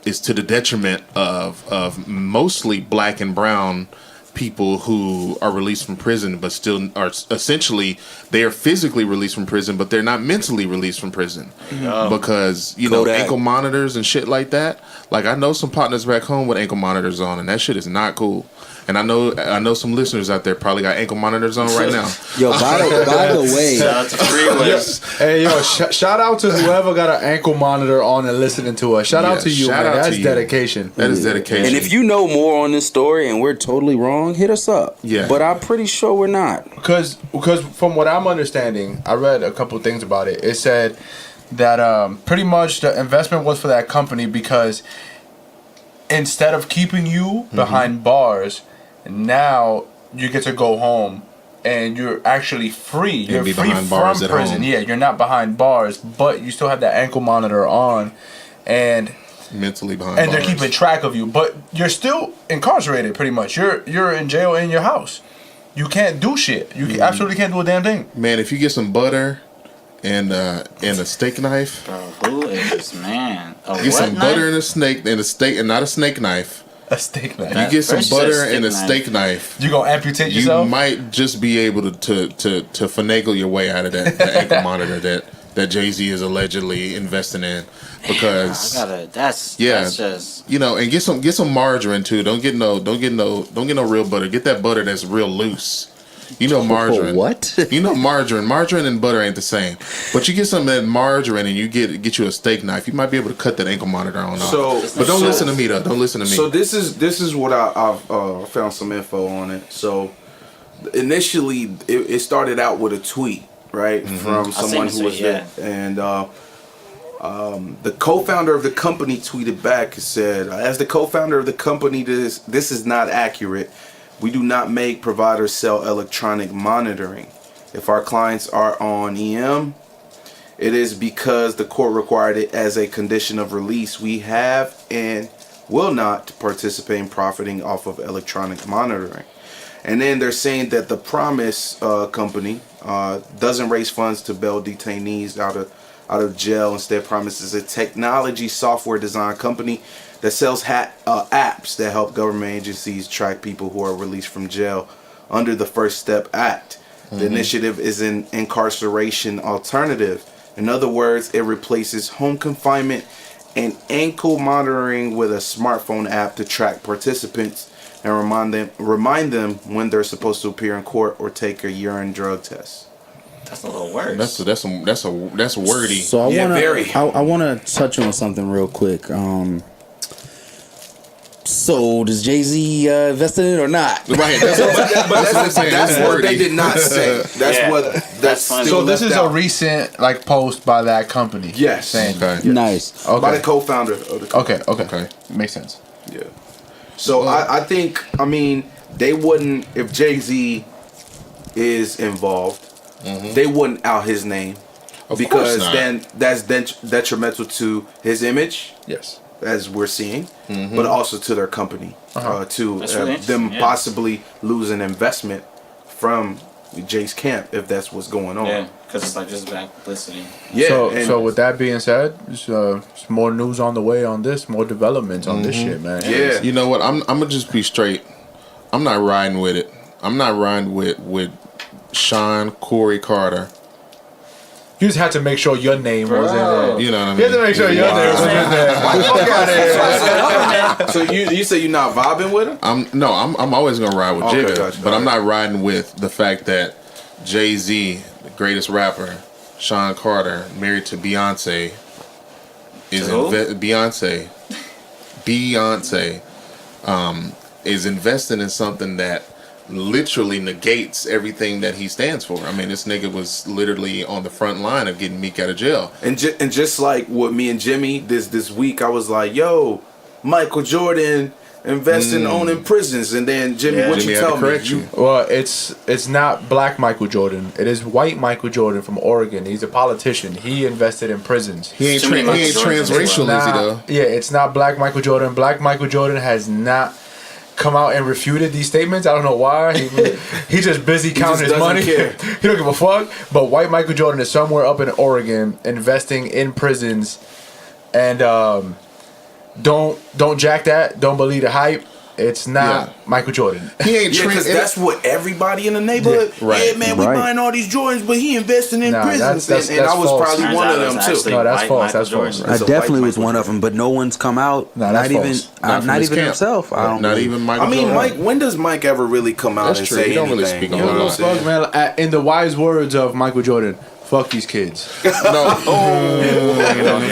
Speaker 2: is to the detriment of mostly black and brown people who are released from prison, but still are essentially they are physically released from prison, but they're not mentally released from prison because
Speaker 6: Kodak.
Speaker 2: ankle monitors and shit like that. Like I know some partners back home with ankle monitors on, and that shit is not cool. And I know some listeners out there probably got ankle monitors on right now.
Speaker 6: Yo, by the way,
Speaker 5: Shout out to Freeway.
Speaker 1: Hey, yo, shout out to whoever got an ankle monitor on and listening to us. Shout out to you,
Speaker 2: shout
Speaker 1: man.
Speaker 2: out to
Speaker 1: That's
Speaker 2: you.
Speaker 1: dedication.
Speaker 2: That is dedication.
Speaker 6: and if you know more on this story and we're totally wrong, hit us up.
Speaker 2: Yeah.
Speaker 6: But I'm pretty sure we're not.
Speaker 1: Because from what I'm understanding, I read a couple things about it. It said that pretty much the investment was for that company because instead of keeping you behind bars, now you get to go home and you're actually free. You're
Speaker 2: be
Speaker 1: free
Speaker 2: behind
Speaker 1: from
Speaker 2: bars at
Speaker 1: prison.
Speaker 2: home.
Speaker 1: Yeah, you're not behind bars, but you still have that ankle monitor on, and
Speaker 2: mentally behind
Speaker 1: they're
Speaker 2: bars.
Speaker 1: keeping track of you. But you're still incarcerated, pretty much. You're in jail in your house. You can't do shit. You absolutely can't do a damn thing.
Speaker 2: Man, if you get some butter and a steak knife,
Speaker 5: Bro, who is this man?
Speaker 2: get some butter and a steak and not a snake knife.
Speaker 1: A steak knife.
Speaker 2: You get some
Speaker 5: First you
Speaker 2: butter
Speaker 5: said
Speaker 2: and a
Speaker 5: steak
Speaker 2: steak knife.
Speaker 1: You gonna amputate
Speaker 2: You
Speaker 1: yourself?
Speaker 2: might just be able to finagle your way out of that ankle monitor that Jay-Z is allegedly investing in, because
Speaker 5: That's just
Speaker 2: and get some margarine too. Don't get no real butter. Get that butter that's real loose. Margarine.
Speaker 6: What?
Speaker 2: Margarine and butter ain't the same. But you get some of that margarine and you get you a steak knife. You might be able to cut that ankle monitor on off. But don't listen to me though. Don't listen to me.
Speaker 4: So this is what I've found some info on it. So initially it started out with a tweet, right, from someone who was there, and the co-founder of the company tweeted back and said, "As the co-founder of the company, this is not accurate. We do not make providers sell electronic monitoring. If our clients are on EM, it is because the court required it as a condition of release. We have and will not participate in profiting off of electronic monitoring." And then they're saying that the Promise company doesn't raise funds to bail detainees out out of jail. Instead, promises a technology software design company that sells apps that help government agencies track people who are released from jail under the First Step Act. The initiative is an incarceration alternative. In other words, it replaces home confinement and ankle monitoring with a smartphone app to track participants and remind them when they're supposed to appear in court or take a urine drug test.
Speaker 5: That's a little worse.
Speaker 2: That's wordy.
Speaker 3: So I wanna touch on something real quick. So does Jay-Z invest in it or not?
Speaker 2: Right. That's
Speaker 4: what they did not say. That's
Speaker 5: funny.
Speaker 1: So this is a recent post by that company.
Speaker 4: Yes.
Speaker 1: Saying,
Speaker 2: Okay.
Speaker 3: Nice.
Speaker 1: Okay.
Speaker 4: by the co-founder of the company.
Speaker 1: Okay. Makes sense.
Speaker 4: Yeah. So I think they wouldn't, if Jay-Z is involved, they wouldn't out his name because then that's detrimental to his image.
Speaker 1: Yes.
Speaker 4: As we're seeing, but also to their company, to
Speaker 5: really
Speaker 4: them
Speaker 5: yeah.
Speaker 4: possibly lose an investment from Jay's camp if that's what's going on.
Speaker 5: Yeah, because it's like just bad publicity.
Speaker 4: Yeah.
Speaker 1: So with that being said, there's more news on the way on this, more developments on this shit, man.
Speaker 4: Yeah.
Speaker 2: You know what? I'm gonna just be straight. I'm not riding with it. I'm not riding with Sean Corey Carter.
Speaker 1: You just had to make sure your name was in there.
Speaker 2: You know what I mean?
Speaker 1: You had to make sure your name was in there. Fuck out of here.
Speaker 4: So you say you're not vibing with him?
Speaker 2: I'm always gonna ride with
Speaker 4: Okay,
Speaker 2: Jigga,
Speaker 4: gotcha.
Speaker 2: but I'm not riding with the fact that Jay-Z, the greatest rapper, Sean Carter, married to Beyonce, is Beyonce is investing in something that literally negates everything that he stands for. I mean, this nigga was literally on the front line of getting Meek out of jail.
Speaker 4: And just like with me and Jimmy this week, I was like, yo, Michael Jordan invest in owning prisons. And then Jimmy, what
Speaker 2: Jimmy
Speaker 4: you
Speaker 2: had to
Speaker 4: tell me?
Speaker 2: correct you.
Speaker 1: Well, it's not black Michael Jordan. It is white Michael Jordan from Oregon. He's a politician. He invested in prisons.
Speaker 2: He ain't
Speaker 5: Too many Michael Jordans
Speaker 2: transracial, is he though?
Speaker 1: Yeah, it's not black Michael Jordan. Black Michael Jordan has not come out and refuted these statements. I don't know why. He's just busy counting his
Speaker 4: doesn't
Speaker 1: money.
Speaker 4: care.
Speaker 1: He don't give a fuck. But white Michael Jordan is somewhere up in Oregon investing in prisons, and don't jack that. Don't believe the hype. It's not Michael Jordan.
Speaker 2: He ain't
Speaker 4: because that's what everybody in the neighborhood.
Speaker 1: Yeah, right.
Speaker 4: Yeah, man, we
Speaker 3: Right.
Speaker 4: buying all these Jordans, but he investing in prisons.
Speaker 1: that's
Speaker 4: and I was
Speaker 1: false.
Speaker 4: probably
Speaker 5: Turns
Speaker 4: one
Speaker 5: out
Speaker 4: of
Speaker 5: it
Speaker 4: them
Speaker 5: was
Speaker 4: too.
Speaker 5: actually
Speaker 1: No, that's
Speaker 5: white
Speaker 1: false.
Speaker 5: Michael
Speaker 1: That's false.
Speaker 5: Jordan.
Speaker 3: I
Speaker 4: It's a
Speaker 3: definitely
Speaker 4: white
Speaker 3: was one of them, but no one's come out.
Speaker 1: Nah,
Speaker 3: not
Speaker 1: that's
Speaker 3: even,
Speaker 1: false.
Speaker 2: from
Speaker 3: not
Speaker 2: his
Speaker 3: even
Speaker 2: camp.
Speaker 3: himself. I don't.
Speaker 2: Not
Speaker 3: believe.
Speaker 2: even Michael
Speaker 4: I mean,
Speaker 2: Jordan.
Speaker 4: Mike, when does Mike ever really come out
Speaker 2: That's
Speaker 4: and
Speaker 2: true.
Speaker 4: say
Speaker 2: He don't really
Speaker 4: anything?
Speaker 2: speak
Speaker 4: You
Speaker 2: on
Speaker 4: know
Speaker 2: it.
Speaker 4: what I'm saying?
Speaker 1: Man, in the wise words of Michael Jordan, fuck these kids.
Speaker 2: No.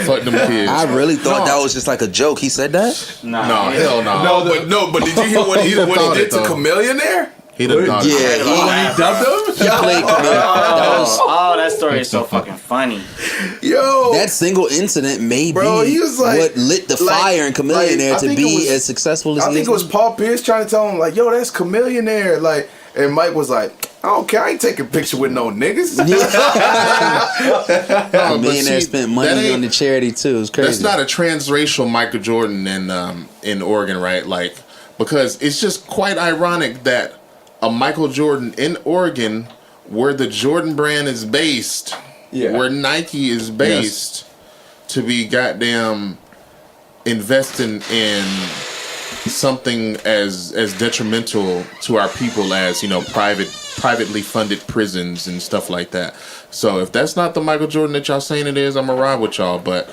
Speaker 2: Fuck them kids.
Speaker 3: I really thought that was just like a joke. He said that.
Speaker 2: No, hell no.
Speaker 4: But did you hear what he
Speaker 2: thought
Speaker 4: did
Speaker 2: it,
Speaker 4: to
Speaker 2: though.
Speaker 4: Chameleonaire?
Speaker 2: He done thought
Speaker 3: Yeah,
Speaker 2: it.
Speaker 3: he
Speaker 1: Dubbed him?
Speaker 3: played. That was
Speaker 5: Oh, that story is so fucking funny.
Speaker 4: Yo,
Speaker 3: that single incident may
Speaker 4: Bro,
Speaker 3: be
Speaker 4: he was like-
Speaker 3: what lit the
Speaker 4: like-
Speaker 3: fire in Chameleonaire
Speaker 4: I
Speaker 3: to
Speaker 4: think
Speaker 3: be
Speaker 4: it was-
Speaker 3: as successful as
Speaker 4: I
Speaker 3: he
Speaker 4: think
Speaker 3: is.
Speaker 4: it was Paul Pierce trying to tell him like, "Yo, that's Chameleonaire." Like, and Mike was like, "I don't care. I ain't taking a picture with no niggas."
Speaker 2: No, but
Speaker 3: Millionaire
Speaker 2: see,
Speaker 3: spent
Speaker 2: that
Speaker 3: money
Speaker 2: ain't-
Speaker 3: on the charity too. It's crazy.
Speaker 2: That's not a transracial Michael Jordan in Oregon, right? Like, because it's just quite ironic that a Michael Jordan in Oregon, where the Jordan brand is based, where Nike is based, to be goddamn investing in something as detrimental to our people as, you know, privately funded prisons and stuff like that. So if that's not the Michael Jordan that y'all saying it is, I'm gonna ride with y'all. But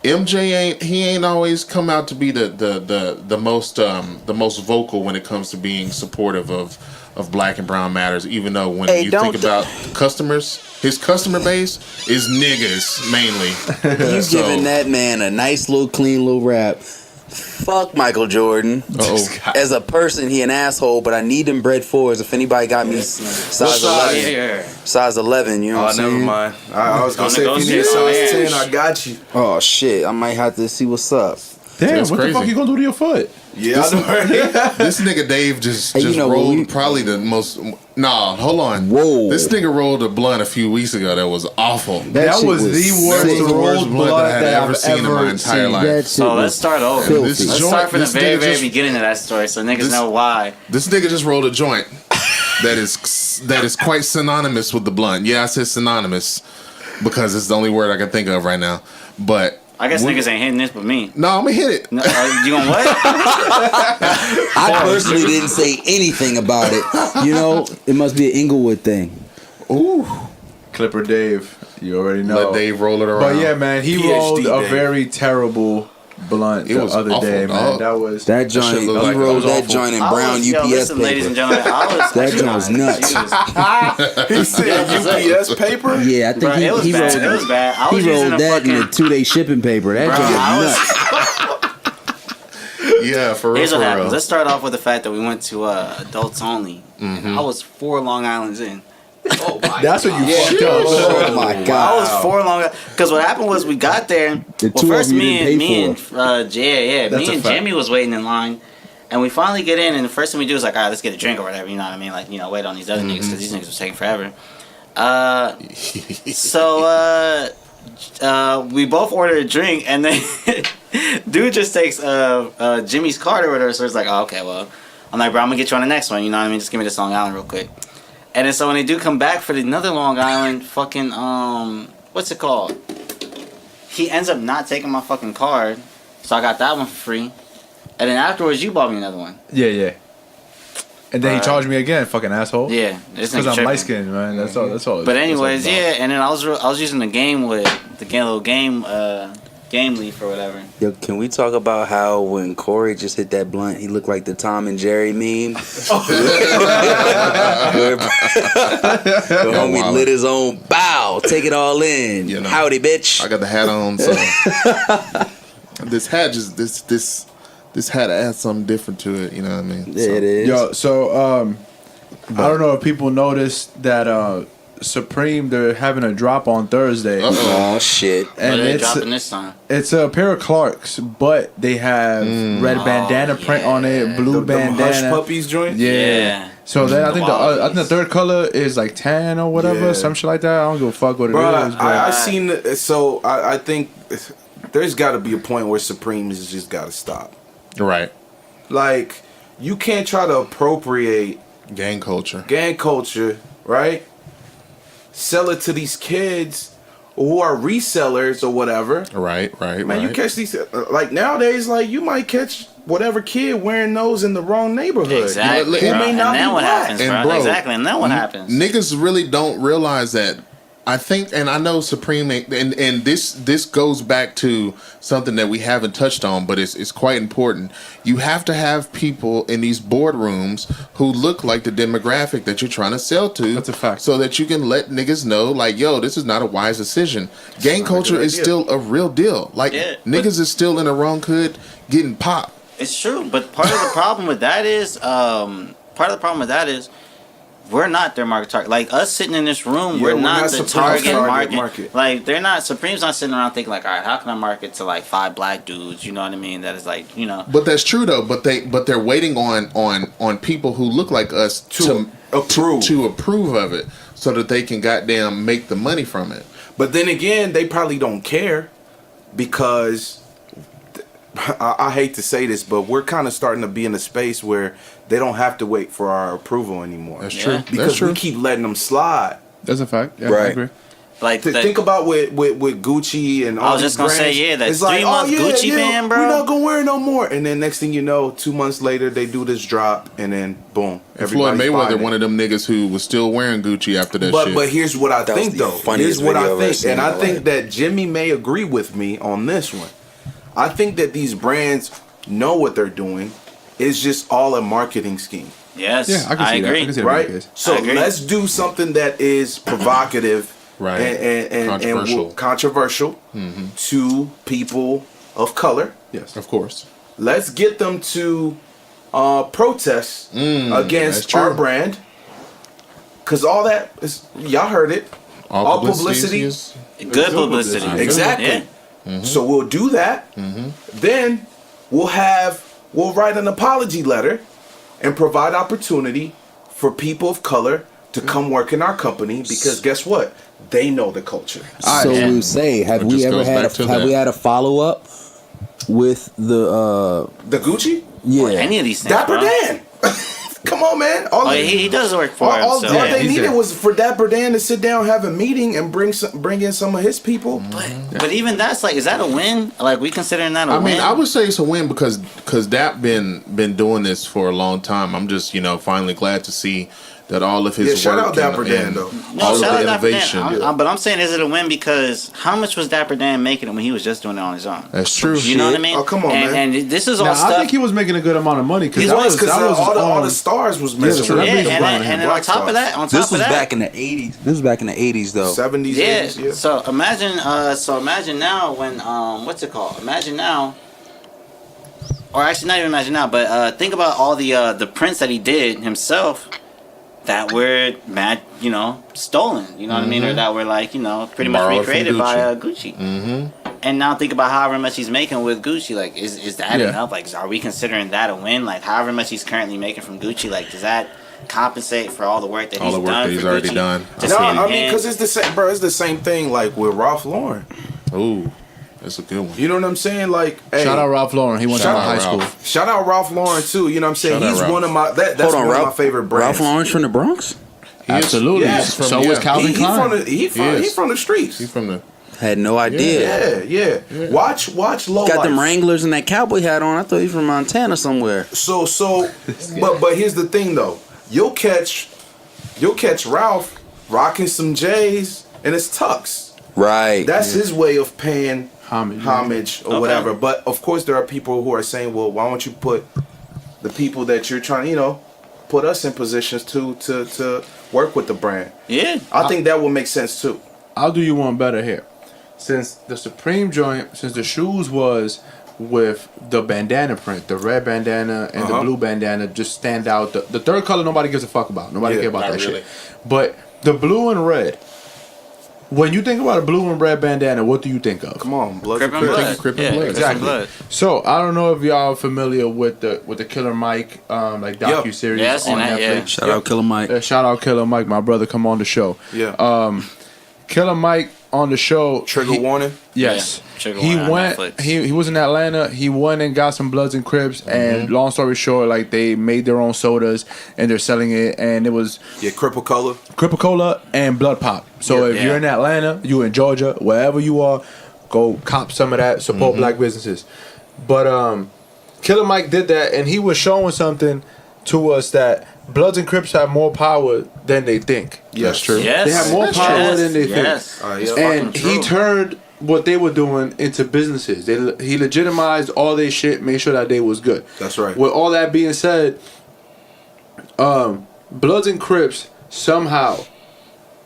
Speaker 2: MJ ain't always come out to be the most vocal when it comes to being supportive of Black and Brown matters. Even though when you think about customers, his customer base is niggas mainly.
Speaker 3: You giving that man a nice little clean little rap. Fuck Michael Jordan. As a person, he an asshole, but I need him bread fours. If anybody got me size 11, size 11, you know what I'm saying?
Speaker 4: Never mind. I was gonna
Speaker 5: Don't
Speaker 4: say if you need
Speaker 5: negotiate
Speaker 4: size
Speaker 5: on
Speaker 4: 10, I got you.
Speaker 3: Oh shit, I might have to see what's up.
Speaker 1: Damn,
Speaker 2: That's
Speaker 1: what
Speaker 2: crazy.
Speaker 1: the fuck you gonna do to your foot?
Speaker 4: Yeah, I know. Right?
Speaker 2: This nigga Dave just
Speaker 3: Hey, you know,
Speaker 2: rolled
Speaker 3: when we-
Speaker 2: probably the most. Nah, hold on.
Speaker 3: Whoa.
Speaker 2: This nigga rolled a blunt a few weeks ago that was awful.
Speaker 1: That
Speaker 3: shit
Speaker 1: was the worst
Speaker 2: That was the worst
Speaker 1: rolled
Speaker 2: blunt
Speaker 1: blood
Speaker 2: that I had
Speaker 1: that
Speaker 2: ever
Speaker 1: I've
Speaker 2: seen in my
Speaker 1: ever
Speaker 2: entire
Speaker 1: seen.
Speaker 2: life.
Speaker 3: That shit
Speaker 5: So let's
Speaker 3: was
Speaker 5: start over.
Speaker 3: filthy.
Speaker 2: This
Speaker 5: Let's
Speaker 2: joint-
Speaker 5: start from the
Speaker 2: this
Speaker 5: very,
Speaker 2: nigga
Speaker 5: very
Speaker 2: just-
Speaker 5: beginning of that story so niggas
Speaker 2: This-
Speaker 5: know why.
Speaker 2: This nigga just rolled a joint that is quite synonymous with the blunt. Yeah, I said synonymous. because it's the only word I can think of right now. But
Speaker 5: I guess niggas ain't hitting this but me.
Speaker 2: No, I'm gonna hit it.
Speaker 5: No, you gonna what?
Speaker 3: I personally didn't say anything about it. You know, it must be an Inglewood thing.
Speaker 2: Ooh.
Speaker 1: Clipper Dave. You already know.
Speaker 2: Let Dave roll it around.
Speaker 1: But yeah, man, he
Speaker 4: PhD
Speaker 1: rolled a
Speaker 4: Dave.
Speaker 1: very terrible blunt the
Speaker 2: was
Speaker 1: other
Speaker 2: awful,
Speaker 1: day, man.
Speaker 2: dog.
Speaker 3: That joint, he rolled that joint in brown UPS
Speaker 5: listen,
Speaker 3: paper.
Speaker 5: ladies and gentlemen,
Speaker 3: That joint was nuts.
Speaker 4: He said UPS paper.
Speaker 3: Yeah, I think
Speaker 5: Bro, it was bad. It was bad. I was
Speaker 3: he
Speaker 5: using
Speaker 3: rolled
Speaker 5: a
Speaker 3: that in a
Speaker 5: fucking.
Speaker 3: 2-day shipping paper. That
Speaker 5: Bro,
Speaker 3: joint
Speaker 5: I
Speaker 3: was
Speaker 5: was.
Speaker 3: nuts.
Speaker 2: Yeah, for real.
Speaker 5: Here's what
Speaker 2: for
Speaker 5: happens.
Speaker 2: real.
Speaker 5: Let's start off with the fact that we went to adults only. I was 4 Long Islands in.
Speaker 6: Oh my
Speaker 1: That's what you fucked up.
Speaker 3: Oh my
Speaker 5: I
Speaker 3: god!
Speaker 5: was 4 Long because what happened was we got there.
Speaker 3: The
Speaker 5: Well,
Speaker 3: two
Speaker 5: first
Speaker 3: of you
Speaker 5: me
Speaker 3: didn't
Speaker 5: and
Speaker 3: pay
Speaker 1: That's
Speaker 5: me
Speaker 1: a
Speaker 5: and
Speaker 1: fact.
Speaker 5: Jimmy was waiting in line, and we finally get in, and the first thing we do is like, all right, let's get a drink or whatever. You know what I mean? Like, you know, wait on these other niggas because these niggas was taking forever. We both ordered a drink, and then dude just takes Jimmy's card or whatever. So it's like, oh, okay, well, I'm like, bro, I'm gonna get you on the next one. You know what I mean? Just give me this Long Island real quick. And then so when they do come back for another Long Island, fucking what's it called? He ends up not taking my fucking card, so I got that one for free. And then afterwards, you bought me another one.
Speaker 1: Yeah. And then he charged me again, fucking asshole.
Speaker 5: Yeah, this
Speaker 1: Because
Speaker 5: nigga
Speaker 1: I'm
Speaker 5: tripping.
Speaker 1: light skinned, man. That's all.
Speaker 5: But anyways, yeah. And then I was using the game with the little game leaf or whatever.
Speaker 3: Yo, can we talk about how when Cori just hit that blunt, he looked like the Tom and Jerry meme? The homie lit his own bow, take it all in.
Speaker 2: You know.
Speaker 3: Howdy, bitch.
Speaker 2: I got the hat on, so this hat just this hat adds something different to it. You know what I mean?
Speaker 3: Yeah, it is.
Speaker 1: Yo, so I don't know if people noticed that Supreme, they're having a drop on Thursday.
Speaker 3: Oh shit!
Speaker 5: What
Speaker 1: And
Speaker 5: are they
Speaker 1: it's
Speaker 5: dropping this time?
Speaker 1: it's a pair of Clarks, but they have red bandana print on it, blue
Speaker 4: Them Hush
Speaker 1: bandana.
Speaker 4: Puppies joint.
Speaker 1: Yeah. So then I think the third color is like tan or whatever,
Speaker 4: Yeah.
Speaker 1: some shit like that. I don't give a fuck what it
Speaker 4: Bro,
Speaker 1: is. But
Speaker 4: I seen. So I think there's got to be a point where Supreme has just got to stop.
Speaker 2: Right.
Speaker 4: Like, you can't try to appropriate
Speaker 2: Gang culture.
Speaker 4: gang culture, right? Sell it to these kids who are resellers or whatever.
Speaker 2: Right.
Speaker 4: Man, you catch these like nowadays. Like, you might catch whatever kid wearing those in the wrong neighborhood.
Speaker 5: Exactly.
Speaker 2: Who
Speaker 5: bro.
Speaker 4: may not
Speaker 5: and then
Speaker 4: be
Speaker 5: what
Speaker 4: black.
Speaker 5: happens,
Speaker 2: And
Speaker 5: bro?
Speaker 2: bro,
Speaker 5: Exactly. And then what happens?
Speaker 2: Niggas really don't realize that. I think, and I know Supreme, and this goes back to something that we haven't touched on, but it's quite important. You have to have people in these boardrooms who look like the demographic that you're trying to sell to.
Speaker 1: That's a fact.
Speaker 2: So that you can let niggas know, like, yo, this is not a wise decision. Gang culture is still a real deal. Like, niggas is still in the wrong hood getting popped.
Speaker 5: It's true, but part of the problem with that is we're not their target. Like, us sitting in this room, we're not the
Speaker 4: Supreme's
Speaker 5: target market.
Speaker 4: market.
Speaker 5: Like, they're not. Supreme's not sitting around thinking like, all right, how can I market to like 5 black dudes? You know what I mean? That is like, you know.
Speaker 2: But that's true though. But they're waiting on people who look like us to approve of it, so that they can goddamn make the money from it.
Speaker 4: But then again, they probably don't care because I hate to say this, but we're kind of starting to be in a space where they don't have to wait for our approval anymore.
Speaker 1: That's true.
Speaker 4: Because
Speaker 1: That's true.
Speaker 4: we keep letting them slide.
Speaker 1: That's a fact. Yeah,
Speaker 3: Right.
Speaker 1: I agree.
Speaker 5: Like,
Speaker 4: Think about with Gucci and all
Speaker 5: I was
Speaker 4: these
Speaker 5: just gonna say,
Speaker 4: brands.
Speaker 5: yeah, that
Speaker 4: It's like,
Speaker 5: 3-month Gucci band, bro.
Speaker 4: We're not gonna wear it no more. And then next thing you know, 2 months later, they do this drop, and then boom,
Speaker 2: And Floyd
Speaker 4: everybody's
Speaker 2: Mayweather,
Speaker 4: buying it.
Speaker 2: one of them niggas who was still wearing Gucci after that shit.
Speaker 4: But here's what I
Speaker 3: That was
Speaker 4: think
Speaker 3: the
Speaker 4: though.
Speaker 3: funniest
Speaker 4: Here's what
Speaker 3: video
Speaker 4: I
Speaker 3: I've ever
Speaker 4: think,
Speaker 3: seen
Speaker 4: and
Speaker 3: in
Speaker 4: I
Speaker 3: my
Speaker 4: think
Speaker 3: life.
Speaker 4: that Jimmy may agree with me on this one. I think that these brands know what they're doing. It's just all a marketing scheme,
Speaker 5: yes,
Speaker 1: Yeah, I can see that.
Speaker 5: agree.
Speaker 1: I can see that.
Speaker 4: right?
Speaker 1: Case.
Speaker 4: So
Speaker 5: I agree.
Speaker 4: let's do something that is provocative,
Speaker 2: Right.
Speaker 4: and
Speaker 2: Controversial.
Speaker 4: controversial to people of color.
Speaker 1: Yes.
Speaker 2: of course,
Speaker 4: Let's get them to protest
Speaker 2: that's
Speaker 4: against
Speaker 2: true.
Speaker 4: our brand. Cause all that is, y'all heard it. All publicity.
Speaker 2: is-
Speaker 5: Good publicity.
Speaker 4: Exactly.
Speaker 5: Yeah.
Speaker 4: So we'll do that. Then we'll write an apology letter and provide opportunity for people of color to come work in our company because guess what? They know the culture.
Speaker 3: So
Speaker 5: Yeah.
Speaker 3: we say, have
Speaker 2: It
Speaker 3: we
Speaker 2: just
Speaker 3: ever
Speaker 2: goes
Speaker 3: had
Speaker 2: back to
Speaker 3: have
Speaker 2: that.
Speaker 3: we had a follow up with the
Speaker 4: The Gucci?
Speaker 3: yeah?
Speaker 5: Or any of these things,
Speaker 4: Dapper
Speaker 5: bro.
Speaker 4: Dan. Come on, man.
Speaker 5: He does work for him.
Speaker 4: All they needed was for Dapper Dan to sit down, have a meeting, and bring in some of his people.
Speaker 5: But even that's like, is that a win? Like, we considering that a win?
Speaker 2: I mean, I would say it's a win because Dap been doing this for a long time. I'm just finally glad to see that all of his work.
Speaker 4: Shout out Dapper Dan though.
Speaker 5: No, shout out innovation. Dapper Dan. But I'm saying, is it a win because how much was Dapper Dan making it when he was just doing it on his own?
Speaker 1: That's true.
Speaker 5: You know what I mean?
Speaker 4: Oh, come on, man.
Speaker 5: And this is all stuff.
Speaker 1: I think he was making a good amount of money
Speaker 4: because all the stars was messing with him.
Speaker 5: And on top of that,
Speaker 3: this was back in the 80s. This was back in the 80s though.
Speaker 4: 70s.
Speaker 5: Yeah.
Speaker 4: 80s, yeah.
Speaker 5: So imagine now when what's it called? Imagine now. Or actually, not even imagine now, but think about all the prints that he did himself that were stolen. You know what I mean, or that were like pretty much recreated by Gucci. Mm-hmm. And now think about however much he's making with Gucci. Like, is that enough? Like, are we considering that a win? Like, however much he's currently making from Gucci, like, does that compensate for all the work that he's done? All the work that he's already done.
Speaker 4: No, I mean, because it's the same, bro. It's the same thing like with Ralph Lauren.
Speaker 2: Ooh. That's a good one.
Speaker 4: You know what I'm saying? Like, hey,
Speaker 1: shout out Ralph Lauren. He went to high school.
Speaker 4: Shout out Ralph Lauren too. You know what I'm saying? He's one of my that's one of my favorite brands.
Speaker 3: Ralph Lauren's from the Bronx?
Speaker 1: Absolutely.
Speaker 4: Yes.
Speaker 1: So was Calvin Klein.
Speaker 4: He's from the streets.
Speaker 2: He's from the.
Speaker 3: Had no idea.
Speaker 4: Yeah. Watch Low
Speaker 3: Got
Speaker 4: Life.
Speaker 3: them Wranglers and that cowboy hat on. I thought he was from Montana somewhere.
Speaker 4: So but here's the thing though. You'll catch Ralph rocking some J's and it's tux.
Speaker 3: Right.
Speaker 4: That's his way of paying homage or whatever. But of course there are people who are saying, well, why don't you put the people that you're trying, put us in positions to work with the brand.
Speaker 5: Yeah.
Speaker 4: I think that would make sense too.
Speaker 1: I'll do you one better here. Since the Supreme joint, since the shoes was with the bandana print, the red bandana and the blue bandana just stand out. The third color nobody gives a fuck about. Nobody cares about that shit. But the blue and red, when you think about a blue and red bandana, what do you think of?
Speaker 4: Come on, blood.
Speaker 5: Crip and blood.
Speaker 2: Crip and blood.
Speaker 1: Exactly.
Speaker 5: Blood.
Speaker 1: So I don't know if y'all are familiar with the Killer Mike like docu series on Netflix.
Speaker 5: Yeah.
Speaker 3: Shout out Killer Mike.
Speaker 1: Shout out Killer Mike, my brother. Come on the show.
Speaker 4: Yeah.
Speaker 1: Killer Mike on the show.
Speaker 4: Trigger warning.
Speaker 1: Yes.
Speaker 5: Yeah, Trigger warning on Netflix.
Speaker 1: He was in Atlanta. He went and got some Bloods and Crips. And long story short, like they made their own sodas and they're selling it. And it was Cripple Cola and Blood Pop. So if you're in Atlanta, you in Georgia, wherever you are, go cop some of that. Support black businesses. But Killer Mike did that, and he was showing something to us that Bloods and Crips have more power than they think.
Speaker 2: Yes, true.
Speaker 1: They have more power than they think. And he turned what they were doing into businesses. He legitimized all their shit, made sure that they was good.
Speaker 4: That's right.
Speaker 1: With all that being said, Bloods and Crips somehow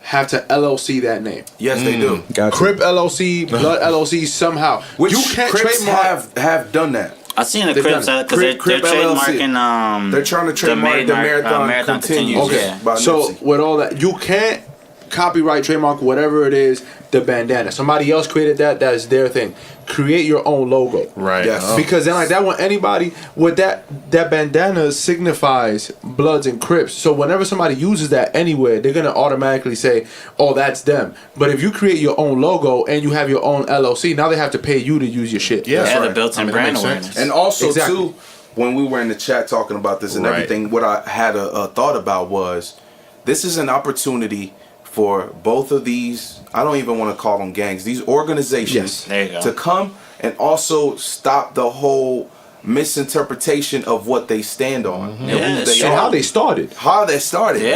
Speaker 1: have to LLC that name.
Speaker 4: Yes, they do.
Speaker 3: Gotcha.
Speaker 1: Crip LLC, Blood LLC somehow.
Speaker 4: Which
Speaker 1: you can't
Speaker 4: Crips
Speaker 1: trademark.
Speaker 4: have done that.
Speaker 5: I seen the Crips because they're trademarking.
Speaker 4: They're trying to trademark the Marathon Continues.
Speaker 1: Okay,
Speaker 4: by
Speaker 1: so
Speaker 4: Nipsey.
Speaker 1: with all that, you can't copyright, trademark, whatever it is, the bandana. Somebody else created that. That is their thing. Create your own logo.
Speaker 2: Right.
Speaker 4: Yes.
Speaker 1: Because then like that, when anybody with that bandana signifies Bloods and Crips. So whenever somebody uses that anywhere, they're gonna automatically say, "Oh, that's them." But if you create your own logo and you have your own LLC, now they have to pay you to use your shit.
Speaker 2: Yeah,
Speaker 5: the built-in brand awareness.
Speaker 4: And also too, when we were in the chat talking about this and everything, what I had a thought about was, this is an opportunity for both of these, I don't even want to call them gangs, these organizations to come and also stop the whole misinterpretation of what they stand on and who they are.
Speaker 1: How they started.
Speaker 4: They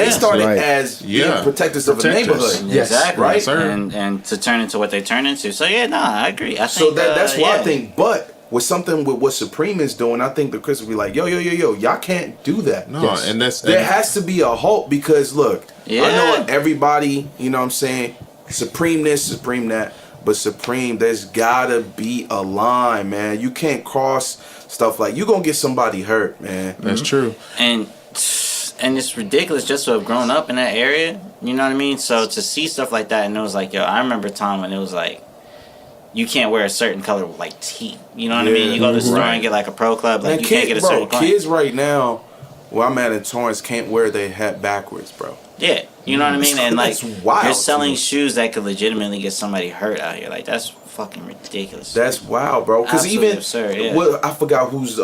Speaker 4: started as being protectors of a neighborhood.
Speaker 1: Yes.
Speaker 5: Exactly.
Speaker 4: Right?
Speaker 5: And to turn into what they turn into. So I agree. I think,
Speaker 4: so that's why I think, but with something with what Supreme is doing, I think the Chris will be like, yo, y'all can't do that.
Speaker 2: No, and
Speaker 4: there has to be a halt because look, I know everybody, you know what I'm saying, Supreme this, Supreme that, but Supreme, there's gotta be a line, man. You can't cross stuff like, you're gonna get somebody hurt, man.
Speaker 1: That's true.
Speaker 5: And it's ridiculous just to have grown up in that area, you know what I mean? So to see stuff like that, and it was like, yo, I remember a time when it was like, you can't wear a certain color like tea. You know what I mean? You go to the store and get like a pro club, like you can't get a certain color.
Speaker 4: Kids right now, where I'm at in Torrance, can't wear their hat backwards, bro.
Speaker 5: Yeah, you know what I mean? And like,
Speaker 4: wild,
Speaker 5: you're selling shoes that could legitimately get somebody hurt out here. Like, that's fucking ridiculous.
Speaker 4: That's wild, bro. Because even
Speaker 5: absurd, yeah.
Speaker 4: I forgot whose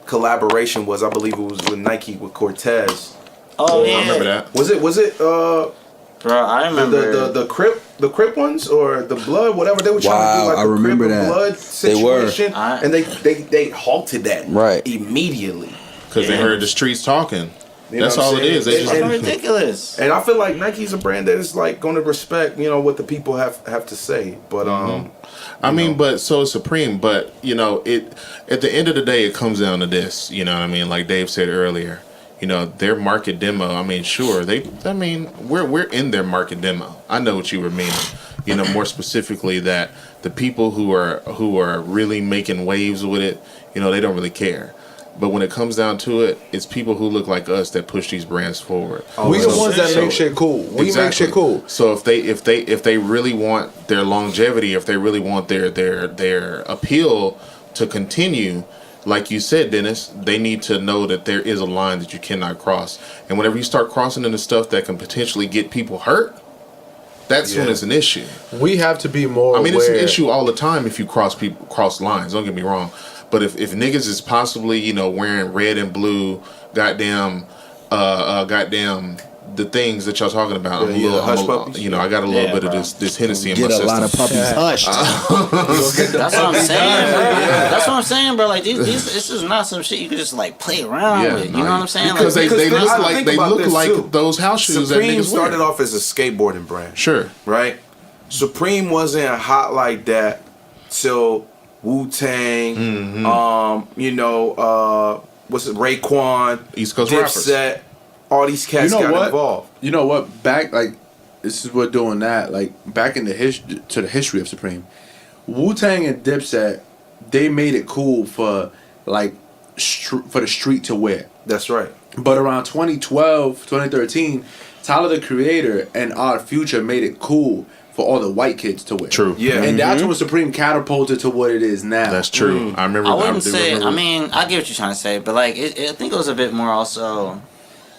Speaker 4: collaboration was. I believe it was with Nike with Cortez.
Speaker 5: Oh yeah,
Speaker 2: I remember that.
Speaker 4: Was it?
Speaker 5: Bro, I remember
Speaker 4: the Crip ones or the Blood, whatever they were trying to do, like
Speaker 6: I
Speaker 4: the
Speaker 6: remember
Speaker 4: Crip and
Speaker 6: that.
Speaker 4: Blood situation, and they halted that immediately
Speaker 2: because they heard the streets talking.
Speaker 4: You
Speaker 2: That's all it is. They just
Speaker 5: ridiculous.
Speaker 4: And I feel like Nike's a brand that is like going to respect, what the people have to say. But
Speaker 2: I mean, but so is Supreme. But it at the end of the day, it comes down to this. You know what I mean? Like Dave said earlier. Their market demo. I mean, sure, we're in their market demo. I know what you were meaning. More specifically that the people who are really making waves with it, they don't really care. But when it comes down to it, it's people who look like us that push these brands forward.
Speaker 1: We the ones that make shit cool. We make shit cool.
Speaker 2: So if they really want their longevity, if they really want their appeal to continue, like you said, Dennis, they need to know that there is a line that you cannot cross. And whenever you start crossing into stuff that can potentially get people hurt, that's when it's an issue.
Speaker 1: We have to be more aware.
Speaker 2: It's an issue all the time if you cross lines. Don't get me wrong. But if niggas is possibly, wearing red and blue, goddamn the things that y'all talking about, I got a little bit of this Hennessy in my system.
Speaker 6: Get a lot of puppies hushed.
Speaker 5: That's what I'm saying, bro. That's what I'm saying, bro. Like this is not some shit you could just like play around with. You know what I'm saying?
Speaker 2: Because they look like those house shoes
Speaker 4: Supreme
Speaker 2: that niggas
Speaker 4: started
Speaker 2: wear.
Speaker 4: off as a skateboarding brand.
Speaker 2: Sure.
Speaker 4: Right? Supreme wasn't hot like that till Wu-Tang, what's it, Raekwon,
Speaker 2: East Coast
Speaker 4: Dipset, all these cats got involved.
Speaker 1: You know what? Back, this is what doing that, back in the history of Supreme, Wu-Tang and Dipset, they made it cool for the street to wear.
Speaker 4: That's right.
Speaker 1: But around 2012, 2013, Tyler the Creator and Odd Future made it cool for all the white kids to wear.
Speaker 2: True.
Speaker 4: Yeah.
Speaker 1: And that's when Supreme catapulted to what it is now.
Speaker 2: That's true. I remember.
Speaker 5: I wouldn't say. I mean, I get what you're trying to say, but I think it was a bit more also.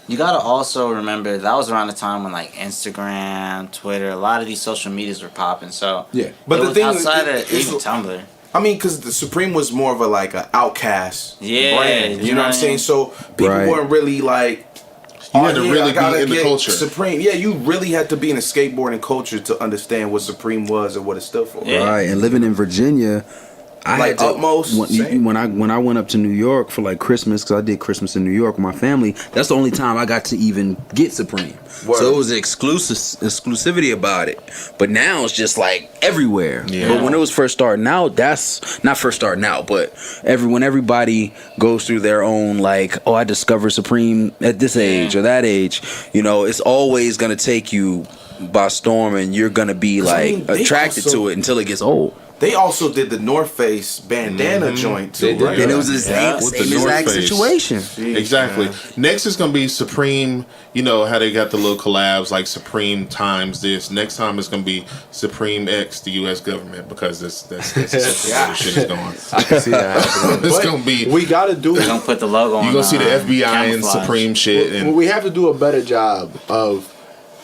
Speaker 5: You gotta also remember that was around the time when Instagram, Twitter, a lot of these social medias were popping. So
Speaker 1: yeah,
Speaker 4: but the thing
Speaker 5: outside of even Tumblr.
Speaker 4: I mean, because the Supreme was more of an outcast brand. You know what I'm saying? So people weren't really
Speaker 2: you had to really be in the culture.
Speaker 4: Supreme, you really had to be in the skateboarding culture to understand what Supreme was and what it stood for.
Speaker 6: Yeah. Right, and living in Virginia, I had to,
Speaker 4: Utmost.
Speaker 6: When I went up to New York for Christmas, because I did Christmas in New York with my family. That's the only time I got to even get Supreme. Word. So it was exclusivity about it. But now it's just everywhere. Yeah. But when it was first starting out, that's not first starting out, but when everybody goes through their own I discovered Supreme at this age or that age, it's always gonna take you by storm, and you're gonna be attracted to it until it gets old.
Speaker 4: They also did the North Face bandana joint too, right?
Speaker 6: And it was the same exact situation.
Speaker 2: Jeez, exactly. Man. Next is gonna be Supreme. How they got the little collabs like Supreme times this. Next time it's gonna be Supreme X the U.S. government, because that's where the shit is going.
Speaker 1: I can see that happening.
Speaker 2: It's gonna be.
Speaker 1: We gotta do.
Speaker 5: We're gonna put the logo on.
Speaker 2: You gonna see the FBI and Supreme shit. And
Speaker 1: we have to do a better job of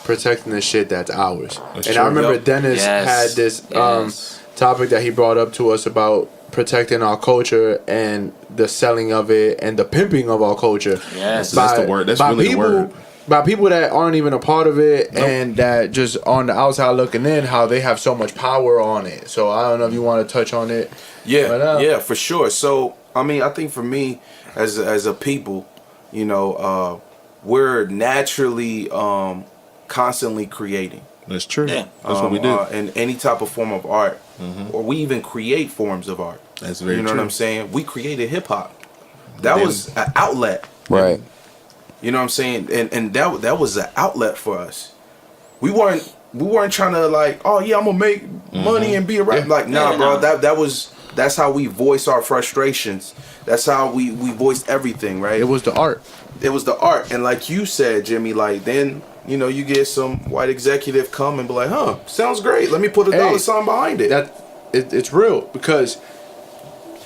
Speaker 1: protecting the shit that's ours. That's true. I remember Denis had this. Topic that he brought up to us about protecting our culture and the selling of it and the pimping of our culture.
Speaker 2: Yes, that's the word. That's really the word.
Speaker 1: By people that aren't even a part of it and that just on the outside looking in, how they have so much power on it. So I don't know if you want to touch on it.
Speaker 4: Yeah, for sure. So I mean, I think for me as a people, we're naturally constantly creating.
Speaker 2: That's true. Yeah. That's what we do.
Speaker 4: In any type of form of art, or we even create forms of art.
Speaker 2: That's very true.
Speaker 4: You know what I'm saying? We created hip hop. That was an outlet,
Speaker 6: right?
Speaker 4: You know what I'm saying? And that was an outlet for us. We weren't trying to I'm gonna make money and be a rapper. Bro. That's how we voice our frustrations. That's how we voiced everything, right?
Speaker 1: It was the art.
Speaker 4: It was the art, and like you said, Jimmy, then. You get some white executive come and be like, sounds great. Let me put a dollar sign behind it.
Speaker 1: It's real, because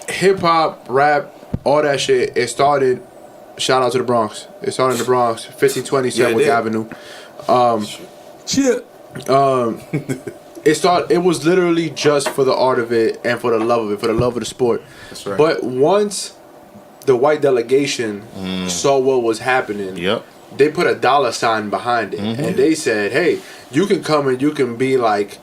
Speaker 1: hip hop, rap, all that shit, it started, shout out to the Bronx. It started in the Bronx, 1520 Sedgwick Avenue. It was literally just for the art of it and for the love of it, for the love of the sport.
Speaker 4: That's right.
Speaker 1: But once the white delegation saw what was happening, they put a dollar sign behind it, and they said, "Hey, you can come and you can be like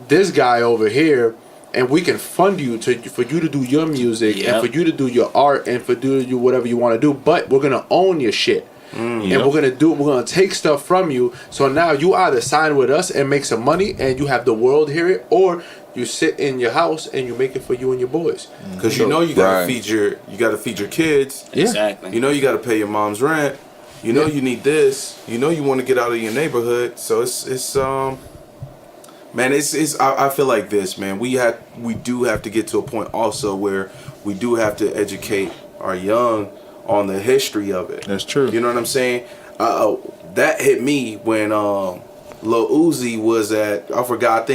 Speaker 1: this guy over here, and we can fund you for you to do your music and for you to do your art and for do whatever you want to do. But we're gonna own your shit." And we're gonna take stuff from you. So now you either sign with us and make some money and you have the world hear it, or you sit in your house and you make it for you and your boys.
Speaker 4: Because you gotta feed your kids.
Speaker 5: Exactly.
Speaker 4: You gotta pay your mom's rent. You need this. You want to get out of your neighborhood. So it's man, I feel like this, man. We do have to get to a point also where we do have to educate our young on the history of it.
Speaker 2: That's true.
Speaker 4: You know what I'm saying? That hit me when Lil Uzi was at, I forgot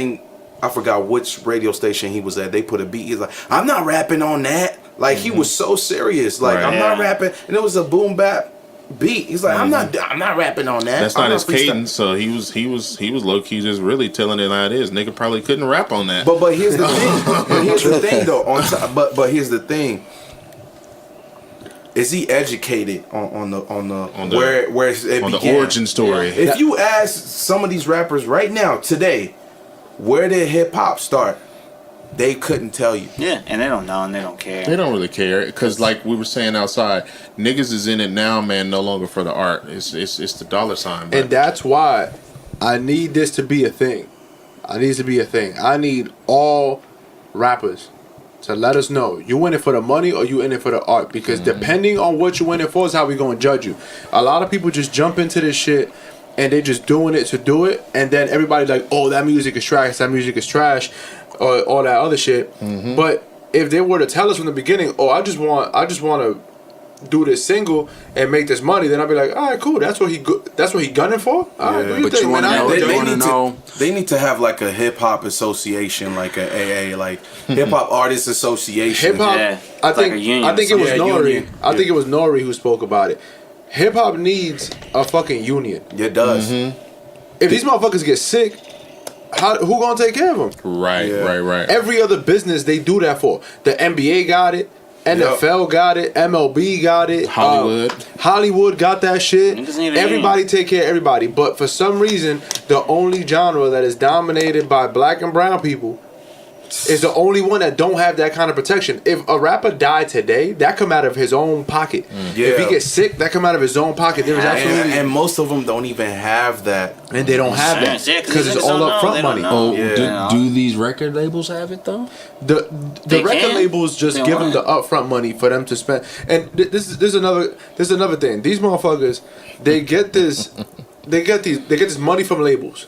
Speaker 4: which radio station he was at. They put a beat. He's like, I'm not rapping on that. Like he was so serious. Like I'm not rapping, and it was a boom bap beat. He's like, I'm not rapping on that.
Speaker 2: That's not his cadence. So he was low key just really telling it how it is. Nigga probably couldn't rap on that.
Speaker 4: But here's the thing. Here's the thing though. But here's the thing. Is he educated on the
Speaker 2: origin story?
Speaker 4: If you ask some of these rappers right now, today, where did hip hop start? They couldn't tell you.
Speaker 5: Yeah, and they don't know and they don't care.
Speaker 2: They don't really care because, like we were saying outside, niggas is in it now, man. No longer for the art. It's the dollar sign. Bro.
Speaker 1: And that's why I need this to be a thing. I need all rappers to let us know, you in it for the money or you in it for the art, because depending on what you in it for is how we gonna judge you. A lot of people just jump into this shit and they just doing it to do it, and then everybody's like, oh, that music is trash, or all that other shit. But if they were to tell us from the beginning, oh, I just want to do this single and make this money, then I'd be like, all right, cool. That's what he gunning for. All right, do your thing, man.
Speaker 4: They need to have like a hip hop association, like a AA, like hip hop artists association.
Speaker 1: Hip hop. I think it was Nori. I think it was Nori who spoke about it. Hip hop needs a fucking union.
Speaker 4: It does.
Speaker 1: If these motherfuckers get sick, who gonna take care of them?
Speaker 2: Right.
Speaker 1: Every other business they do that for. The NBA got it. NFL got it. MLB got it. Hollywood got that shit. Everybody take care of everybody. But for some reason, the only genre that is dominated by black and brown people is the only one that don't have that kind of protection. If a rapper died today, that come out of his own pocket. If he gets sick, that come out of his own pocket. There is absolutely
Speaker 4: and most of them don't even have that,
Speaker 1: and they don't have that because it's all upfront money.
Speaker 6: Do these record labels have it though?
Speaker 1: The record labels just give them the upfront money for them to spend. And this is another thing. These motherfuckers, they get this money from labels.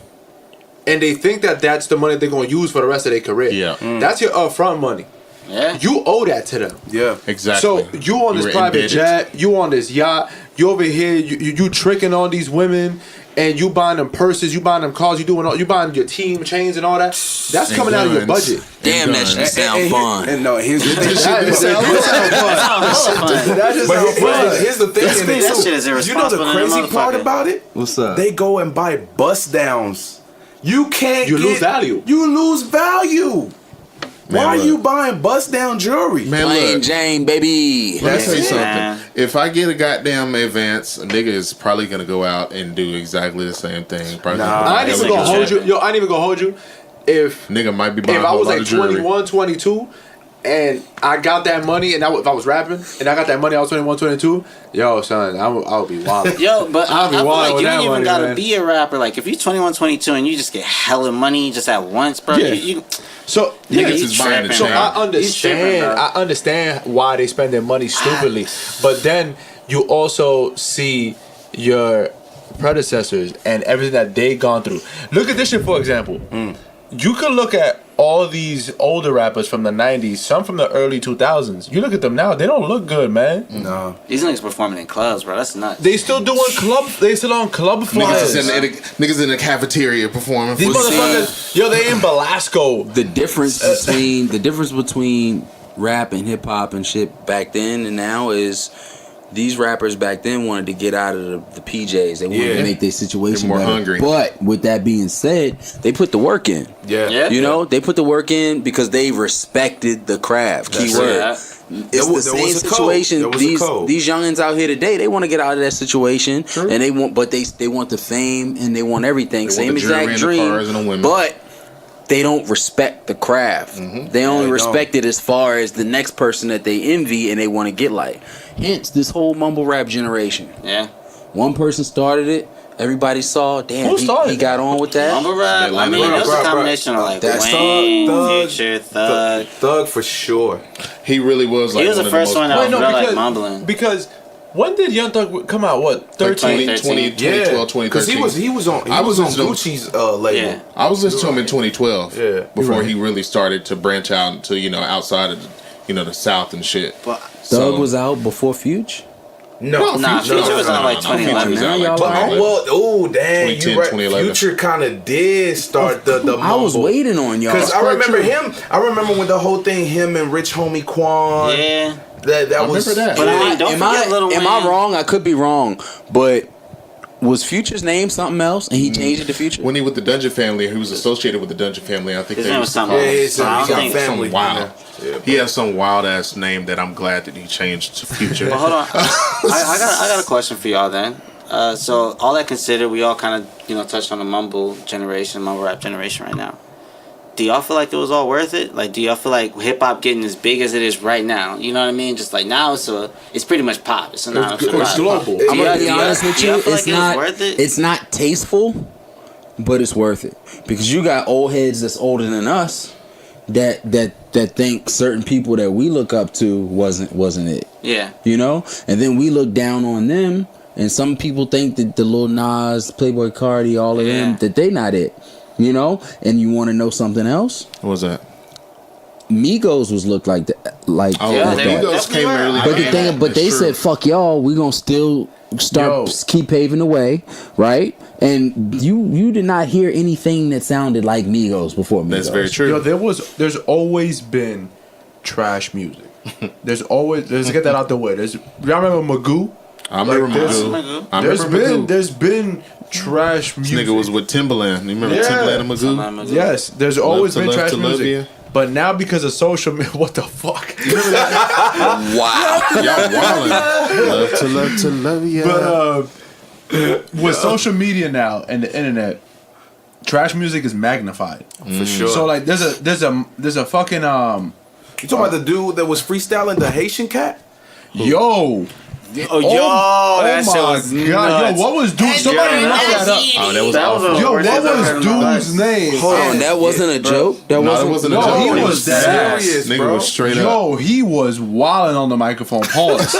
Speaker 1: And they think that that's the money they're going to use for the rest of their career. That's your upfront money. You owe that to them.
Speaker 2: Exactly.
Speaker 1: So you on this private jet, you on this yacht, you over here, you tricking on these women, and you buying them purses, you buying them cars, you buying your team chains and all that. That's coming out of your budget.
Speaker 3: Damn, that shit sound fun.
Speaker 4: And no, here's the thing. Here's the thing.
Speaker 5: That shit is irresponsible.
Speaker 4: You know the crazy part about it?
Speaker 6: What's up?
Speaker 4: They go and buy bust downs. You lose value. You lose value. Why are you buying bust down jewelry?
Speaker 2: Man,
Speaker 3: Plain Jane, baby.
Speaker 2: Let me tell you something. If I get a goddamn advance, a nigga is probably gonna go out and do exactly the same thing.
Speaker 1: I ain't even gonna hold you. I ain't even gonna hold you. If
Speaker 2: nigga might be buying
Speaker 1: if I was like 21, 22, and I got that money, and if I was rapping, and I got that money, I was 21, 22, yo, son, I would be wild.
Speaker 5: Yo, but I feel like you don't even gotta be a rapper. Like, if you're 21, 22, and you just get hella money just at once, bro,
Speaker 1: So I understand why they spend their money stupidly, but then you also see your predecessors and everything that they gone through. Look at this shit, for example. You can look at all these older rappers from the 90s, some from the early 2000s. You look at them now, they don't look good, man.
Speaker 4: No.
Speaker 5: These niggas performing in clubs, bro. That's nuts.
Speaker 1: They still doing they still on club flyers.
Speaker 2: Niggas in the cafeteria performing.
Speaker 1: These motherfuckers, yo, they in Belasco.
Speaker 6: The difference between rap and hip hop and shit back then and now is these rappers back then wanted to get out of the PJs. They wanted to make their situation
Speaker 2: more
Speaker 6: better.
Speaker 2: hungry.
Speaker 6: But with that being said, they put the work in.
Speaker 4: Yeah.
Speaker 6: You know, they put the work in because they respected the craft. Keyword. It's the same situation. These youngins out here today, they want to get out of that situation, and they want, but they want the fame and they want everything.
Speaker 2: They
Speaker 6: same
Speaker 2: want the
Speaker 6: exact dream, but they don't respect the craft. They only respect it as far as the next person that they envy and they want to get like. Hence, this whole mumble rap generation.
Speaker 5: Yeah.
Speaker 6: One person started it. Everybody saw. Damn, he got on with that.
Speaker 5: Mumble rap. I mean, it was a combination of like Wayne, Future,
Speaker 4: Thug for sure.
Speaker 2: He really was. Like,
Speaker 5: he was the first one that was real like mumbling.
Speaker 7: Because when did Young Thug come out? What, 13?
Speaker 2: 2012, 2013.
Speaker 4: Because he was on Gucci's label.
Speaker 5: Yeah.
Speaker 2: I was listening to him in 2012.
Speaker 4: Yeah.
Speaker 2: Before he really started to branch out into, you know, outside of, you know, the South and shit.
Speaker 6: But Thug was out before Future?
Speaker 5: No, Future was on like 2011.
Speaker 4: Damn,
Speaker 2: 2010,
Speaker 4: you right.
Speaker 2: 2011.
Speaker 4: Future kind of did start the mumble.
Speaker 6: I was waiting on y'all.
Speaker 4: Because I remember him. I remember when the whole thing, him and Rich Homie Quan.
Speaker 5: Yeah.
Speaker 4: That was.
Speaker 2: Remember that.
Speaker 5: But I mean, don't forget Lil Wayne.
Speaker 6: Am I wrong? I could be wrong, but was Future's name something else, and he changed it to Future?
Speaker 2: When he with the Dungeon Family, he was associated with the Dungeon Family. I think
Speaker 5: His
Speaker 2: they
Speaker 5: name was something else.
Speaker 4: he got family.
Speaker 2: Wild. He has some wild ass name that I'm glad that he changed to Future.
Speaker 5: But hold on, I got a question for y'all then. So all that considered, we all kind of touched on the mumble rap generation right now. Do y'all feel like it was all worth it? Like, do y'all feel like hip hop getting as big as it is right now? You know what I mean? Just like now, it's pretty much pop. It's
Speaker 1: global.
Speaker 6: I'm gonna be honest with you.
Speaker 5: It's not worth it.
Speaker 6: It's not tasteful, but it's worth it because you got old heads that's older than us that think certain people that we look up to wasn't it.
Speaker 5: Yeah.
Speaker 6: You know, and then we look down on them, and some people think that the Lil Nas, Playboy Cardi, all of them that they not it. You know, and you want to know something else?
Speaker 2: What was that?
Speaker 6: Migos was looked like that,
Speaker 2: Migos came early.
Speaker 6: But they said, "Fuck y'all, we gonna still keep paving the way," right? And you did not hear anything that sounded like Migos before Migos.
Speaker 2: That's very true.
Speaker 1: There's always been trash music. Let's get that out the way. Y'all remember Magoo?
Speaker 2: I remember Magoo.
Speaker 1: There's been trash music.
Speaker 2: This nigga was with Timbaland. You remember Timbaland and Magoo?
Speaker 1: Yes, there's always been trash music. But now because of social media, what the fuck? You remember that?
Speaker 2: Wow. Y'all wildin'. Love to love you.
Speaker 1: But with social media now and the internet, trash music is magnified.
Speaker 4: For sure.
Speaker 1: So like there's a fucking
Speaker 4: You talking about the dude that was freestyling, the Haitian cat?
Speaker 1: Yo.
Speaker 5: That shit was nuts.
Speaker 1: Yo, what was dude? Somebody look that up.
Speaker 2: What
Speaker 1: was dude's name?
Speaker 6: That wasn't a joke. That wasn't
Speaker 2: a joke.
Speaker 1: He was that
Speaker 4: serious,
Speaker 2: nigga
Speaker 4: bro.
Speaker 2: was straight up.
Speaker 1: Yo, he was wilding on the microphone. Pause.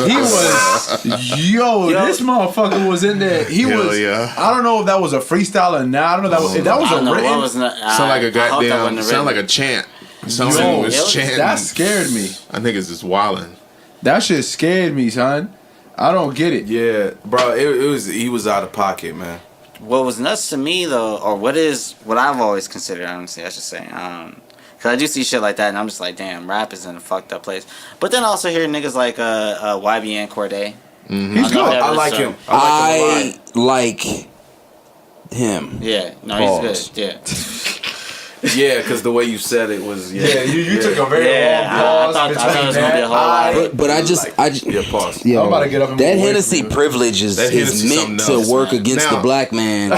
Speaker 1: He was. This motherfucker was in there. He was.
Speaker 2: Yeah.
Speaker 1: I don't know if that was a freestyle or not. I don't know if that was a written.
Speaker 2: Sound like a goddamn. Sound like a chant. Sound like it was chanting.
Speaker 1: That scared me.
Speaker 2: I think it's just wilding.
Speaker 1: That shit scared me, son. I don't get it.
Speaker 4: Yeah, bro. He was out of pocket, man.
Speaker 5: What was nuts to me though, or what I've always considered, honestly, I should say, because I do see shit like that, and I'm just like, damn, rap is in a fucked up place. But then I also hear niggas like YBN Cordae.
Speaker 1: He's good.
Speaker 4: I like him.
Speaker 6: I like him.
Speaker 5: Yeah, no, he's good. Yeah.
Speaker 4: Yeah, because the way you said it was.
Speaker 1: Yeah, you took a very long pause.
Speaker 5: I thought it was gonna be a whole lot.
Speaker 6: But I just
Speaker 4: pause.
Speaker 6: Yo,
Speaker 1: I'm about to get up and
Speaker 6: that
Speaker 1: move away
Speaker 6: Hennessy
Speaker 1: from
Speaker 6: privilege is meant to work against the black man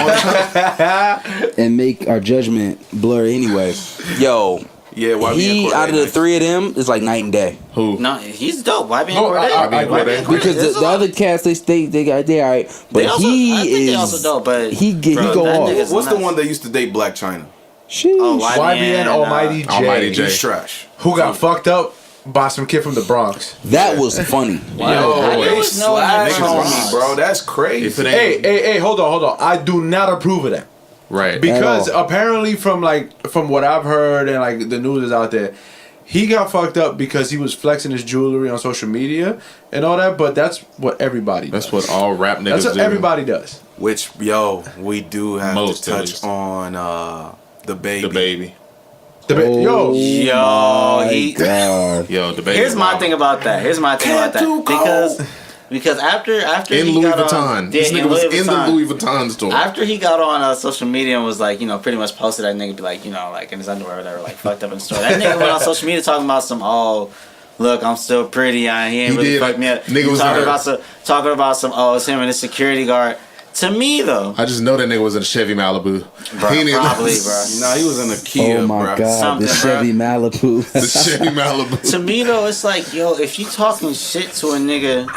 Speaker 6: and make our judgment blur anyway. Yo.
Speaker 4: Yeah,
Speaker 6: he out of the three of them is like night and day.
Speaker 2: Who?
Speaker 5: No, he's dope. YBN Cordae.
Speaker 6: Because the other cats they got they alright, but
Speaker 5: I think they also dope. But
Speaker 6: he go off.
Speaker 4: What's the one that used to date Black China?
Speaker 1: YBN Almighty J.
Speaker 4: He's trash.
Speaker 1: Who got fucked up by some kid from the Bronx.
Speaker 6: That was funny.
Speaker 4: Bro, that's crazy.
Speaker 1: Hey, hold on. I do not approve of that.
Speaker 2: Right.
Speaker 1: Because apparently from what I've heard and like the news is out there, he got fucked up because he was flexing his jewelry on social media and all that, but that's what everybody does.
Speaker 2: That's what all rap niggas do.
Speaker 1: That's what everybody does.
Speaker 4: Which, we do have to touch on the baby.
Speaker 1: The baby.
Speaker 2: The baby.
Speaker 5: Here's my thing about that. Because Because after
Speaker 2: in
Speaker 5: he
Speaker 2: Louis
Speaker 5: got
Speaker 2: Vuitton,
Speaker 5: on,
Speaker 2: this nigga was in the Louis Vuitton store.
Speaker 5: After he got on social media and was like, pretty much posted that nigga be like, like in his underwear or whatever, like fucked up in the store. That nigga went on social media talking about some look, I'm still pretty. He ain't really fucked me up.
Speaker 2: Nigga was
Speaker 5: talking about some it's him and the security guard. To me though,
Speaker 2: I just know that nigga was in a Chevy Malibu.
Speaker 5: Probably, bro.
Speaker 4: Nah, he was in a Kia,
Speaker 6: oh my god,
Speaker 5: something,
Speaker 6: the Chevy Malibu.
Speaker 2: The Chevy Malibu.
Speaker 5: To me though, it's like, if you talking shit to a nigga.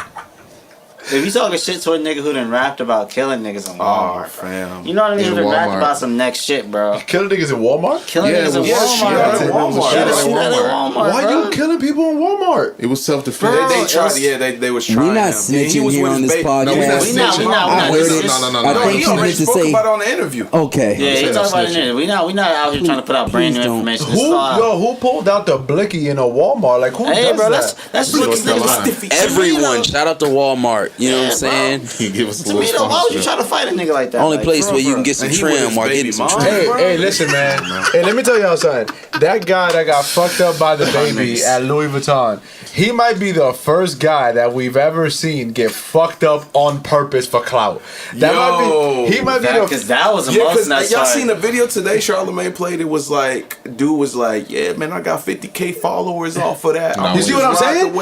Speaker 5: If you talking shit to a nigga who done rapped about killing niggas in Walmart,
Speaker 4: fam.
Speaker 5: you know what I mean?
Speaker 2: In
Speaker 5: Who done rapped
Speaker 2: Walmart.
Speaker 5: about some next shit, bro.
Speaker 1: Killing niggas in Walmart?
Speaker 5: Killing niggas in Walmart.
Speaker 1: at Walmart.
Speaker 5: Yeah, shoot at Walmart.
Speaker 1: Why
Speaker 5: bro.
Speaker 1: you killing people in Walmart?
Speaker 2: It was self-defense.
Speaker 4: They tried. They was trying.
Speaker 6: We're not
Speaker 4: him.
Speaker 6: snitching
Speaker 4: He was
Speaker 6: here
Speaker 4: with
Speaker 6: on
Speaker 4: his
Speaker 6: this
Speaker 4: baby.
Speaker 6: podcast.
Speaker 2: No, we're not snitching.
Speaker 5: We not.
Speaker 6: I heard it.
Speaker 2: No.
Speaker 6: I
Speaker 4: No,
Speaker 6: think
Speaker 4: he
Speaker 6: you
Speaker 4: already
Speaker 6: meant to
Speaker 4: spoke
Speaker 6: say.
Speaker 4: about it on the interview.
Speaker 6: Okay.
Speaker 5: Yeah, he
Speaker 2: Say
Speaker 5: talking
Speaker 2: no
Speaker 5: about it. We not out here trying to put out brand new
Speaker 6: Please don't.
Speaker 5: information. This is all-
Speaker 1: Who pulled out the blicky in a Walmart? Like who
Speaker 5: Hey,
Speaker 1: does
Speaker 5: bro,
Speaker 1: that?
Speaker 5: that's
Speaker 2: North
Speaker 5: what
Speaker 2: Carolina.
Speaker 3: Everyone, shout out to Walmart. You know what I'm saying?
Speaker 2: He give us a
Speaker 5: To me,
Speaker 2: little
Speaker 5: though, why would you
Speaker 2: sponsorship.
Speaker 5: try to fight a nigga like that?
Speaker 3: Only
Speaker 5: Like,
Speaker 3: place
Speaker 5: for
Speaker 3: where
Speaker 5: real,
Speaker 3: you
Speaker 5: for
Speaker 3: can
Speaker 5: real.
Speaker 3: get some
Speaker 4: And he with
Speaker 3: trim
Speaker 4: his
Speaker 3: while
Speaker 4: baby
Speaker 3: getting some
Speaker 4: mom.
Speaker 3: trim.
Speaker 1: Hey, listen, man. Hey, let me tell y'all something. That guy that got fucked up by the baby at Louis Vuitton, he might be the first guy that we've ever seen get fucked up on purpose for clout. That might be. He might be
Speaker 5: Because that was the
Speaker 4: Yeah,
Speaker 5: most
Speaker 4: because
Speaker 5: nuts.
Speaker 4: y'all
Speaker 5: part.
Speaker 4: seen the video today Charlamagne played? It was like, dude was like, yeah, man, I got 50K followers off of that.
Speaker 2: No.
Speaker 1: You see what I'm saying?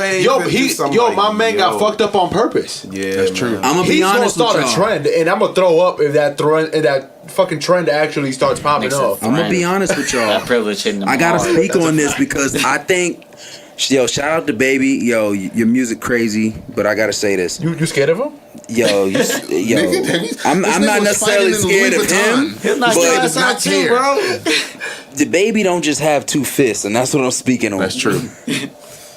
Speaker 1: My man got fucked up on purpose.
Speaker 4: Yeah,
Speaker 2: That's true.
Speaker 3: I'm gonna
Speaker 1: He's
Speaker 3: be
Speaker 1: gonna
Speaker 3: honest with
Speaker 1: start a
Speaker 3: y'all.
Speaker 1: trend, and I'm gonna throw up if that fucking trend actually starts popping
Speaker 5: Nigga
Speaker 1: off.
Speaker 5: said,
Speaker 3: I'm gonna be honest with y'all.
Speaker 5: That privilege hitting them
Speaker 3: I gotta
Speaker 5: hard.
Speaker 3: speak on this because I think, shout out to Baby. Your music crazy, but I gotta say this.
Speaker 1: You scared of him?
Speaker 2: Nigga,
Speaker 3: I'm not necessarily scared of him,
Speaker 5: He's not
Speaker 3: but
Speaker 5: doing that too, bro.
Speaker 3: the Baby don't just have two fists, and that's what I'm speaking on.
Speaker 2: That's true.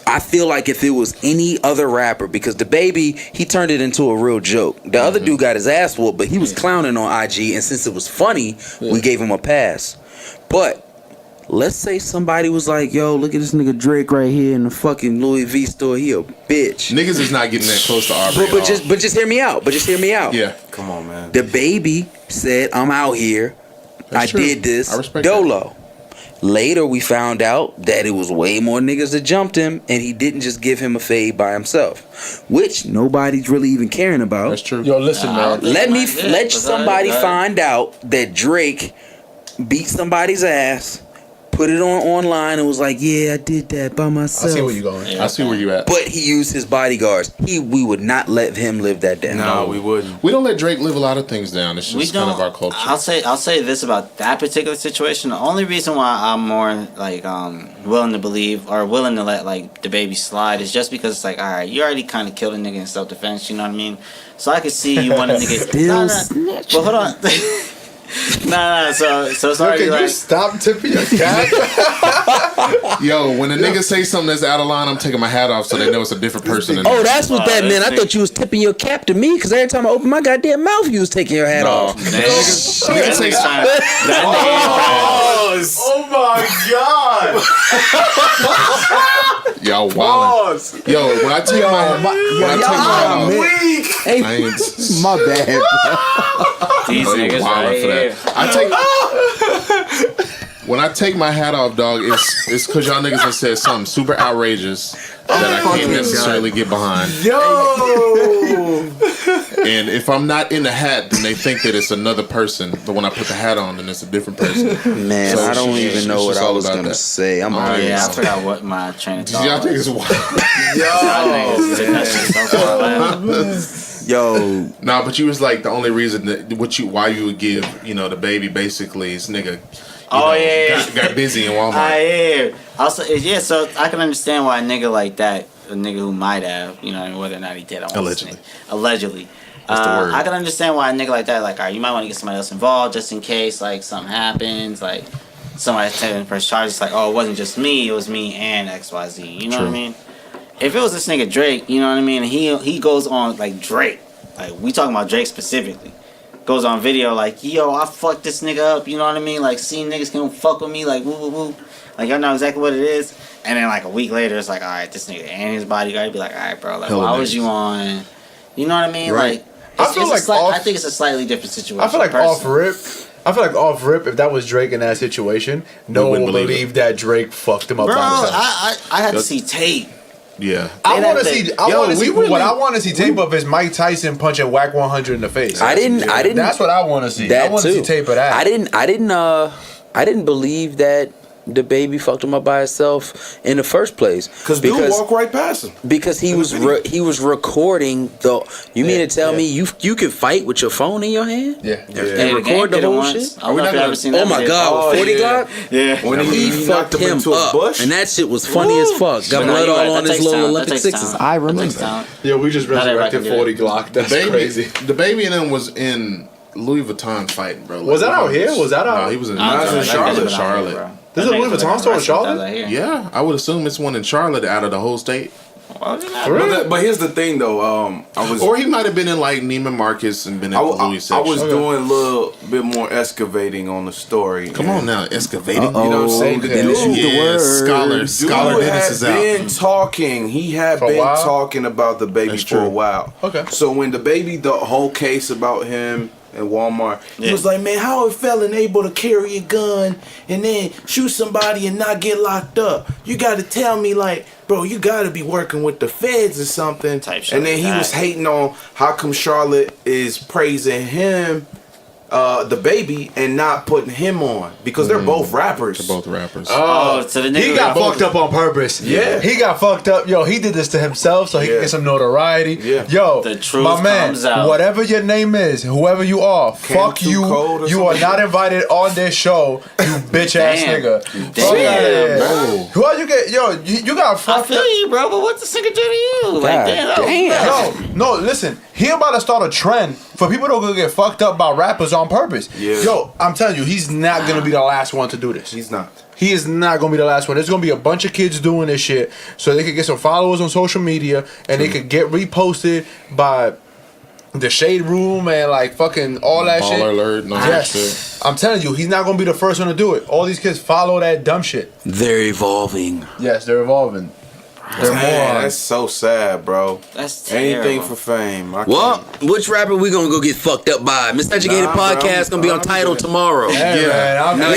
Speaker 3: I feel like if it was any other rapper, because the Baby, he turned it into a real joke. The other dude got his ass whooped, but he was clowning on IG, and since it was funny, we gave him a pass. But let's say somebody was like, yo, look at this nigga Drake right here in the fucking Louis V store. He a bitch.
Speaker 2: Niggas is not getting that close to Aubrey.
Speaker 3: But just hear me out.
Speaker 2: yeah.
Speaker 4: Come on, man.
Speaker 3: The Baby said, I'm out here.
Speaker 2: That's true.
Speaker 3: did this.
Speaker 2: I respect
Speaker 3: Dolo. Later, we found out that it was way more niggas that jumped him, and he didn't just give him a fade by himself, which nobody's really even caring about.
Speaker 2: That's true.
Speaker 1: Yo, listen, man.
Speaker 3: Let somebody find out that Drake beat somebody's ass, put it online, and was like, "Yeah, I did that by myself."
Speaker 1: I see where you going.
Speaker 2: I see where you at.
Speaker 3: But he used his bodyguards. We would not let him live that down.
Speaker 4: No, we wouldn't.
Speaker 2: We don't let Drake live a lot of things down. It's
Speaker 5: We
Speaker 2: just kind
Speaker 5: don't.
Speaker 2: of our culture.
Speaker 5: I'll say this about that particular situation. The only reason why I'm more like willing to believe or willing to let like the Baby slide is just because it's like, all right, you already kind of killed a nigga in self defense. You know what I mean? So I could see you wanting to get But hold on. Nah. So it's already
Speaker 1: Can you
Speaker 5: like.
Speaker 1: stop tipping your cap?
Speaker 2: Yo, when a nigga say something that's out of line, I'm taking my hat off so they know it's a different person.
Speaker 3: Oh, that's what that
Speaker 5: Oh,
Speaker 3: meant. I
Speaker 5: that's
Speaker 3: thought you was tipping your cap to me because every time I open my goddamn mouth, you was taking your hat off.
Speaker 2: Nigga say something.
Speaker 1: Oh my god!
Speaker 2: Y'all wildin'. Yo, when I take my hat off,
Speaker 6: Hey,
Speaker 2: I ain't.
Speaker 6: my bad.
Speaker 5: These
Speaker 2: Oh, you
Speaker 5: niggas
Speaker 2: wildin'
Speaker 5: right
Speaker 2: for
Speaker 5: here.
Speaker 2: that. When I take my hat off, dog, it's because y'all niggas have said something super outrageous that I can't necessarily get behind.
Speaker 1: Yo!
Speaker 2: And if I'm not in the hat, then they think that it's another person. But when I put the hat on, then it's a different person.
Speaker 3: Man,
Speaker 2: So
Speaker 3: I don't
Speaker 2: it's
Speaker 3: even know
Speaker 2: just
Speaker 3: what I
Speaker 2: all
Speaker 3: was
Speaker 2: about
Speaker 3: gonna
Speaker 2: that.
Speaker 3: say. I'm
Speaker 2: Oh,
Speaker 3: out
Speaker 5: Yeah, I
Speaker 3: here.
Speaker 5: forgot what my train of thought
Speaker 2: Y'all think
Speaker 5: was.
Speaker 2: it's wild?
Speaker 5: Y'all niggas did that shit so far left.
Speaker 3: Yo,
Speaker 2: Nah, but you was like the only reason that why you would give the Baby basically is nigga. Got busy in Walmart.
Speaker 5: Also, yeah, so I can understand why a nigga like that, a nigga who might have, whether or not he did, I won't
Speaker 2: Allegedly.
Speaker 5: say. Allegedly.
Speaker 2: That's the word.
Speaker 5: I can understand why a nigga like that, like, all right, you might want to get somebody else involved just in case, like, something happens, like, somebody's taking first charge. It's like, oh, it wasn't just me, it was me and XYZ. You know what I mean? If it was this nigga Drake, you know what I mean, and he goes on, like, Drake, like, we talking about Drake specifically, goes on video like, yo, I fucked this nigga up, you know what I mean? Like, seeing niggas can fuck with me, like, woo, woo, woo. Like, y'all know exactly what it is. And then, like, a week later, it's like, all right, this nigga and his bodyguard be like, all right, bro, like,
Speaker 2: Hella
Speaker 5: why was
Speaker 2: niggas.
Speaker 5: you on? You know what I mean?
Speaker 2: Right.
Speaker 5: Like,
Speaker 1: I feel like
Speaker 5: I think it's a slightly different situation.
Speaker 1: I feel like
Speaker 5: personally.
Speaker 1: off rip, if that was Drake in that situation, no one would
Speaker 2: wouldn't
Speaker 1: believe that Drake fucked him up
Speaker 5: Bro,
Speaker 1: by himself.
Speaker 5: I had to see tape
Speaker 2: Yeah.
Speaker 1: I want to see. I want to see.
Speaker 2: really-
Speaker 1: What I want to see tape of is Mike Tyson punching Whack 100 in the face.
Speaker 6: I didn't.
Speaker 1: That's what I want to see.
Speaker 6: That
Speaker 1: I want to
Speaker 6: too.
Speaker 1: see tape of that.
Speaker 6: I didn't believe that the baby fucked him up by itself in the first place.
Speaker 4: Because dude walked right past him.
Speaker 6: Because he was recording the. You mean to tell me you can fight with your phone in your hand?
Speaker 1: Yeah.
Speaker 6: And record the whole shit?
Speaker 5: I don't know if you ever seen that.
Speaker 6: Oh my god, with 40 Glock?
Speaker 5: Yeah.
Speaker 4: When
Speaker 6: He fucked
Speaker 4: knocked him
Speaker 6: him
Speaker 4: into a
Speaker 6: up,
Speaker 4: bush.
Speaker 6: and that shit was funny as fuck. Got
Speaker 5: But no,
Speaker 6: blood
Speaker 5: you're right,
Speaker 6: all on
Speaker 5: that
Speaker 6: his
Speaker 5: takes
Speaker 6: little
Speaker 5: talent.
Speaker 6: Olympic
Speaker 5: That takes
Speaker 6: sixes.
Speaker 5: talent.
Speaker 6: I
Speaker 5: That
Speaker 6: remember.
Speaker 5: takes talent.
Speaker 1: Yeah, we just
Speaker 5: Not everybody
Speaker 1: resurrected
Speaker 5: can do
Speaker 1: 40
Speaker 5: it.
Speaker 1: Glock. That's
Speaker 2: Baby,
Speaker 1: crazy.
Speaker 2: the baby and them was in Louis Vuitton fighting, bro.
Speaker 1: Was that out here? Was that out?
Speaker 2: No, he was in
Speaker 5: Charlotte.
Speaker 2: Charlotte.
Speaker 1: There's a Louis Vuitton store in Charlotte?
Speaker 2: Yeah, I would assume it's one in Charlotte out of the whole state.
Speaker 4: But here's the thing, though. I was,
Speaker 2: Or he might have been in like Neiman Marcus and been in the Louis
Speaker 4: I
Speaker 2: section.
Speaker 4: was doing a little bit more excavating on the story.
Speaker 2: Come on now, excavating.
Speaker 4: You know what I'm saying?
Speaker 1: Okay.
Speaker 4: The dude,
Speaker 2: Yeah, scholar
Speaker 4: dude
Speaker 2: Dennis
Speaker 4: had
Speaker 2: is out.
Speaker 4: been talking. He had
Speaker 1: For a
Speaker 4: been
Speaker 1: while?
Speaker 4: talking about the baby
Speaker 2: That's
Speaker 4: for a
Speaker 2: true.
Speaker 4: while.
Speaker 1: Okay.
Speaker 4: So when the baby, the whole case about him at Walmart, he
Speaker 5: Yeah.
Speaker 4: was like, "Man, how a felon able to carry a gun and then shoot somebody and not get locked up? You got to tell me, like, bro, you got to be working with the feds or something."
Speaker 5: Type shit
Speaker 4: And then
Speaker 5: like
Speaker 4: he
Speaker 5: that.
Speaker 4: was hating on how come Charlotte is praising him. The baby and not putting him on because they're both rappers.
Speaker 2: They're both rappers.
Speaker 5: Oh, so the nigga
Speaker 1: He got fucked up on purpose.
Speaker 4: Yeah.
Speaker 1: He got fucked up. Yo, he did this to himself so he
Speaker 4: Yeah.
Speaker 1: can get some notoriety.
Speaker 4: Yeah.
Speaker 1: Yo,
Speaker 5: The truth
Speaker 1: my man,
Speaker 5: comes out.
Speaker 1: whatever your name is, whoever you are, fuck
Speaker 4: too
Speaker 1: you.
Speaker 4: cold or
Speaker 1: You are
Speaker 4: something?
Speaker 1: not invited on this show, you bitch ass
Speaker 5: Damn.
Speaker 1: nigga.
Speaker 5: Damn,
Speaker 1: Fuck outta here.
Speaker 2: bro.
Speaker 1: Who are you get? Yo, you got
Speaker 5: I
Speaker 1: fucked
Speaker 5: feel
Speaker 1: up.
Speaker 5: you, bro, but what's the nigga do to you? Like,
Speaker 6: God
Speaker 5: damn, that was
Speaker 6: damn.
Speaker 5: bad.
Speaker 1: No, listen. He about to start a trend for people to go get fucked up by rappers on purpose.
Speaker 4: Yeah.
Speaker 1: Yo, I'm telling you, he's not gonna be the last one to do this.
Speaker 4: He's not.
Speaker 1: He is not gonna be the last one. There's gonna be a bunch of kids doing this shit so they could get some followers on social media and they could get reposted by the Shade Room and like fucking all that shit.
Speaker 2: Baller alert and all that
Speaker 1: Yes.
Speaker 2: shit.
Speaker 1: I'm telling you, he's not gonna be the first one to do it. All these kids follow that dumb shit.
Speaker 6: They're evolving.
Speaker 1: Yes, they're evolving. They're
Speaker 4: Man,
Speaker 1: morons.
Speaker 4: that's so sad, bro.
Speaker 5: That's
Speaker 4: Anything
Speaker 5: terrible.
Speaker 4: for fame. I
Speaker 6: Well,
Speaker 4: can't.
Speaker 6: which rapper we gonna go get fucked up by? Miseducated
Speaker 4: Nah, bro,
Speaker 6: podcast gonna be on
Speaker 4: I'm
Speaker 6: Tidal
Speaker 4: good.
Speaker 6: tomorrow.
Speaker 1: Hey, man, I'm
Speaker 4: I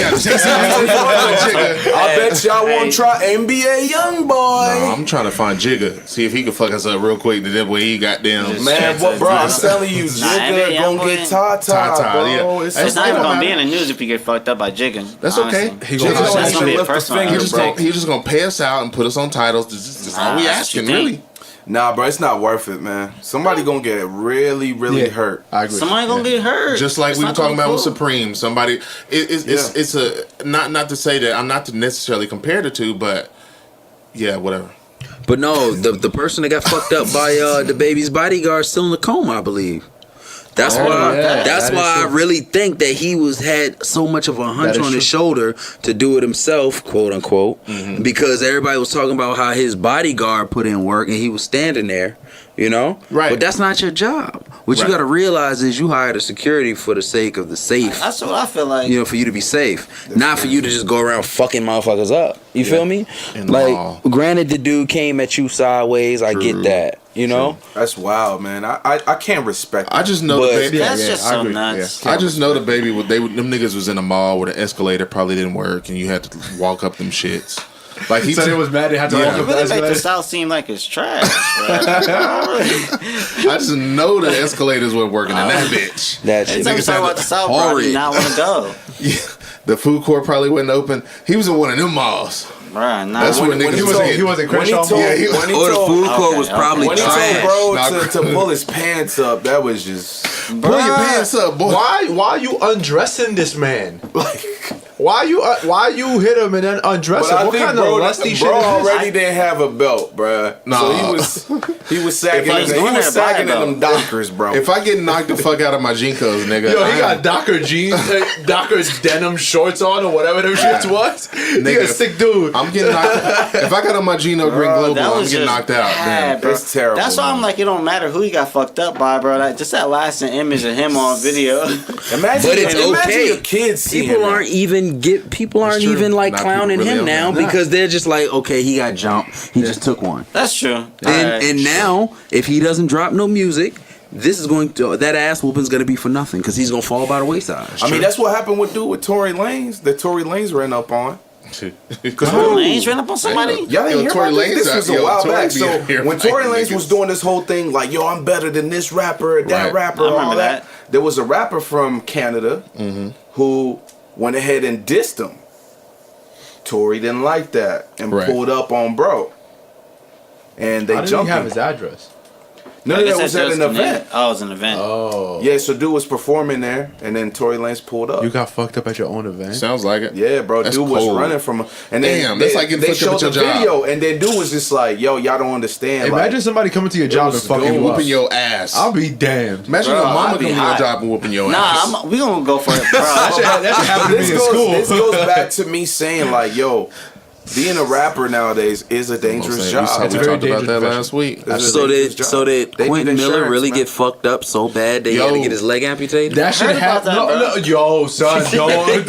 Speaker 4: bet y'all won't try NBA Young Boy.
Speaker 2: No, I'm trying to find Jigga. See if he can fuck us up real quick. The way he got down.
Speaker 4: Man, what, bro? I'm telling you, Jigga
Speaker 5: NBA
Speaker 4: gonna get Tata,
Speaker 2: Tata,
Speaker 4: bro.
Speaker 2: yeah.
Speaker 4: It's
Speaker 5: It's not even
Speaker 2: don't
Speaker 5: gonna be
Speaker 2: matter.
Speaker 5: in the news if you get fucked up by jigging.
Speaker 2: That's
Speaker 5: honestly.
Speaker 2: okay.
Speaker 1: He
Speaker 2: Jigga
Speaker 1: gonna-
Speaker 5: That's gonna be a
Speaker 4: lift the
Speaker 5: personal
Speaker 4: finger,
Speaker 5: mistake.
Speaker 2: He just gonna pay us out and put us on titles. That's all we
Speaker 5: That's what
Speaker 2: asking,
Speaker 5: you
Speaker 2: really.
Speaker 5: think.
Speaker 4: Nah, bro, it's not worth it, man. Somebody gonna get really, really hurt.
Speaker 1: I agree.
Speaker 5: Somebody gonna get hurt.
Speaker 2: Just like
Speaker 5: It's
Speaker 2: we were
Speaker 5: not
Speaker 2: talking
Speaker 5: gonna
Speaker 2: about
Speaker 5: be
Speaker 2: with
Speaker 5: cool.
Speaker 2: Supreme, somebody it's a not to say that I'm not to necessarily compare the two, but yeah, whatever.
Speaker 6: But no, the person that got fucked up by the baby's bodyguard still in the coma, I believe. That's why.
Speaker 1: yeah,
Speaker 6: That's
Speaker 1: that is
Speaker 6: why I
Speaker 1: true.
Speaker 6: really think that he had so much of a hunch
Speaker 1: That is
Speaker 6: on his
Speaker 1: true.
Speaker 6: shoulder to do it himself, quote unquote, because everybody was talking about how his bodyguard put in work and he was standing there, you know.
Speaker 2: Right.
Speaker 6: But that's not your job. What you
Speaker 2: Right.
Speaker 6: got to realize is you hired a security for the sake of the safe.
Speaker 5: That's what I feel like.
Speaker 6: You know, for you to be safe, not for you to just go around fucking motherfuckers up. You feel me?
Speaker 2: In the
Speaker 6: Like,
Speaker 2: mall.
Speaker 6: granted, the dude came at you sideways. I get that. You know.
Speaker 4: That's wild, man. I can't respect
Speaker 2: I just know
Speaker 6: But-
Speaker 2: the baby.
Speaker 5: That's just
Speaker 1: I
Speaker 5: so
Speaker 1: agree.
Speaker 5: nuts.
Speaker 2: I just know the baby. Them niggas was in a mall where the escalator probably didn't work, and you had to walk up them shits. Like he
Speaker 1: So they was mad they had to walk
Speaker 5: You
Speaker 1: up the
Speaker 5: really make the
Speaker 1: escalator.
Speaker 5: South seem like it's trash, bro.
Speaker 2: I just know the escalators weren't working in that bitch.
Speaker 6: That
Speaker 5: Every
Speaker 6: shit.
Speaker 5: time you talk about the South, bro, I do not want to go.
Speaker 2: Yeah, the food court probably wasn't open. He was in one of them malls.
Speaker 5: Bro, nah.
Speaker 2: That's when niggas
Speaker 1: He
Speaker 2: was
Speaker 1: wasn't.
Speaker 2: in.
Speaker 1: He wasn't
Speaker 4: when he
Speaker 1: Crenshaw.
Speaker 4: told,
Speaker 2: Yeah, he-
Speaker 4: when he
Speaker 6: Or the
Speaker 4: told,
Speaker 6: food court was
Speaker 5: Okay,
Speaker 6: probably
Speaker 4: when he
Speaker 6: trash.
Speaker 4: told bro
Speaker 2: Not-
Speaker 4: to pull his pants up, that was just
Speaker 2: Pull your pants up, boy.
Speaker 1: Why you undressing this man? Like, why you hit him and then undress
Speaker 4: But
Speaker 1: him?
Speaker 4: I
Speaker 1: What
Speaker 4: think
Speaker 1: kind
Speaker 4: bro,
Speaker 1: of lusty shit
Speaker 4: bro
Speaker 1: is this?
Speaker 4: already didn't have a belt, bruh.
Speaker 2: Nah.
Speaker 4: So he was sagging.
Speaker 5: If I was
Speaker 4: He
Speaker 5: going
Speaker 4: was
Speaker 5: there to buy a
Speaker 4: sagging in them
Speaker 5: belt.
Speaker 4: Dockers, bro.
Speaker 2: If I get knocked the fuck out of my Jinkos, nigga,
Speaker 1: Yo,
Speaker 2: I
Speaker 1: he got
Speaker 2: am-
Speaker 1: Docker jeans, Docker's denim shorts on, or whatever them shits was. He a
Speaker 2: Nigga,
Speaker 1: sick dude.
Speaker 2: I'm getting knocked. If I got on my Gino Green Global,
Speaker 5: That
Speaker 2: I'm
Speaker 5: was
Speaker 2: getting
Speaker 5: just
Speaker 2: knocked out.
Speaker 5: bad,
Speaker 2: Man.
Speaker 5: bro.
Speaker 4: It's terrible,
Speaker 5: That's why I'm
Speaker 4: man.
Speaker 5: like, it don't matter who he got fucked up by, bro. Like, just that lasting image of him on video.
Speaker 4: Imagine,
Speaker 6: But it's
Speaker 4: imagine
Speaker 6: okay.
Speaker 4: your kids seeing
Speaker 6: People
Speaker 4: that.
Speaker 6: aren't even
Speaker 2: It's true.
Speaker 6: like
Speaker 2: Not
Speaker 6: clowning
Speaker 2: people really
Speaker 6: him
Speaker 2: on
Speaker 6: now
Speaker 2: that.
Speaker 6: because they're just like, okay, he got jumped. He just took one.
Speaker 5: That's true.
Speaker 6: And now, if he doesn't drop no music, this is going to that ass whooping's going to be for nothing because he's going to fall by the wayside.
Speaker 4: I mean, that's what happened with Tory Lanez. That Tory Lanez ran up on.
Speaker 5: Tory Lanez ran up on somebody?
Speaker 4: Y'all didn't hear
Speaker 2: Tory
Speaker 4: about
Speaker 2: Lanez,
Speaker 4: this? This was a while back. So when Tory Lanez was
Speaker 2: niggas.
Speaker 4: doing this whole thing, like, yo, I'm better than this rapper, that
Speaker 2: Right.
Speaker 4: rapper,
Speaker 5: I
Speaker 4: all
Speaker 5: remember
Speaker 4: that.
Speaker 5: that.
Speaker 4: There was a rapper from Canada who went ahead and dissed him. Tory didn't like that and
Speaker 2: Right.
Speaker 4: pulled up on bro. And they
Speaker 1: How did he
Speaker 4: jumped
Speaker 1: have
Speaker 4: him.
Speaker 1: his address?
Speaker 4: No,
Speaker 5: I guess
Speaker 4: that was
Speaker 5: that's
Speaker 4: at an
Speaker 5: just
Speaker 4: event.
Speaker 5: Oh, it was an event.
Speaker 1: Oh.
Speaker 4: Yeah, so dude was performing there, and then Tory Lanez pulled up.
Speaker 1: You got fucked up at your own event?
Speaker 2: Sounds like it.
Speaker 4: Yeah, bro,
Speaker 2: That's
Speaker 4: dude was
Speaker 2: cold.
Speaker 4: running from, and then
Speaker 2: Damn, that's like getting
Speaker 4: they
Speaker 2: fucked up
Speaker 4: showed
Speaker 2: at
Speaker 4: the
Speaker 2: your job.
Speaker 4: video, and then dude was just like, "Yo, y'all don't understand."
Speaker 1: Imagine
Speaker 4: like,
Speaker 1: somebody coming to your job and
Speaker 4: was
Speaker 1: fucking
Speaker 4: going
Speaker 1: you up.
Speaker 2: Whooping your ass.
Speaker 1: I'll be damned.
Speaker 2: Imagine
Speaker 5: Bro,
Speaker 2: your mama
Speaker 5: I'd be
Speaker 2: coming to your
Speaker 5: hot.
Speaker 2: job and whooping your ass.
Speaker 5: Nah, we gonna go for it, bro.
Speaker 1: That shit happened to me in school.
Speaker 4: This goes back to me saying, like, yo, being a rapper nowadays is a dangerous job.
Speaker 2: We
Speaker 1: It's a very
Speaker 2: talked about that
Speaker 1: dangerous
Speaker 2: last week.
Speaker 4: It's a
Speaker 3: So
Speaker 4: dangerous
Speaker 3: did
Speaker 4: job. They need
Speaker 3: Quentin Miller
Speaker 4: insurance,
Speaker 3: really
Speaker 4: man.
Speaker 3: get fucked up so bad that he had to get his leg amputated?
Speaker 1: That shit
Speaker 5: heard about
Speaker 1: happened.
Speaker 5: that, bro.
Speaker 1: Yo, son, don't.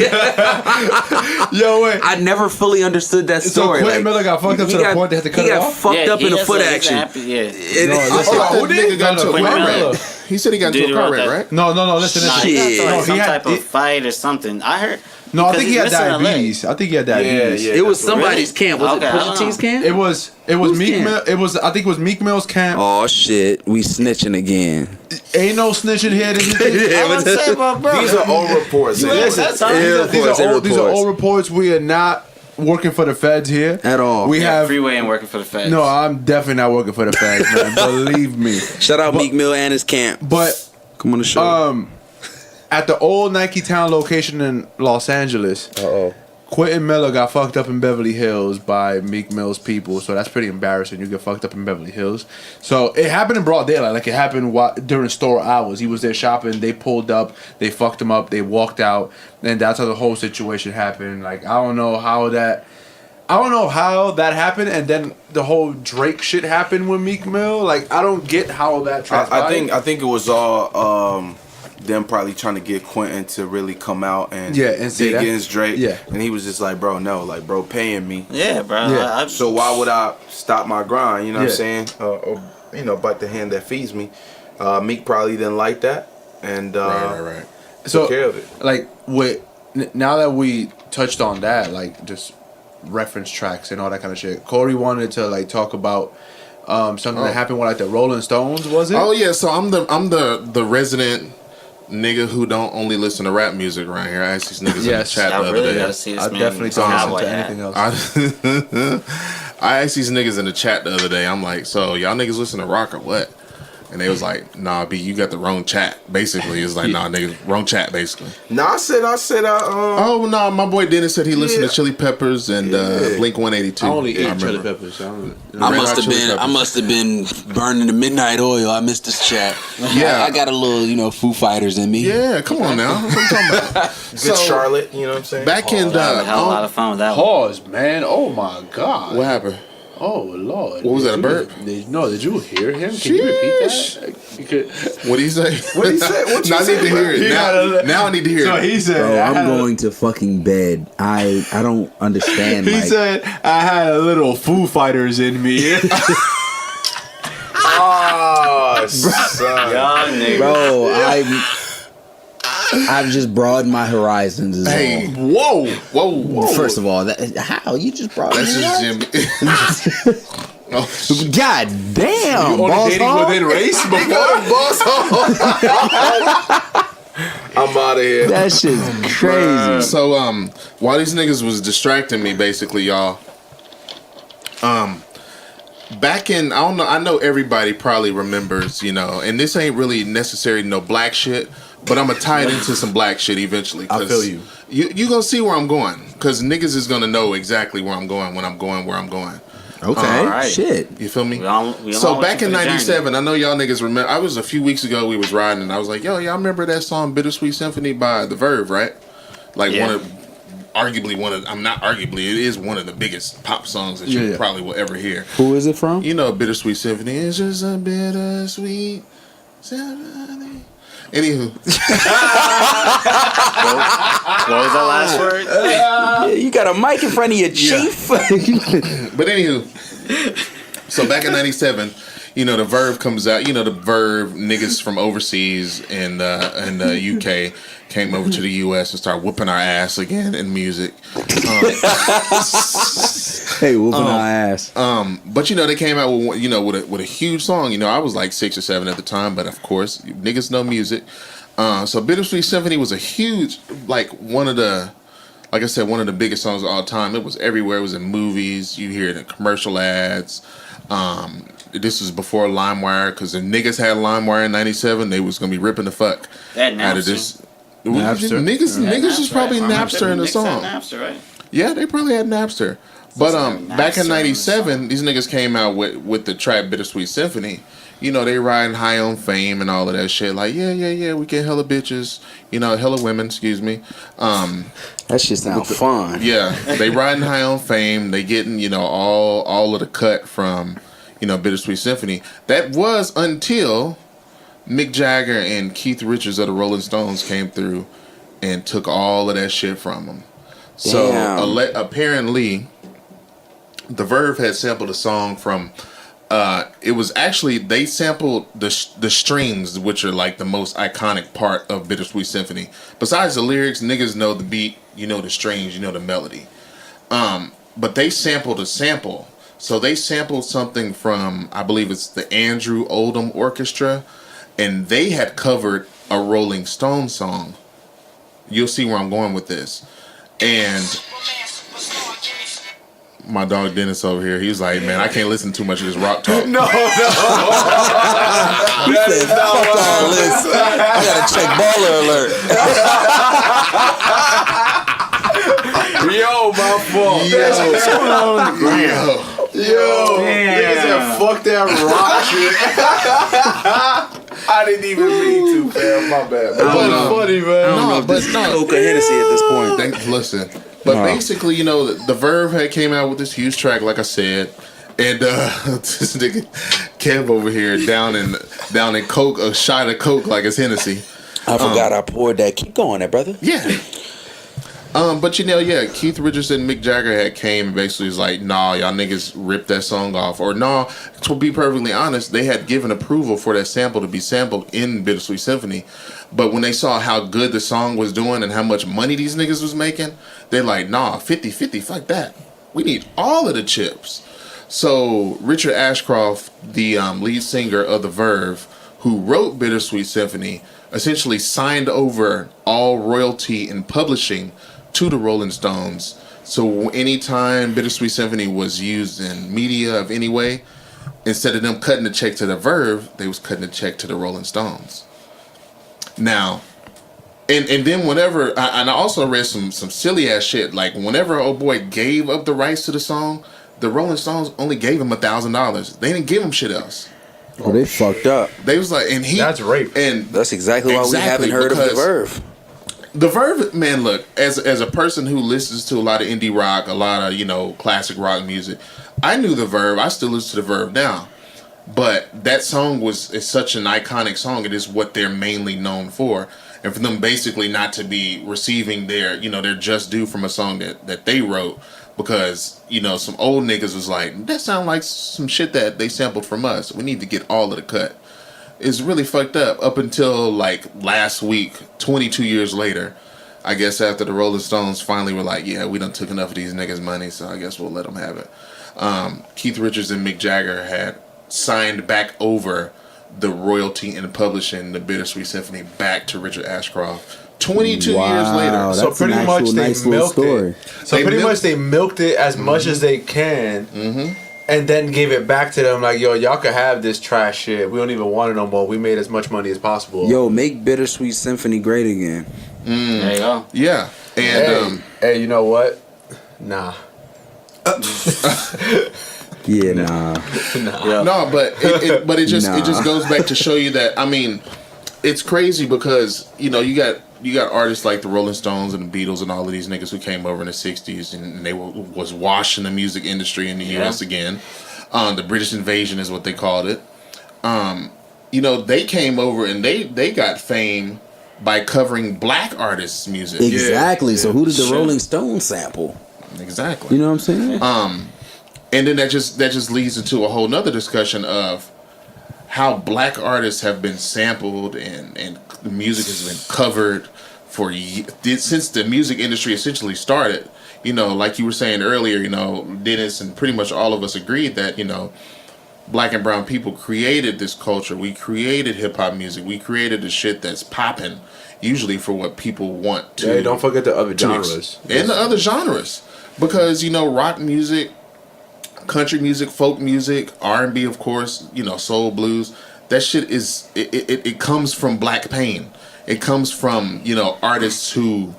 Speaker 1: Yo, wait.
Speaker 3: I never fully understood that
Speaker 1: So
Speaker 3: story.
Speaker 1: Quentin Miller got fucked up
Speaker 3: he
Speaker 1: to the point they had to cut
Speaker 3: he
Speaker 1: it
Speaker 3: got
Speaker 1: off?
Speaker 3: fucked up in a
Speaker 5: has
Speaker 3: foot
Speaker 5: he's
Speaker 3: action.
Speaker 5: Yeah.
Speaker 1: No,
Speaker 2: I
Speaker 1: listen.
Speaker 2: thought
Speaker 1: Who
Speaker 2: that
Speaker 1: did?
Speaker 2: nigga got into a
Speaker 5: Quentin
Speaker 2: car
Speaker 5: Miller.
Speaker 2: wreck. He said he got into
Speaker 5: Dude
Speaker 2: a car
Speaker 5: wrote
Speaker 2: wreck,
Speaker 5: that.
Speaker 2: right?
Speaker 1: No, listen.
Speaker 5: Nah,
Speaker 1: listen.
Speaker 5: he got into
Speaker 3: Shit.
Speaker 5: like
Speaker 1: No,
Speaker 5: some
Speaker 1: he had-
Speaker 5: type of
Speaker 1: it-
Speaker 5: fight or something. I heard.
Speaker 1: No, I think he had
Speaker 5: because he's missing a leg.
Speaker 1: diabetes. I think he had diabetes.
Speaker 4: Yeah,
Speaker 3: It was
Speaker 4: that's what-
Speaker 3: somebody's camp. Was
Speaker 5: Okay,
Speaker 3: it
Speaker 5: I
Speaker 3: Pusha
Speaker 5: don't
Speaker 3: T's
Speaker 5: know.
Speaker 3: camp?
Speaker 1: It was
Speaker 3: Whose
Speaker 1: Meek
Speaker 3: camp?
Speaker 1: Mill. It was I think it was Meek Mill's camp.
Speaker 3: Oh shit, we snitching again.
Speaker 1: Ain't no snitching here. This is
Speaker 5: I was say, bro.
Speaker 4: These are all reports.
Speaker 1: Listen,
Speaker 5: That's all.
Speaker 1: these are all reports. We are not working for the feds here
Speaker 3: At all.
Speaker 1: We
Speaker 5: Yeah,
Speaker 1: have
Speaker 5: Freeway ain't working for the feds.
Speaker 1: no. I'm definitely not working for the feds, man. Believe me.
Speaker 3: Shout out Meek Mill and his camp.
Speaker 1: But
Speaker 3: Come on the show.
Speaker 1: at the old Nike Town location in Los Angeles,
Speaker 3: Uh-oh.
Speaker 1: Quentin Miller got fucked up in Beverly Hills by Meek Mill's people, so that's pretty embarrassing. You get fucked up in Beverly Hills. So it happened in broad daylight, like it happened during store hours. He was there shopping, they pulled up, they fucked him up, they walked out, and that's how the whole situation happened. Like I don't know how that happened, and then the whole Drake shit happened with Meek Mill. Like I don't get how that transpired.
Speaker 4: I think it was all them probably trying to get Quentin to really come out and
Speaker 1: and say
Speaker 4: dig
Speaker 1: that.
Speaker 4: against Drake.
Speaker 1: Yeah.
Speaker 4: And he was just like, bro, no, like, bro, paying me.
Speaker 5: Yeah, bro.
Speaker 1: Yeah.
Speaker 4: So why would I stop my grind? You know what I'm
Speaker 1: Yeah.
Speaker 4: saying? Or bite the hand that feeds me. Meek probably didn't like that, and
Speaker 2: Right.
Speaker 1: So
Speaker 4: took care of it.
Speaker 1: like now that we touched on that, like just reference tracks and all that kind of shit. Cori wanted to like talk about something that happened with like the Rolling Stones, was it?
Speaker 2: Oh yeah, so I'm the resident nigga who don't only listen to rap music around here. I asked these niggas in the
Speaker 1: Yes.
Speaker 2: chat the
Speaker 5: I
Speaker 2: other
Speaker 5: really
Speaker 2: day.
Speaker 5: gotta see this
Speaker 1: I
Speaker 5: man.
Speaker 1: definitely don't listen
Speaker 5: cowboy
Speaker 1: to
Speaker 5: hat.
Speaker 1: anything else.
Speaker 2: I asked these niggas in the chat the other day. I'm like, so y'all niggas listen to rock or what? And they was like, nah, B, you got the wrong chat. Basically, it's like, nah, nigga, wrong chat. Basically.
Speaker 4: No, I said,
Speaker 2: Oh no, my boy Denis said he listened
Speaker 4: Yeah.
Speaker 2: to Chili Peppers and Blink 182.
Speaker 1: I only eat
Speaker 2: remember.
Speaker 1: chili peppers. So I don't,
Speaker 3: I
Speaker 2: Red
Speaker 3: must
Speaker 2: Hot
Speaker 3: have
Speaker 2: Chili
Speaker 3: been. I
Speaker 2: Peppers.
Speaker 3: must have been burning the midnight oil. I missed this chat.
Speaker 2: Yeah.
Speaker 3: I got a little, Foo Fighters in me.
Speaker 2: Yeah, come on now. What are you talking about?
Speaker 4: good Charlotte. You know what I'm saying?
Speaker 2: Back in
Speaker 5: I had a hell of a lot of fun with that one.
Speaker 1: Pause, man. Oh my god.
Speaker 2: what happened?
Speaker 1: Oh lord.
Speaker 2: What was that, a burp?
Speaker 1: Did you hear him? Can you repeat that?
Speaker 2: What did he say?
Speaker 4: What he said? What you
Speaker 2: Now I
Speaker 4: say,
Speaker 2: need to hear
Speaker 1: He
Speaker 2: it.
Speaker 1: had a-
Speaker 2: Now I need to hear
Speaker 1: So
Speaker 2: it.
Speaker 1: he said,
Speaker 6: Bro,
Speaker 1: I
Speaker 6: I'm
Speaker 1: had a-
Speaker 6: going to fucking bed. I don't understand.
Speaker 1: He
Speaker 6: like,
Speaker 1: said, I had a little Foo Fighters in me.
Speaker 4: Oh, son.
Speaker 5: Young nigga.
Speaker 6: bro, I've just broadened my horizons. Is
Speaker 2: Hey,
Speaker 6: all.
Speaker 2: whoa.
Speaker 6: First of all, how you just broadened?
Speaker 2: That's
Speaker 6: your
Speaker 2: just
Speaker 6: horizons?
Speaker 2: Jimmy. Oh, shit.
Speaker 6: God damn,
Speaker 1: Only
Speaker 6: boss
Speaker 1: dating
Speaker 6: hog?
Speaker 1: within race before.
Speaker 4: I'm out of here.
Speaker 6: That shit's crazy.
Speaker 2: So while these niggas was distracting me, basically, y'all. Back in, I don't know, I know everybody probably remembers, and this ain't really necessarily no black shit, but I'm gonna tie it into some black shit eventually.
Speaker 1: I feel you.
Speaker 2: You gonna see where I'm going, cause niggas is gonna know exactly where I'm going when I'm going where I'm going.
Speaker 6: Okay,
Speaker 5: Alright.
Speaker 6: shit.
Speaker 2: You feel me?
Speaker 5: We all
Speaker 2: So
Speaker 5: went
Speaker 2: back
Speaker 5: through
Speaker 2: in
Speaker 5: the journey.
Speaker 2: '97, I know y'all niggas remember. I was a few weeks ago. We was riding, and I was like, "Yo, y'all remember that song "Bittersweet Symphony" by The Verve, right? Like
Speaker 5: Yeah.
Speaker 2: I'm not arguably, it is one of the biggest pop songs that you
Speaker 1: Yeah.
Speaker 2: probably will ever hear.
Speaker 6: Who is it from?
Speaker 2: You know, "Bittersweet Symphony" is just a bittersweet symphony. Anywho,
Speaker 5: What was that last word?
Speaker 3: Yeah, you got a mic in front of your chief.
Speaker 2: but anywho, so back in '97, the Verve comes out. The Verve niggas from overseas and the UK came over to the US and started whooping our ass again in music.
Speaker 3: Hey, whooping our ass.
Speaker 2: But they came out with a huge song. I was like 6 or 7 at the time, but of course niggas know music. So Bittersweet Symphony was a huge, one of the biggest songs of all time. It was everywhere. It was in movies. You hear it in commercial ads. This was before LimeWire, because if niggas had LimeWire in '97, they was gonna be ripping the fuck out of this.
Speaker 1: Napster.
Speaker 2: Niggas was probably Napster in the song.
Speaker 5: Napster, right?
Speaker 2: Yeah, they probably had Napster. But back in '97, these niggas came out with the track Bittersweet Symphony. They riding high on fame and all of that shit. Like, yeah, we get hella bitches. Hella women, excuse me.
Speaker 3: That shit sounds fun.
Speaker 2: Yeah, they riding high on fame. They getting, all of the cut from, Bittersweet Symphony. That was until Mick Jagger and Keith Richards of the Rolling Stones came through and took all of that shit from them. So apparently, the Verve had sampled a song from. It was actually, they sampled the strings, which are like the most iconic part of Bittersweet Symphony. Besides the lyrics, niggas know the beat, the strings, the melody. But they sampled a sample. So they sampled something from, I believe it's the Andrew Oldham Orchestra, and they had covered a Rolling Stone song. You'll see where I'm going with this. And my dog Dennis over here, he's like, man, I can't listen too much of this rock talk.
Speaker 3: No. He said, fuck all this. I gotta check baller alert.
Speaker 7: Yo, my fault. Yo. Niggas have fucked that rock shit. I didn't even mean to, fam. My bad. That was funny, man.
Speaker 3: Coke or Hennessy at this point.
Speaker 2: Listen. But basically, the Verve had came out with this huge track, like I said, and this nigga Kev over here down in Coke, a shot of Coke like it's Hennessy.
Speaker 3: I forgot I poured that. Keep going there, brother.
Speaker 2: Yeah. But Keith Richards and Mick Jagger had came and basically was like, nah, y'all niggas ripped that song off. Or nah, to be perfectly honest, they had given approval for that sample to be sampled in Bittersweet Symphony. But when they saw how good the song was doing and how much money these niggas was making, they're like, nah, 50-50, fuck that. We need all of the chips. So Richard Ashcroft, the lead singer of The Verve, who wrote Bittersweet Symphony, essentially signed over all royalty and publishing to the Rolling Stones. So anytime Bittersweet Symphony was used in media of any way, instead of them cutting the check to The Verve, they was cutting the check to the Rolling Stones. Now, and then whenever, I also read some silly ass shit, like whenever old boy gave up the rights to the song, the Rolling Stones only gave him $1,000. They didn't give him shit else.
Speaker 3: Oh, they fucked up.
Speaker 2: They was like, and
Speaker 7: that's rape.
Speaker 2: And
Speaker 3: that's exactly why we haven't heard of The Verve.
Speaker 2: The Verve, man, look, as a person who listens to a lot of indie rock, a lot of, classic rock music, I knew The Verve. I still listen to The Verve now. But that song is such an iconic song. It is what they're mainly known for. And for them basically not to be receiving their just due from a song that they wrote, because, some old niggas was like, that sound like some shit that they sampled from us. We need to get all of the cut. It's really fucked up until last week, 22 years later, I guess, after the Rolling Stones finally were like, yeah, we done took enough of these niggas' money, so I guess we'll let them have it. Keith Richards and Mick Jagger had signed back over the royalty and publishing the Bittersweet Symphony back to Richard Ashcroft 22 years later.
Speaker 7: So pretty much they milked it. So pretty much they milked it as much as they can, and then gave it back to them like, yo, y'all could have this trash shit. We don't even want it no more. We made as much money as possible.
Speaker 3: Yo, make Bittersweet Symphony great again.
Speaker 5: There you go.
Speaker 2: Yeah. And
Speaker 7: hey, you know what? Nah.
Speaker 3: Yeah, nah.
Speaker 2: No, but it just goes back to show you that, I mean, it's crazy because you got artists like the Rolling Stones and the Beatles and all of these niggas who came over in the 60s and they was washing the music industry in the US again. The British invasion is what they called it. They came over and they got fame by covering black artists' music.
Speaker 3: Exactly. So who did the Rolling Stones sample?
Speaker 2: Exactly.
Speaker 3: You know what I'm saying?
Speaker 2: And then that just leads into a whole nother discussion of how black artists have been sampled and the music has been covered for since the music industry essentially started. You know, like you were saying earlier, you know, Denis and pretty much all of us agreed that, you know, black and brown people created this culture. We created hip hop music. We created the shit that's popping, usually for what people want to.
Speaker 7: Yeah, don't forget the other genres.
Speaker 2: And the other genres. Because, you know, rock music, country music, folk music, R&B, of course, you know, soul, blues, that shit is, it comes from black pain. It comes from, you know, artists who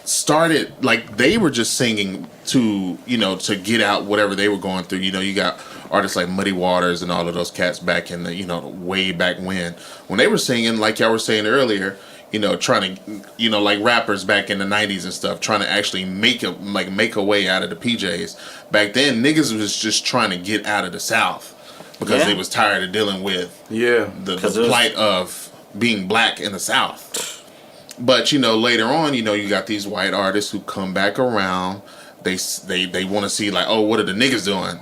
Speaker 2: started, like, they were just singing to, you know, to get out whatever they were going through. You know, you got artists like Muddy Waters and all of those cats back in the, you know, way back when they were singing, like y'all were saying earlier, you know, trying to, you know, like rappers back in the 90s and stuff, trying to actually make a way out of the PJs. Back then, niggas was just trying to get out of the South because they was tired of dealing with the plight of being black in the South. But, you know, later on, you know, you got these white artists who come back around. They want to see, like, oh, what are the niggas doing?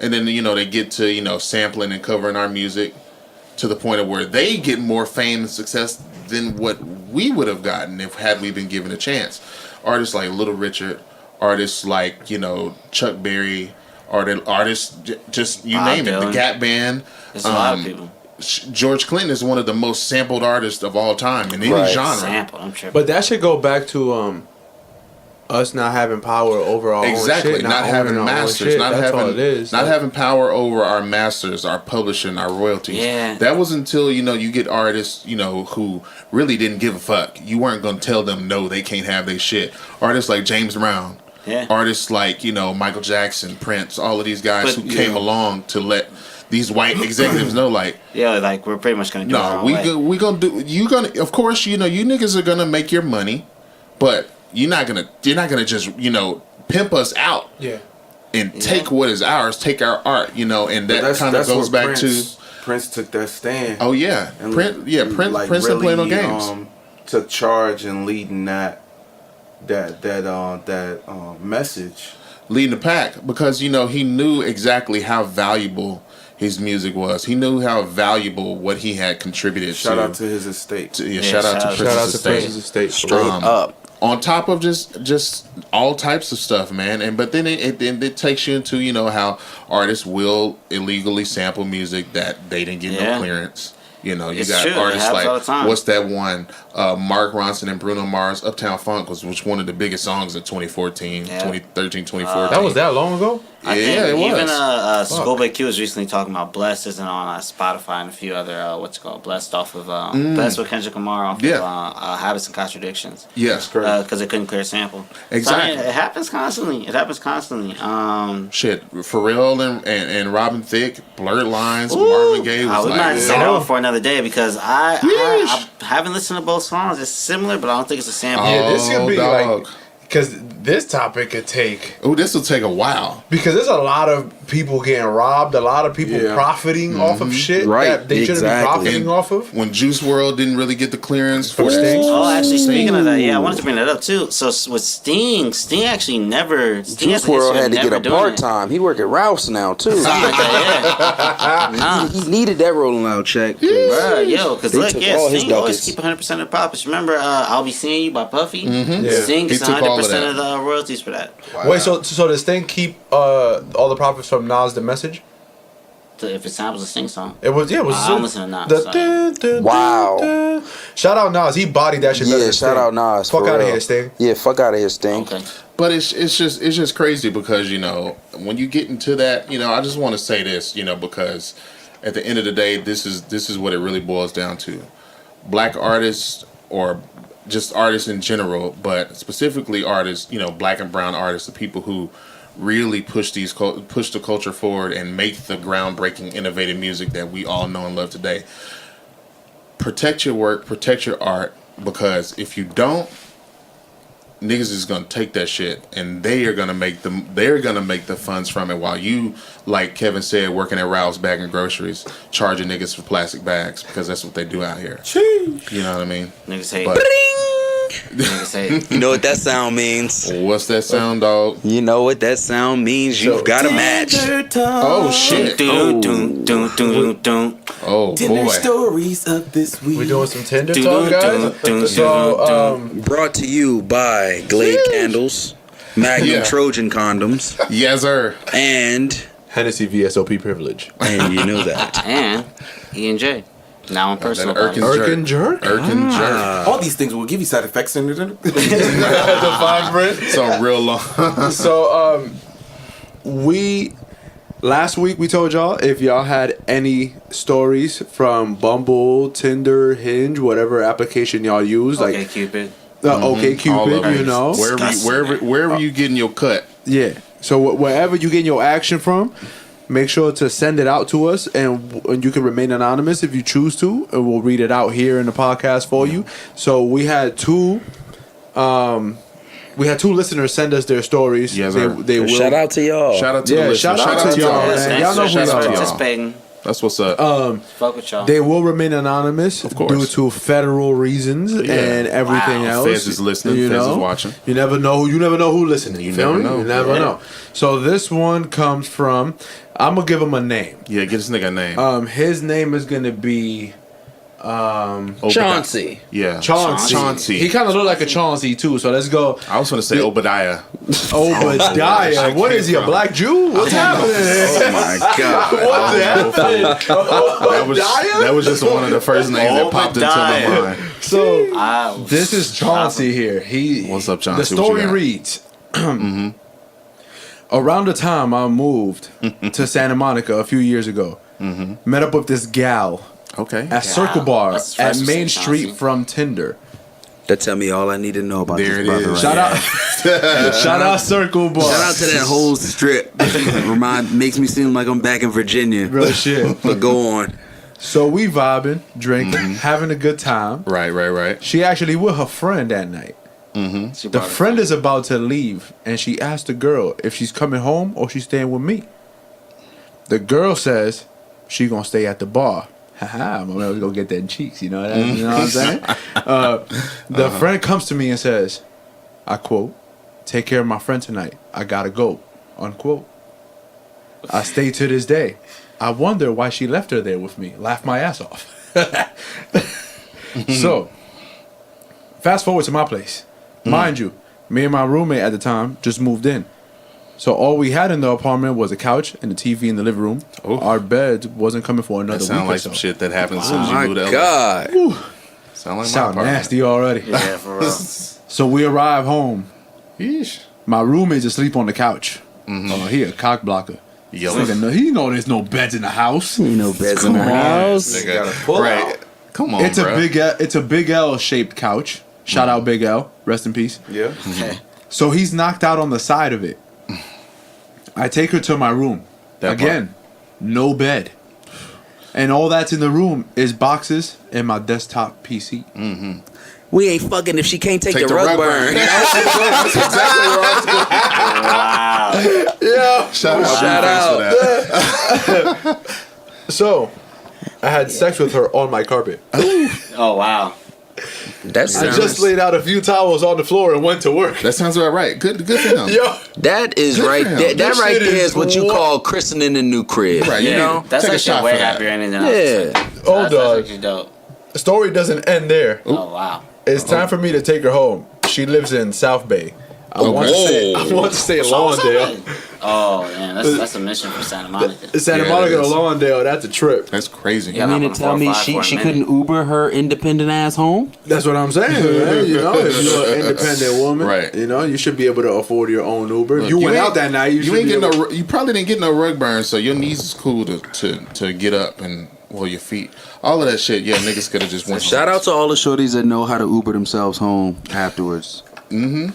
Speaker 2: And then, you know, they get to, you know, sampling and covering our music to the point of where they get more fame and success than what we would have gotten had we been given a chance. Artists like Little Richard, artists like, you know, Chuck Berry, artists, just you
Speaker 5: Bob
Speaker 2: name
Speaker 5: Dylan.
Speaker 2: it, the Gap Band.
Speaker 5: There's a lot of people.
Speaker 2: George Clinton is one of the most sampled artists of all time in any genre.
Speaker 5: Sample, I'm tripping.
Speaker 7: But that should go back to us not having power over our own shit,
Speaker 2: not having masters, not having power over our masters, our publishing, our royalties.
Speaker 5: Yeah.
Speaker 2: That was until, you know, you get artists, you know, who really didn't give a fuck. You weren't gonna tell them no, they can't have their shit. Artists like James Brown.
Speaker 5: Yeah.
Speaker 2: Artists like, you know, Michael Jackson, Prince, all of these guys who came along to let these white executives know, like,
Speaker 5: like, we're pretty much gonna do
Speaker 2: we gonna do. You gonna, of course, you know, you niggas are gonna make your money, but you're not gonna just, you know, pimp us out.
Speaker 7: Yeah.
Speaker 2: And take what is ours, take our art, you know, and that kind of goes back to
Speaker 4: Prince took that stand.
Speaker 2: Oh yeah,
Speaker 4: and
Speaker 2: Prince
Speaker 4: like
Speaker 2: didn't play no
Speaker 4: really,
Speaker 2: games.
Speaker 4: Took charge and leading that message,
Speaker 2: leading the pack, because, you know, he knew exactly how valuable his music was. He knew how valuable what he had contributed.
Speaker 4: Shout out to his estate.
Speaker 2: Shout out to Prince's estate.
Speaker 6: Straight up.
Speaker 2: On top of just all types of stuff, man. But then it takes you into, you know, how artists will illegally sample music that they didn't get no clearance. You know, you got artists like, what's that one? Mark Ronson and Bruno Mars, Uptown Funk was one of the biggest songs in 2013, 2013, 2014.
Speaker 7: That was that long ago?
Speaker 2: Yeah, it was.
Speaker 5: Even Schoolboy Q was recently talking about Blessed isn't on Spotify and a few other, Blessed off of, Blessed with Kendrick Lamar off of Habits and Contradictions.
Speaker 2: Yes,
Speaker 5: correct. Because it couldn't clear a sample.
Speaker 2: Exactly.
Speaker 5: So, I mean, it happens constantly.
Speaker 2: Shit, Pharrell and Robin Thicke, Blurred Lines, Marvin Gaye was
Speaker 5: we might say that for another day, because I haven't listened to both songs. It's similar, but I don't think it's a sample.
Speaker 7: Yeah, this could be like, because this topic could take.
Speaker 2: Oh, this will take a while.
Speaker 7: Because there's a lot of people getting robbed, a lot of people profiting off of shit that they shouldn't be profiting off of.
Speaker 2: When Juice WRLD didn't really get the clearance for
Speaker 7: Sting.
Speaker 5: Oh, actually, speaking of that, I wanted to bring that up too. So with Sting actually never.
Speaker 6: Juice WRLD had to get a part-time. He work at Rouse now too. He needed that rolling out check.
Speaker 5: Because look, Sting always keep 100% of the profits. Remember, I'll Be Seeing You by Puffy. Sting gets 100% of the royalties for that.
Speaker 7: Wow. Wait, so does Sting keep all the profits from Nas' The Message?
Speaker 5: If it samples a Sting song.
Speaker 7: It was,
Speaker 5: I'm listening to Nas.
Speaker 6: Wow.
Speaker 7: Shout out Nas. He bodied that shit.
Speaker 6: Yeah, shout out Nas.
Speaker 7: Fuck out of here, Sting.
Speaker 6: Yeah, fuck out of here, Sting.
Speaker 5: Okay.
Speaker 2: But it's just crazy, because, you know, when you get into that, you know, I just want to say this, you know, because at the end of the day, this is what it really boils down to. Black artists, or just artists in general, but specifically artists, you know, black and brown artists, the people who really push the culture forward and make the groundbreaking, innovative music that we all know and love today. Protect your work, protect your art, because if you don't, niggas is gonna take that shit and they're gonna make the funds from it, while you, like Kevin said, working at Rouse bagging groceries, charging niggas for plastic bags, because that's what they do out here. You know what I mean?
Speaker 5: Niggas hate.
Speaker 3: You know what that sound means?
Speaker 2: What's that sound, dog?
Speaker 3: You know what that sound means. You've got a match.
Speaker 2: Oh shit! Oh boy!
Speaker 4: Stories of this week.
Speaker 7: We're doing some Tinder talk, guys. So,
Speaker 3: brought to you by Glade Candles, Magnum Trojan condoms.
Speaker 2: Yes, sir.
Speaker 3: And
Speaker 7: Hennessy VSOP privilege.
Speaker 3: And you know that.
Speaker 5: And E&J. Now in personal.
Speaker 7: Irkin jerk?
Speaker 2: Irkin jerk.
Speaker 4: All these things will give you side effects in it.
Speaker 7: The fine print.
Speaker 2: So real long.
Speaker 7: So last week we told y'all if y'all had any stories from Bumble, Tinder, Hinge, whatever application y'all use,
Speaker 5: Okay,
Speaker 7: like
Speaker 5: Cupid.
Speaker 7: Okay Cupid, you know,
Speaker 2: wherever you getting your cut.
Speaker 7: Yeah. So wherever you get your action from, make sure to send it out to us, and you can remain anonymous if you choose to, and we'll read it out here in the podcast for you. So we had two listeners send us their stories.
Speaker 2: Yes,
Speaker 7: they will.
Speaker 3: Shout out to y'all.
Speaker 2: Shout out to the listeners.
Speaker 7: Shout out to y'all, man. Y'all know who y'all are.
Speaker 5: Participating.
Speaker 2: That's what's up.
Speaker 5: Fuck with y'all.
Speaker 7: They will remain anonymous,
Speaker 2: of course,
Speaker 7: due to federal reasons and everything else.
Speaker 2: Feds is listening. Feds is watching.
Speaker 7: You never know. You never know who's listening.
Speaker 2: You never know.
Speaker 7: You never know. So this one comes from. I'm gonna give him a name.
Speaker 2: Yeah, get this nigga a name.
Speaker 7: His name is gonna be.
Speaker 3: Chauncey.
Speaker 2: Yeah.
Speaker 7: Chauncey. He kind of looked like a Chauncey too. So let's go.
Speaker 2: I was gonna say Obadiah.
Speaker 7: Obadiah. What is he? A black Jew? What's happening?
Speaker 3: Oh my god.
Speaker 7: What's happening?
Speaker 2: That was just one of the first names that popped into my mind.
Speaker 7: So this is Chauncey here.
Speaker 2: What's up, Chauncey?
Speaker 7: The story reads. Around the time I moved to Santa Monica a few years ago, met up with this gal.
Speaker 2: Okay.
Speaker 7: At Circle Bar at Main Street from Tinder.
Speaker 3: That tell me all I need to know about
Speaker 2: there
Speaker 3: this brother.
Speaker 2: Right
Speaker 7: Shout out Circle Bar.
Speaker 3: Shout out to that whole strip. Makes me seem like I'm back in Virginia.
Speaker 7: Real shit.
Speaker 3: But go on.
Speaker 7: So we vibing, drinking, having a good time.
Speaker 2: Right.
Speaker 7: She actually with her friend that night. The friend is about to leave, and she asked the girl if she's coming home or she's staying with me. The girl says she gonna stay at the bar. Haha, my man was gonna get that in cheeks, you know what I'm saying? The friend comes to me and says, I quote, "Take care of my friend tonight. I gotta go," unquote. I stay to this day. I wonder why she left her there with me. Laugh my ass off. So, fast forward to my place. Mind you, me and my roommate at the time just moved in. So all we had in the apartment was a couch and a TV in the living room. Ooh. Our bed wasn't coming for another week. That
Speaker 2: sound like some shit that happened as soon as you moved out.
Speaker 3: God.
Speaker 7: Sound nasty already.
Speaker 5: Yeah, for real.
Speaker 7: So we arrive home. Yeesh. My roommate's asleep on the couch. He a cock blocker. He know there's no beds in the house.
Speaker 3: Ain't no beds in the house.
Speaker 2: Right. Come on,
Speaker 7: it's a big L shaped couch. Shout out Big L. Rest in peace.
Speaker 4: Yeah.
Speaker 5: Okay.
Speaker 7: So he's knocked out on the side of it. I take her to my room. No bed. And all that's in the room is boxes and my desktop PC.
Speaker 3: We ain't fucking if she can't take the rug burn.
Speaker 2: That's exactly where I was going.
Speaker 5: Wow.
Speaker 7: Yeah.
Speaker 2: Shout out.
Speaker 7: So, I had sex with her on my carpet.
Speaker 5: Oh, wow.
Speaker 7: I just laid out a few towels on the floor and went to work.
Speaker 2: That sounds about right. Good for him.
Speaker 7: Yo,
Speaker 3: that is
Speaker 2: good
Speaker 3: right there. That right there is what you call christening a new crib.
Speaker 2: Right,
Speaker 3: you know?
Speaker 5: That's actually way happier than anything else.
Speaker 3: Yeah.
Speaker 7: Oh, dog.
Speaker 5: Dope.
Speaker 7: The story doesn't end there.
Speaker 5: Oh, wow.
Speaker 7: It's time for me to take her home. She lives in South Bay. I want to say Lawndale.
Speaker 5: Oh, man, that's a mission for Santa Monica.
Speaker 7: Santa Monica to Lawndale, that's a trip.
Speaker 2: That's crazy.
Speaker 3: You mean to tell me she couldn't Uber her independent ass home?
Speaker 7: That's what I'm saying, man. You know, if you're an independent woman,
Speaker 2: right?
Speaker 7: You know, you should be able to afford your own Uber. Look, you went out that night.
Speaker 2: You probably didn't get no rug burn, so your knees is cool to get up and your feet. All of that shit, niggas could have just went.
Speaker 3: Shout out to all the shorties that know how to Uber themselves home afterwards. And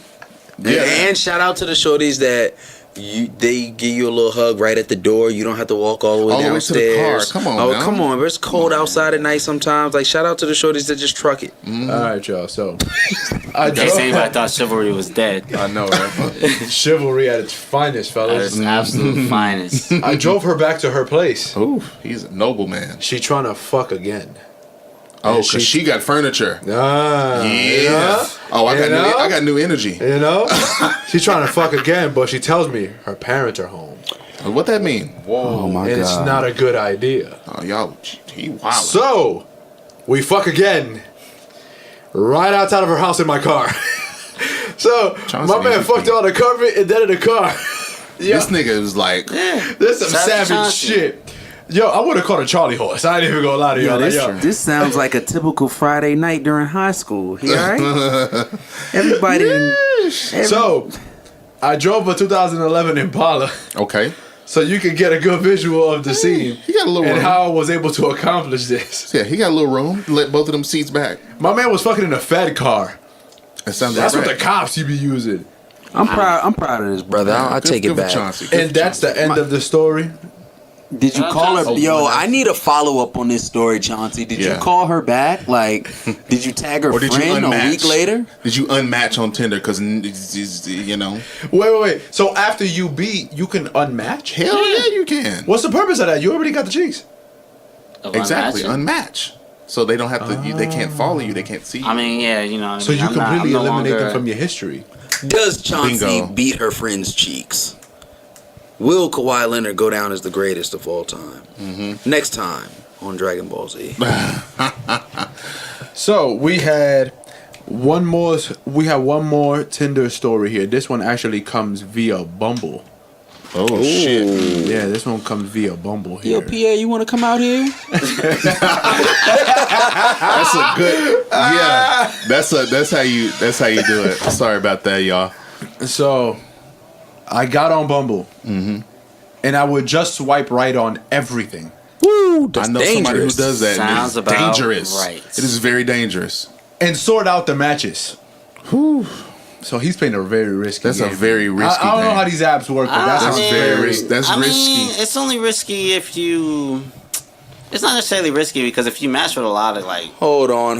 Speaker 3: shout out to the shorties that they give you a little hug right at the door. You don't have to walk all the way downstairs.
Speaker 2: To the car. Come on, man.
Speaker 3: Come on. It's cold outside at night sometimes. Like, shout out to the shorties that just truck it.
Speaker 7: All right, y'all. So,
Speaker 5: I thought chivalry was dead.
Speaker 2: I know, right?
Speaker 7: Chivalry at its finest, fellas.
Speaker 5: At its absolute finest.
Speaker 7: I drove her back to her place.
Speaker 2: Ooh, he's a noble man.
Speaker 7: She trying to fuck again.
Speaker 2: Oh, because she got furniture. Yeah.
Speaker 7: You know?
Speaker 2: Oh, I got new energy.
Speaker 7: You know? She's trying to fuck again, but she tells me her parents are home.
Speaker 2: What that mean?
Speaker 6: Oh my God.
Speaker 7: It's not a good idea.
Speaker 2: Oh, y'all, he wild.
Speaker 7: So, we fuck again. Right outside of her house in my car. So, my man fucked on the carpet and then in the car.
Speaker 2: This nigga was like,
Speaker 7: this some savage shit. Yo, I would have called a Charlie horse. I ain't even gonna lie to y'all.
Speaker 3: This sounds like a typical Friday night during high school. You alright? Everybody.
Speaker 7: So, I drove a 2011 Impala.
Speaker 2: okay.
Speaker 7: So you can get a good visual of the scene.
Speaker 2: He got a little
Speaker 7: and
Speaker 2: room.
Speaker 7: how I was able to accomplish this.
Speaker 2: Yeah, he got a little room. Let both of them seats back.
Speaker 7: My man was fucking in a Fed car.
Speaker 2: That sounds
Speaker 7: That's
Speaker 2: right.
Speaker 7: what the cops you be using.
Speaker 3: I'm proud of this, brother. I'll take it back.
Speaker 7: And that's the end of the story.
Speaker 3: Did you call her? Yo, I need a follow up on this story, Chauncey. Did you call her back? Like, did you tag her friend a week later?
Speaker 2: Did you unmatch on Tinder? Because, you know.
Speaker 7: Wait. So after you beat, you can unmatch?
Speaker 2: Hell yeah, you can.
Speaker 7: What's the purpose of that? You already got the cheeks.
Speaker 2: Exactly, unmatch. So they don't have to, they can't follow you, they can't see you.
Speaker 5: I mean, yeah, you know.
Speaker 7: So you completely eliminate them from your history.
Speaker 3: Does Chauncey beat her friend's cheeks? Will Kawhi Leonard go down as the greatest of all time? Mm-hmm. Next time on Dragon Ball Z.
Speaker 7: So we had one more Tinder story here. This one actually comes via Bumble.
Speaker 2: Oh shit!
Speaker 7: Yeah, this one comes via Bumble here.
Speaker 3: Yo, PA, you want to come out here?
Speaker 2: That's a good. Yeah, that's how you do it. Sorry about that, y'all.
Speaker 7: So, I got on Bumble, and I would just swipe right on everything.
Speaker 3: Woo, that's
Speaker 2: I know
Speaker 3: dangerous.
Speaker 2: somebody who does that.
Speaker 5: Sounds
Speaker 2: It's
Speaker 5: about
Speaker 2: dangerous.
Speaker 5: right.
Speaker 2: It is very dangerous.
Speaker 7: And sort out the matches. Whew. So he's playing a very risky
Speaker 2: That's
Speaker 7: game.
Speaker 2: a very risky
Speaker 7: I don't know
Speaker 2: game.
Speaker 7: how these apps work, but that's
Speaker 2: very risky. That's risky.
Speaker 5: It's only risky if you. It's not necessarily risky because if you match with a lot of like.
Speaker 3: Hold on.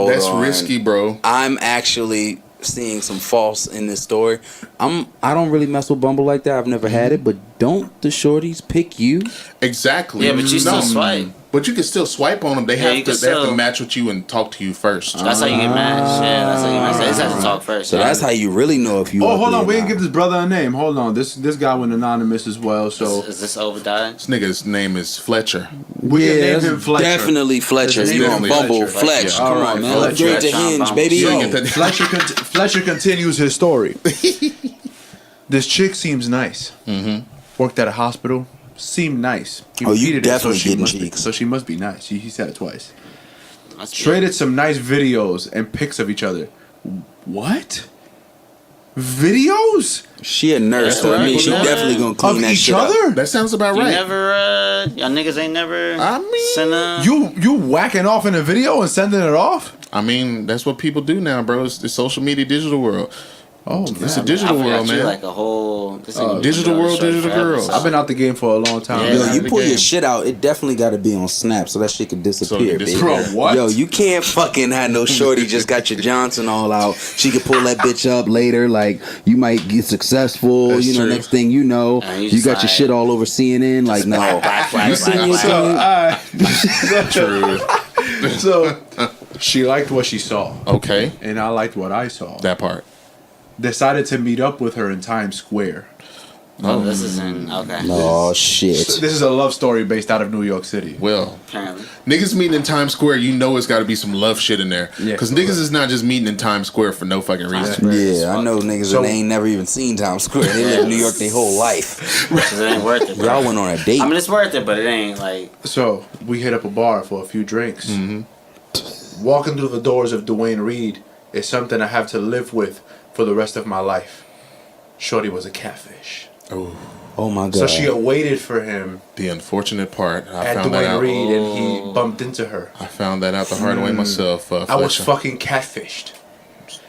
Speaker 2: That's risky, bro.
Speaker 3: I'm actually seeing some false in this story. I don't really mess with Bumble like that. I've never had it, but don't the shorties pick you?
Speaker 2: Exactly.
Speaker 5: Yeah, but you still swipe.
Speaker 2: But you can still swipe on them. They have to match with you and talk to you first.
Speaker 5: That's how you get matched. Yeah, that's how you match. They just have to talk first.
Speaker 3: So that's how you really know if you.
Speaker 7: Oh, hold on. We didn't give this brother a name. Hold on. This guy went anonymous as well. So
Speaker 5: is this Obadiah?
Speaker 2: This nigga's name is Fletcher.
Speaker 7: We can name him Fletcher.
Speaker 3: Definitely Fletcher. You on Bumble, Fletch. Come on, man.
Speaker 7: Fletcher.
Speaker 3: Upgrade to Hinge, baby.
Speaker 7: So, Fletcher continues his story. This chick seems nice. Mm-hmm. Worked at a hospital. Seemed nice. He
Speaker 3: you definitely getting cheeks.
Speaker 7: So she must be nice. He said it twice. Traded some nice videos and pics of each other. What? Videos?
Speaker 3: She a nurse, so I mean, she definitely gonna clean that shit up.
Speaker 2: That sounds about right.
Speaker 5: Y'all niggas ain't never. Sent a...
Speaker 7: You whacking off in a video and sending it off?
Speaker 2: I mean, that's what people do now, bro. It's the social media, digital world.
Speaker 7: Oh,
Speaker 2: it's a digital world, man.
Speaker 5: Like a whole
Speaker 2: digital world, digital girls.
Speaker 7: I've been out the game for a long time.
Speaker 3: Yeah, yo, you pull your shit out, it definitely got to be on Snap, so that shit can disappear, baby.
Speaker 7: Bro, what?
Speaker 3: Yo, you can't fucking have no shorty just got your Johnson all out. She can pull that bitch up later. Like you might get successful.
Speaker 2: That's true.
Speaker 3: Next thing you know, you got your shit all over CNN. Like no, you send your
Speaker 7: thing. So she liked what she saw.
Speaker 2: Okay,
Speaker 7: and I liked what I saw.
Speaker 2: That part.
Speaker 7: Decided to meet up with her in Times Square.
Speaker 5: Oh, this is in okay.
Speaker 3: Oh shit!
Speaker 7: This is a love story based out of New York City.
Speaker 2: Well,
Speaker 5: apparently,
Speaker 2: niggas meeting in Times Square, you know it's got to be some love shit in there.
Speaker 7: Yeah,
Speaker 2: because niggas is not just meeting in Times Square for no fucking reason.
Speaker 3: Yeah, I know niggas that ain't never even seen Times Square. They live in New York their whole life.
Speaker 5: It ain't worth it. Bro.
Speaker 3: Y'all went on a date.
Speaker 5: I mean, it's worth it, but it ain't like.
Speaker 7: So we hit up a bar for a few drinks. Mm-hmm. Walking through the doors of Dwayne Reed is something I have to live with for the rest of my life. Shorty was a catfish.
Speaker 3: Oh my god!
Speaker 7: So she waited for him.
Speaker 2: The unfortunate part, I found
Speaker 7: Dwayne
Speaker 2: that out.
Speaker 7: Reed, and he bumped into her.
Speaker 2: I found that out the hard way myself.
Speaker 7: I was fucking catfished.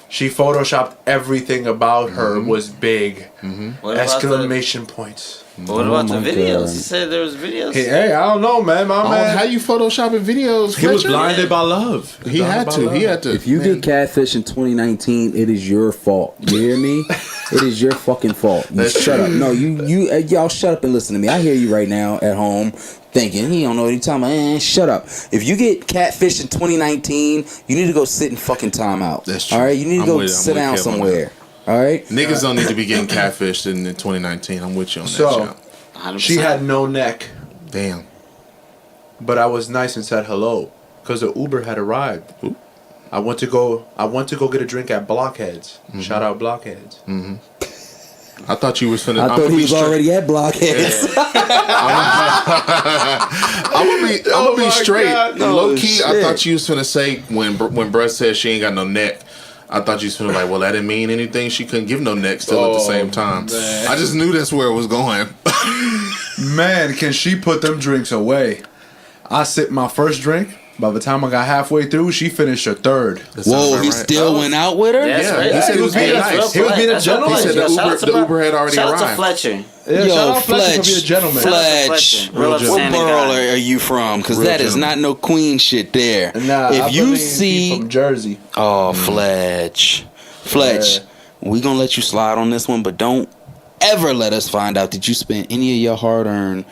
Speaker 7: She photoshopped everything about her was big. Mm-hmm. Exclamation points.
Speaker 5: But what about the videos? He said there was videos.
Speaker 7: Hey, I don't know, man. My man,
Speaker 2: how you photoshopping videos?
Speaker 1: He was blinded by love.
Speaker 2: He had to.
Speaker 3: If you get catfish in 2019, it is your fault. You hear me? It is your fucking fault. You shut up. No, y'all shut up and listen to me. I hear you right now at home thinking he don't know what he's talking about. Shut up. If you get catfish in 2019, you need to go sit in fucking timeout.
Speaker 2: That's true.
Speaker 3: All right, you need to go sit down somewhere. All right,
Speaker 2: niggas don't need to be getting catfished in 2019. I'm with you on that.
Speaker 7: So she had no neck.
Speaker 2: Damn.
Speaker 7: But I was nice and said hello because the Uber had arrived.
Speaker 2: Ooh.
Speaker 7: I went to go get a drink at Blockheads. Mm-hmm. Shout out Blockheads.
Speaker 2: Mm-hmm. I thought you was finna.
Speaker 3: I thought he was already at Blockheads.
Speaker 2: I'm gonna be straight. No, low key, shit. I thought you was finna say when bruh said she ain't got no neck. I thought you was finna like, well, that didn't mean anything. She couldn't give no neck still at the same time. Man. I just knew that's where it was going.
Speaker 1: Man, can she put them drinks away? I sipped my first drink. By the time I got halfway through, she finished her third.
Speaker 3: Whoa, he still went out with her?
Speaker 5: Yeah,
Speaker 2: right. He said he was being nice.
Speaker 1: He was being a gentleman.
Speaker 2: He said the Uber had already arrived.
Speaker 5: Shout out to Fletcher.
Speaker 3: Yeah,
Speaker 1: yo, Fletch.
Speaker 3: What borough are you from? Because that is not no queen shit there.
Speaker 1: Nah,
Speaker 3: if you see
Speaker 1: from Jersey.
Speaker 3: Oh, Fletch, we gonna let you slide on this one, but don't ever let us find out that you spent any of your hard-earned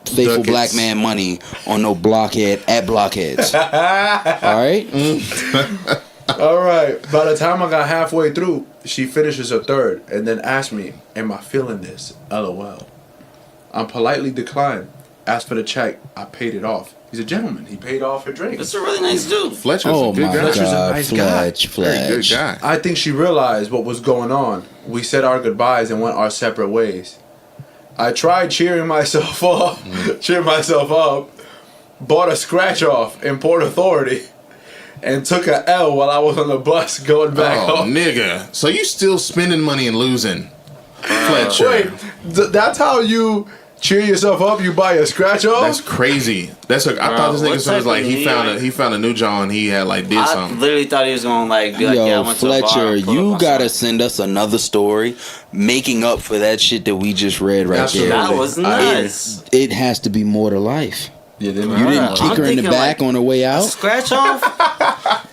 Speaker 3: faithful black man money on no blockhead at Blockheads. All right.
Speaker 7: All right. By the time I got halfway through, she finishes her third and then asks me, "Am I feeling this?" LOL. I'm politely declined. Asked for the check. I paid it off. He's a gentleman. He paid off her drink.
Speaker 5: That's a really nice dude.
Speaker 2: Fletcher's a good guy.
Speaker 7: Fletcher's a nice guy.
Speaker 2: Very good guy.
Speaker 7: I think she realized what was going on. We said our goodbyes and went our separate ways. I tried cheering myself up, bought a scratch off in Port Authority, and took a L while I was on the bus going back home.
Speaker 2: Nigga. So you still spending money and losing. Fletcher.
Speaker 7: Wait, that's how you cheer yourself up? You buy a scratch off?
Speaker 2: That's crazy. I thought this nigga was like he found a new jaw and he had like did something.
Speaker 5: I literally thought he was gonna like be like,
Speaker 3: yo,
Speaker 5: yeah, I went
Speaker 3: Fletcher,
Speaker 5: to a bar,
Speaker 3: you gotta send us another story making up for that shit that we just read right there.
Speaker 5: That was nice.
Speaker 3: It has to be more to life.
Speaker 1: Yeah,
Speaker 3: you didn't kick her in the back
Speaker 5: like,
Speaker 3: on the way out?
Speaker 5: Scratch off?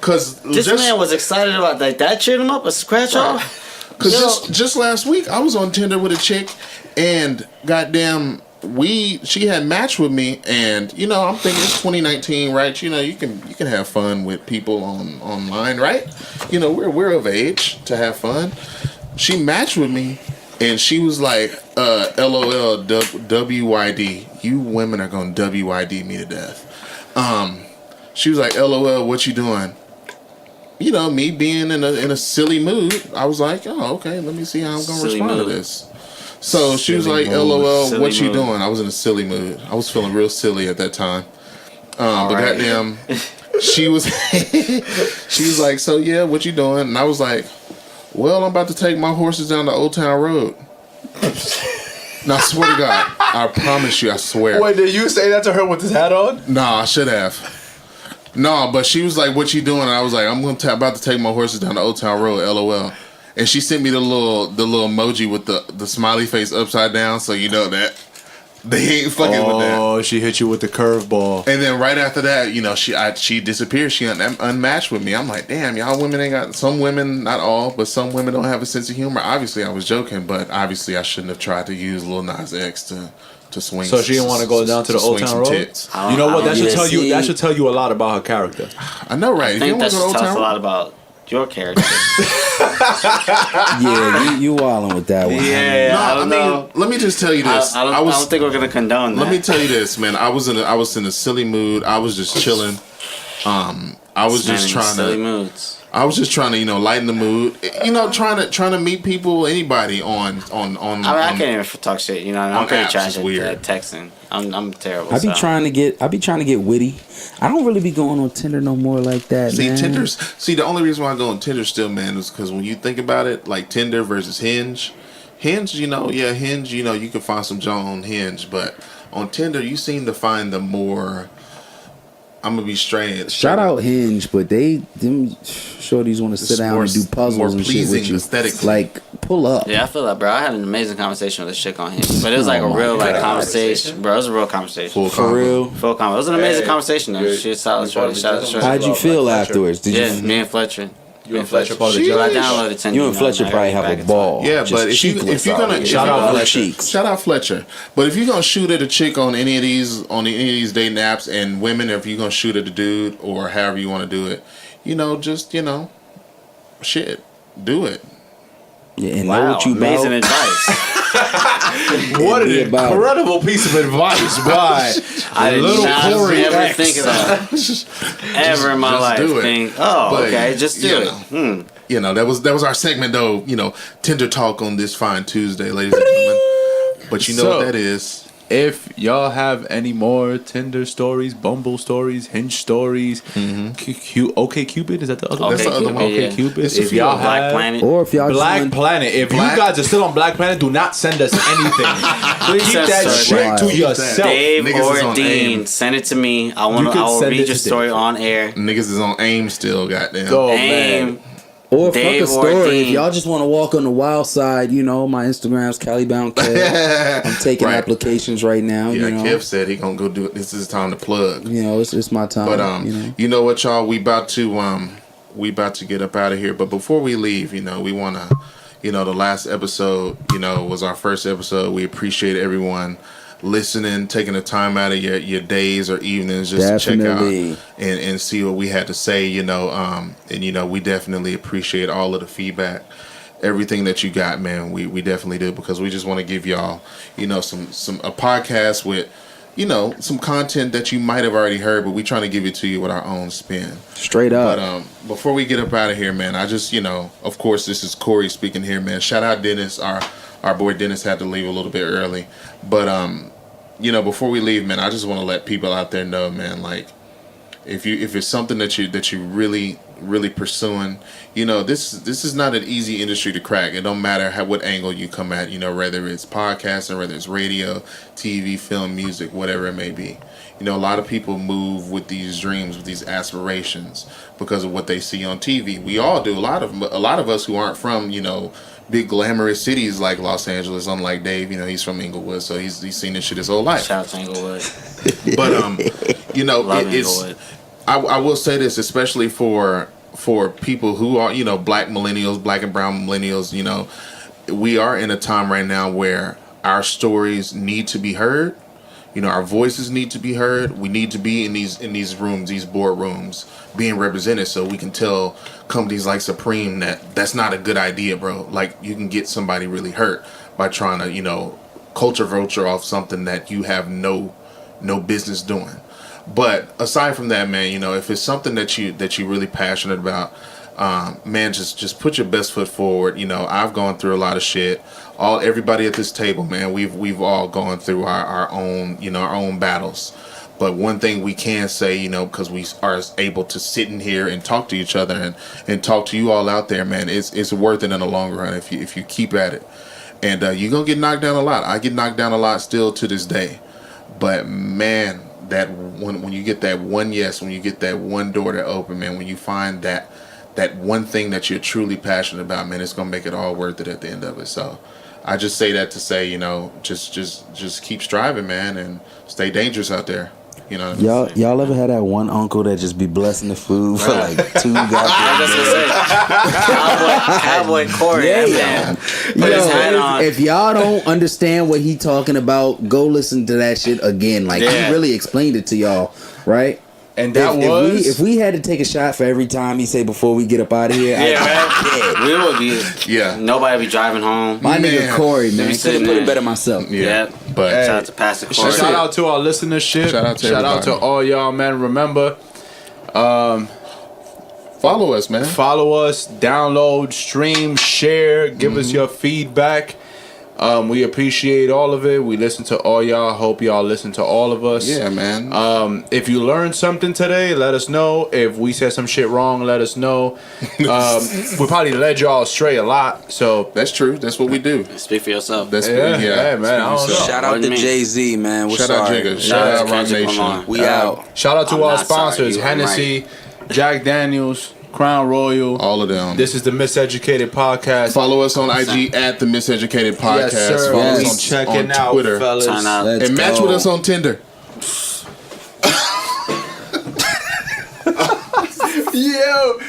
Speaker 2: Because
Speaker 5: this man was excited about that cheered him up, a scratch off?
Speaker 2: Because just last week I was on Tinder with a chick and goddamn she had matched with me, and I'm thinking it's 2019, right? You can have fun with people online, right? We're of age to have fun. She matched with me, and she was like, "LOL, WYD. You women are gonna WYD me to death." She was like, "LOL, what you doing?" Me being in a silly mood, I was like, "Oh, okay. Let me see how I'm gonna respond to this." So she was like, "LOL, what you doing?" I was in a silly mood. I was feeling real silly at that time. But goddamn, she was like, "So yeah, what you doing?" And I was like, "Well, I'm about to take my horses down the Old Town Road." Now, I swear to God, I promise you, I swear.
Speaker 7: Wait, did you say that to her with his hat on?
Speaker 2: No, I should have. No, but she was like, "What you doing?" And I was like, "I'm about to take my horses down the Old Town Road." LOL. And she sent me the little emoji with the smiley face upside down, so you know that they ain't fucking with that.
Speaker 1: Oh, she hit you with the curveball.
Speaker 2: And then right after that, she disappeared. She unmatched with me. I'm like, damn, y'all women ain't got. Some women, not all, but some women don't have a sense of humor. Obviously, I was joking, but obviously, I shouldn't have tried to use Lil Nas X to swing.
Speaker 1: So she didn't want to go down to the Old Town Road. You know what? That should tell you a lot about her character.
Speaker 2: I know, right?
Speaker 5: I think that should tell us a lot about your character.
Speaker 3: Yeah, you wildin' with that one.
Speaker 5: Yeah,
Speaker 2: no,
Speaker 5: I don't know.
Speaker 2: Let me just tell you this.
Speaker 5: I don't think we're gonna condone that.
Speaker 2: Let me tell you this, man. I was in a silly mood. I was just chilling. I was just trying
Speaker 5: silly moods.
Speaker 2: I was just trying to, lighten the mood. Trying to meet people, anybody on.
Speaker 5: I can't even talk shit. I'm pretty trash at texting. I'm terrible.
Speaker 3: I be trying to get witty. I don't really be going on Tinder no more like that.
Speaker 2: See,
Speaker 3: man.
Speaker 2: the only reason why I go on Tinder still, man, is because when you think about it, like Tinder versus Hinge, Hinge, you can find some junk on Hinge, but on Tinder, you seem to find the more I'm gonna be straight.
Speaker 3: Shout out Hinge, but them shorties want to sit down and do puzzles and shit with you. Like, pull up.
Speaker 5: Yeah, I feel that, bro. I had an amazing conversation with this chick on Hinge, but it was like a real conversation, bro. It was a real conversation.
Speaker 3: For real.
Speaker 5: Full convo. It was an amazing conversation though. She was solid.
Speaker 3: How'd you feel afterwards?
Speaker 5: Me and Fletcher.
Speaker 7: You and Fletcher probably
Speaker 5: I downloaded Tinder.
Speaker 3: You and Fletcher probably have a ball.
Speaker 2: Yeah, but if you're gonna
Speaker 3: shout
Speaker 2: out Fletcher. But if you're gonna shoot at a chick on any of these dating apps, and women, if you're gonna shoot at a dude or however you want to do it, shit, do it.
Speaker 3: Yeah, and know what you
Speaker 5: amazing advice.
Speaker 7: What an incredible piece of advice, boy.
Speaker 5: I did not ever think of that ever in my life. Just do it.
Speaker 2: That was our segment though. Tinder talk on this fine Tuesday, ladies and gentlemen. But you know what that is.
Speaker 1: If y'all have any more Tinder stories, Bumble stories, Hinge stories, OK Cupid, is that the other one?
Speaker 2: That's the other one.
Speaker 1: OK Cupid.
Speaker 2: If y'all have
Speaker 5: Black Planet.
Speaker 3: Or if y'all
Speaker 1: Black Planet. If you guys are still on Black Planet, do not send us anything. Keep that shit to yourself.
Speaker 5: Dave or Dean, send it to me. I will read your story on air.
Speaker 2: Niggas is on AIM still, goddamn.
Speaker 5: AIM.
Speaker 3: Or fuck a story. If y'all just want to walk on the wild side, my Instagram's CaliBound Kev. I'm taking applications right now.
Speaker 2: Yeah, Kev said he gonna go do it. This is time to plug.
Speaker 3: It's my time.
Speaker 2: But you know what, y'all? We about to get up out of here. But before we leave, we wanna, the last episode, was our first episode. We appreciate everyone listening, taking the time out of your days or evenings just to check out and see what we had to say, and we definitely appreciate all of the feedback, everything that you got, man. We definitely do, because we just want to give y'all, a podcast with, some content that you might have already heard, but we trying to give it to you with our own spin.
Speaker 3: Straight up.
Speaker 2: But before we get up out of here, man, I just, of course, this is Cori speaking here, man. Shout out Denis, our boy Denis had to leave a little bit early, but before we leave, man, I just want to let people out there know, man, like if it's something that you really pursuing, this is not an easy industry to crack. It don't matter what angle you come at, whether it's podcasting, whether it's radio, TV, film, music, whatever it may be. A lot of people move with these dreams, with these aspirations because of what they see on TV. We all do. A lot of us who aren't from, big glamorous cities like Los Angeles, unlike Dave, he's from Inglewood, so he's seen this shit his whole life.
Speaker 5: Shout out to Inglewood.
Speaker 2: But I will say this, especially for people who are, black millennials, black and brown millennials, we are in a time right now where our stories need to be heard. Our voices need to be heard. We need to be in these rooms, these boardrooms, being represented, so we can tell companies like Supreme that that's not a good idea, bro. Like, you can get somebody really hurt by trying to, culture vulture off something that you have no business doing. But aside from that, man, if it's something that you're really passionate about, man, just put your best foot forward. I've gone through a lot of shit. Everybody at this table, man, we've all gone through our own battles. But one thing we can say, because we are able to sit in here and talk to each other and talk to you all out there, man, it's worth it in the long run if you keep at it. And you're gonna get knocked down a lot. I get knocked down a lot still to this day. But man, that when you get that one yes, when you get that one door to open, man, when you find that one thing that you're truly passionate about, man, it's gonna make it all worth it at the end of it. So I just say that to say, just keep striving, man, and stay dangerous out there.
Speaker 3: Y'all ever had that one uncle that just be blessing the food for like 2 goddamn days?
Speaker 5: Cowboy Cori, man.
Speaker 3: If y'all don't understand what he talking about, go listen to that shit again. Like, he really explained it to y'all, right?
Speaker 1: And that
Speaker 3: if we had to take a shot for every time he say before we get up out of here,
Speaker 5: we would be. Yeah, nobody would be driving home.
Speaker 3: My nigga Cori, man, could have put it better myself.
Speaker 5: Yeah, but shout out to Pastor Cori.
Speaker 1: Shout out to our listenership. Shout out to all y'all, man. Remember,
Speaker 2: follow us, man.
Speaker 1: Follow us, download, stream, share, give us your feedback. We appreciate all of it. We listen to all y'all. Hope y'all listen to all of us.
Speaker 2: Yeah, man.
Speaker 1: If you learned something today, let us know. If we said some shit wrong, let us know. We probably led y'all astray a lot. So
Speaker 2: that's true. That's what we do.
Speaker 5: Speak for yourself.
Speaker 2: That's
Speaker 1: man. I don't know.
Speaker 3: Shout out to Jay-Z, man. We're
Speaker 2: Shout out
Speaker 3: sorry.
Speaker 2: Jigga. Shout out Rock Nation.
Speaker 3: We out.
Speaker 1: Shout out to
Speaker 5: I'm
Speaker 1: our
Speaker 5: not sorry.
Speaker 1: sponsors:
Speaker 5: You are
Speaker 1: Hennessy, Jack Daniels, Crown Royal.
Speaker 2: All of them.
Speaker 1: This is the Miseducated Podcast.
Speaker 2: Follow us on IG at the Miseducated Podcast.
Speaker 1: Yes, sir.
Speaker 2: Follow
Speaker 1: Yes.
Speaker 2: us
Speaker 1: Check
Speaker 2: on
Speaker 1: it out,
Speaker 2: Twitter.
Speaker 1: fellas.
Speaker 5: Turn out.
Speaker 2: And match with us on Tinder.
Speaker 1: Yo,